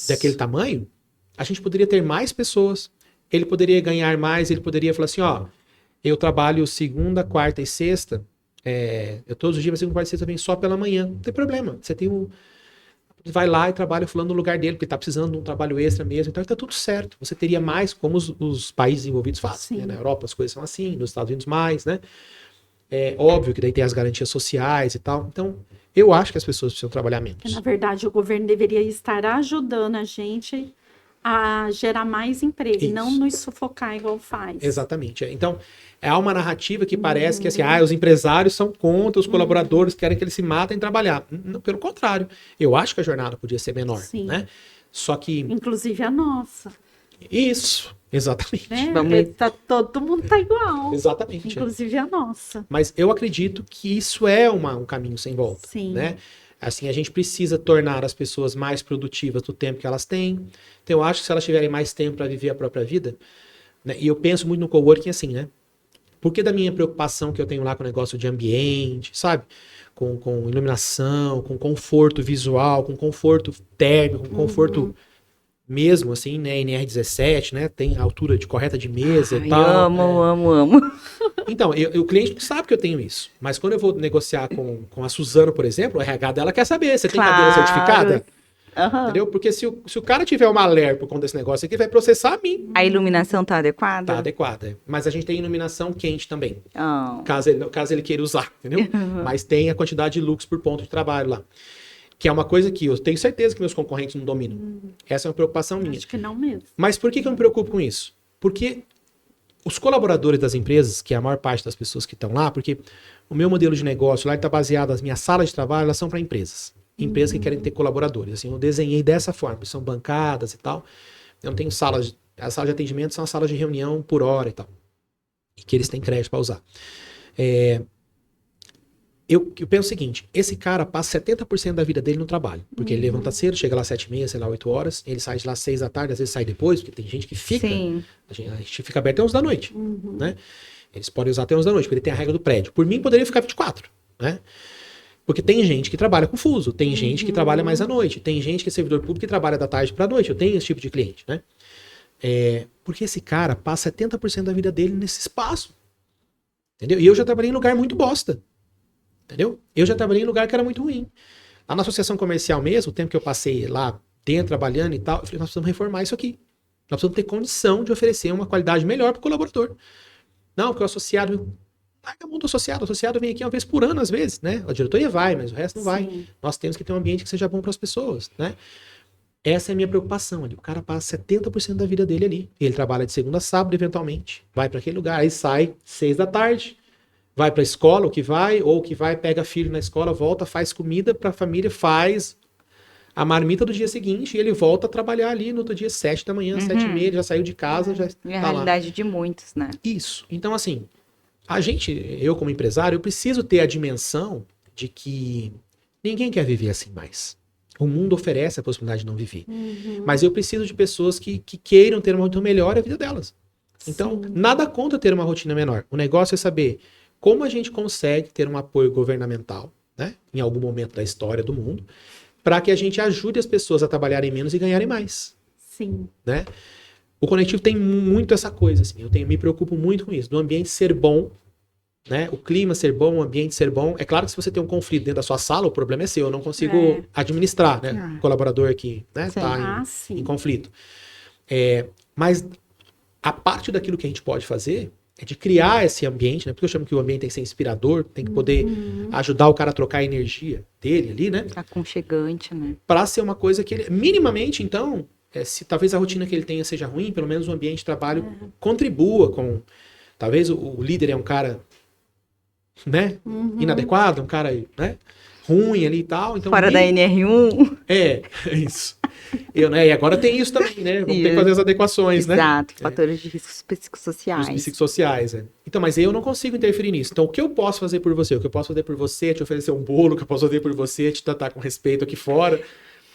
C: Daquele tamanho, a gente poderia ter mais pessoas, ele poderia ganhar mais, ele poderia falar assim, eu trabalho segunda, quarta e sexta, eu todos os dias, mas segunda, quarta e sexta eu venho só pela manhã. Não tem problema. Você vai lá e trabalha fulano no lugar dele, porque tá precisando de um trabalho extra mesmo. Então tá tudo certo. Você teria mais, como os países envolvidos fazem. Né? Na Europa as coisas são assim, nos Estados Unidos mais, né? É óbvio que daí tem as garantias sociais e tal. Então, eu acho que as pessoas precisam trabalhar menos.
A: Na verdade, o governo deveria estar ajudando a gente a gerar mais emprego, e não nos sufocar igual faz.
C: Exatamente. Então, há uma narrativa que parece que assim, os empresários são contra, os colaboradores querem que eles se matem trabalhar. Não, pelo contrário, eu acho que a jornada podia ser menor, né? Só que...
A: Inclusive a nossa.
C: Isso, exatamente.
A: Né? Todo mundo tá igual.
C: Exatamente.
A: Inclusive a nossa.
C: Mas eu acredito que isso é um caminho sem volta, né? Assim, a gente precisa tornar as pessoas mais produtivas do tempo que elas têm. Então, eu acho que se elas tiverem mais tempo para viver a própria vida, né? E eu penso muito no coworking assim, né? Porque da minha preocupação que eu tenho lá com o negócio de ambiente, sabe? Com iluminação, com conforto visual, com conforto térmico, com conforto mesmo, assim, né? NR17, né? Tem altura correta de mesa e tal.
B: Amo.
C: Então, o cliente sabe que eu tenho isso. Mas quando eu vou negociar com a Suzana, por exemplo, o RH dela quer saber, você tem cadeira certificada? Entendeu? Porque se o cara tiver uma alerta por conta desse negócio aqui, ele vai processar a mim.
B: A iluminação tá adequada?
C: Tá adequada. Mas a gente tem iluminação quente também. Caso ele queira usar, entendeu? Mas tem a quantidade de lux por ponto de trabalho lá. Que é uma coisa que eu tenho certeza que meus concorrentes não dominam. Essa é uma preocupação minha.
A: Acho que não mesmo.
C: Mas por que eu me preocupo com isso? Porque os colaboradores das empresas, que é a maior parte das pessoas que estão lá, porque o meu modelo de negócio lá está baseado, as minhas salas de trabalho, elas são para empresas. empresas que querem ter colaboradores. Assim, eu desenhei dessa forma, são bancadas e tal. Eu não tenho salas, as salas de atendimento são as salas de reunião por hora e tal. E que eles têm crédito para usar. Eu penso o seguinte, esse cara passa 70% da vida dele no trabalho, porque ele levanta cedo, chega lá às 7h30, sei lá, 8 horas, ele sai de lá às 6 da tarde, às vezes sai depois, porque tem gente que fica,
B: Sim.
C: a gente fica aberto até 11 da noite, né? Eles podem usar até 11 da noite, porque ele tem a regra do prédio. Por mim, poderia ficar 24, né? Porque tem gente que trabalha com fuso, tem gente que trabalha mais à noite, tem gente que é servidor público que trabalha da tarde para a noite, eu tenho esse tipo de cliente, né? Porque esse cara passa 70% da vida dele nesse espaço, entendeu? E eu já trabalhei em lugar muito bosta. Entendeu? Eu já trabalhei em lugar que era muito ruim. Lá na associação comercial mesmo, o tempo que eu passei lá dentro, trabalhando e tal, eu falei, nós precisamos reformar isso aqui. Nós precisamos ter condição de oferecer uma qualidade melhor para o colaborador. Não, porque o associado... Larga a mão do associado. O associado vem aqui uma vez por ano, às vezes, né? A diretoria vai, mas o resto não vai. Nós temos que ter um ambiente que seja bom para as pessoas, né? Essa é a minha preocupação ali. O cara passa 70% da vida dele ali. Ele trabalha de segunda a sábado, eventualmente. Vai para aquele lugar, aí sai 6 da tarde. Vai para a escola, o que vai, pega filho na escola, volta, faz comida para a família, faz a marmita do dia seguinte e ele volta a trabalhar ali no outro dia, 7 da manhã, 7h30, ele já saiu de casa, já
B: É a
C: tá lá.
B: realidade de muitos, né?
C: Isso. Então, assim, eu como empresário, eu preciso ter a dimensão de que ninguém quer viver assim mais. O mundo oferece a possibilidade de não viver. Mas eu preciso de pessoas que queiram ter uma rotina melhor a vida delas. Então, nada contra ter uma rotina menor. O negócio é saber como a gente consegue ter um apoio governamental, né, em algum momento da história do mundo, para que a gente ajude as pessoas a trabalharem menos e ganharem mais.
A: Sim.
C: Né? O Conectivo tem muito essa coisa, assim, me preocupo muito com isso, do ambiente ser bom, né, o clima ser bom, o ambiente ser bom. É claro que se você tem um conflito dentro da sua sala, o problema é seu, eu não consigo administrar, né, o colaborador aqui, né, tá em conflito. Mas a parte daquilo que a gente pode fazer é de criar esse ambiente, né? Porque eu chamo que o ambiente tem que ser inspirador, tem que poder ajudar o cara a trocar a energia dele ali, né?
B: Aconchegante, né?
C: Para ser uma coisa que ele, minimamente, então, se talvez a rotina que ele tenha seja ruim, pelo menos o ambiente de trabalho contribua com... Talvez o líder é um cara, né? Inadequado, um cara, né? Ruim ali e tal. Então,
B: fora da NR1.
C: É isso. E agora tem isso também, né? Vamos ter que fazer as adequações, né?
B: Exato, fatores de riscos psicossociais.
C: Os psicossociais, Então, mas eu não consigo interferir nisso. Então, o que eu posso fazer por você? O que eu posso fazer por você é te oferecer um bolo, o que eu posso fazer por você é te tratar com respeito aqui fora,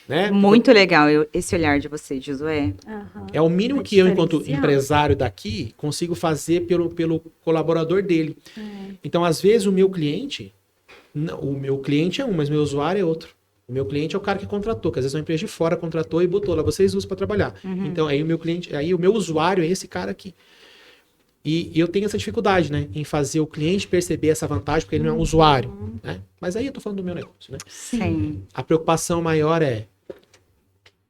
C: né?
B: Muito legal esse olhar de você, Josué.
C: É o mínimo que eu, enquanto empresário daqui, consigo fazer pelo colaborador dele. Então, às vezes, o meu cliente é um, mas meu usuário é outro. O meu cliente é o cara que contratou, que às vezes uma empresa de fora contratou e botou lá, vocês usam para trabalhar. Então, aí o meu usuário é esse cara aqui. E eu tenho essa dificuldade, né, em fazer o cliente perceber essa vantagem, porque ele não é um usuário, né? Mas aí eu tô falando do meu negócio, né?
B: Sim.
C: A preocupação maior é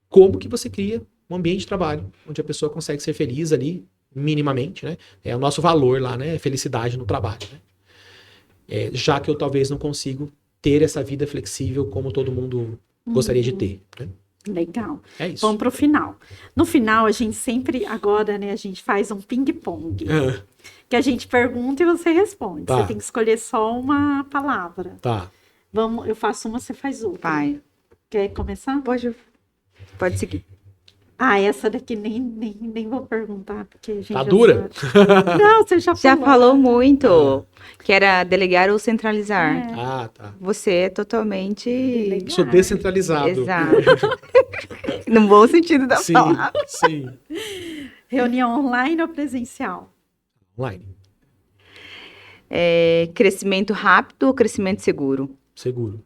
C: como que você cria um ambiente de trabalho, onde a pessoa consegue ser feliz ali, minimamente, né? É o nosso valor lá, né? Felicidade no trabalho, né? Já que eu talvez não consigo ter essa vida flexível como todo mundo gostaria de ter, né?
A: Legal.
C: É isso.
A: Vamos para o final. No final, a gente sempre, agora, né, a gente faz um ping-pong. Que a gente pergunta e você responde.
C: Tá.
A: Você tem que escolher só uma palavra.
C: Tá.
A: Vamos, eu faço uma, você faz outra.
B: Vai.
A: Quer começar?
B: Pode seguir.
A: Essa daqui nem vou perguntar, porque a gente
C: Tá
A: já
C: dura?
A: sabe. Não, você já
B: Já
A: falou.
B: falou muito. Que era delegar ou centralizar.
C: Ah, tá.
B: Você é totalmente...
A: Delegar.
C: Sou descentralizado.
B: Exato. No bom sentido da
C: Sim,
B: palavra.
C: sim.
A: Reunião online ou presencial?
C: Online.
B: Crescimento rápido ou crescimento seguro?
C: Seguro.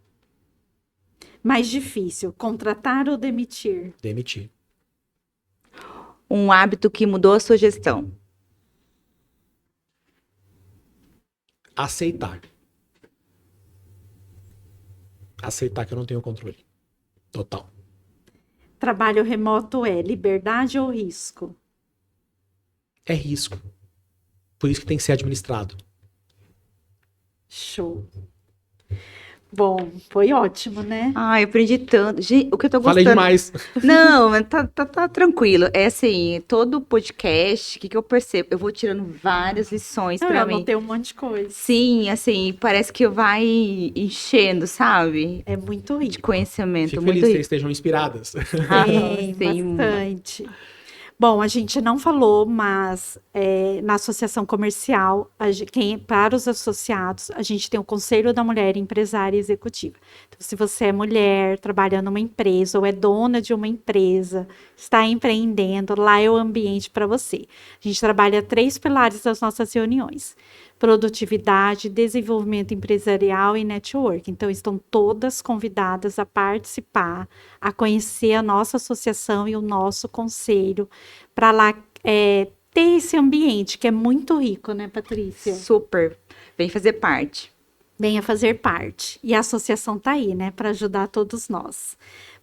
A: Mais difícil, contratar ou demitir?
C: Demitir.
B: Um hábito que mudou a sua gestão?
C: Aceitar. Aceitar que eu não tenho controle. Total.
A: Trabalho remoto é liberdade ou risco?
C: É risco. Por isso que tem que ser administrado.
A: Show. Bom, foi ótimo, né?
B: Ai, eu aprendi tanto. Gente, o que eu tô
C: Falei
B: gostando.
C: demais.
B: Não, mas tá tranquilo. É assim, todo podcast, o que eu percebo? Eu vou tirando várias lições
A: Eu
B: pra mim.
A: anotei um monte de coisa.
B: Sim, assim, parece que vai enchendo, sabe?
A: É muito
B: De
A: rico.
B: conhecimento,
C: Fico
B: muito
C: feliz que vocês
B: rico.
C: estejam inspiradas.
A: Tem
B: Sim.
A: bastante. Bom, a gente não falou, mas na associação comercial, para os associados, a gente tem o Conselho da Mulher Empresária e Executiva. Então, se você é mulher, trabalha numa empresa ou é dona de uma empresa, está empreendendo, lá é o ambiente para você. A gente trabalha 3 pilares das nossas reuniões: produtividade, desenvolvimento empresarial e network. Então, estão todas convidadas a participar, a conhecer a nossa associação e o nosso conselho, para lá ter esse ambiente que é muito rico, né, Patrícia?
B: Super. Vem fazer parte.
A: Venha fazer parte. E a associação está aí, né, para ajudar todos nós.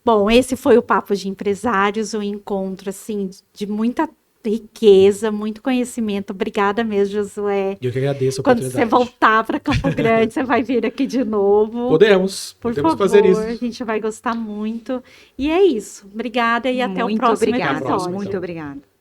A: Bom, esse foi o Papo de Empresários, um encontro, assim, de muita riqueza, muito conhecimento. Obrigada mesmo, Josué.
C: E eu que agradeço a
A: Quando você
C: oportunidade.
A: voltar para Campo Grande, você vai vir aqui de novo.
C: Podemos
A: Por
C: favor,
A: favor,
C: fazer isso.
A: a gente vai gostar muito. E é isso. Obrigada e até o
B: Muito
A: próximo
B: obrigada.
C: Até a próxima,
A: episódio.
B: Muito
C: então.
B: obrigada.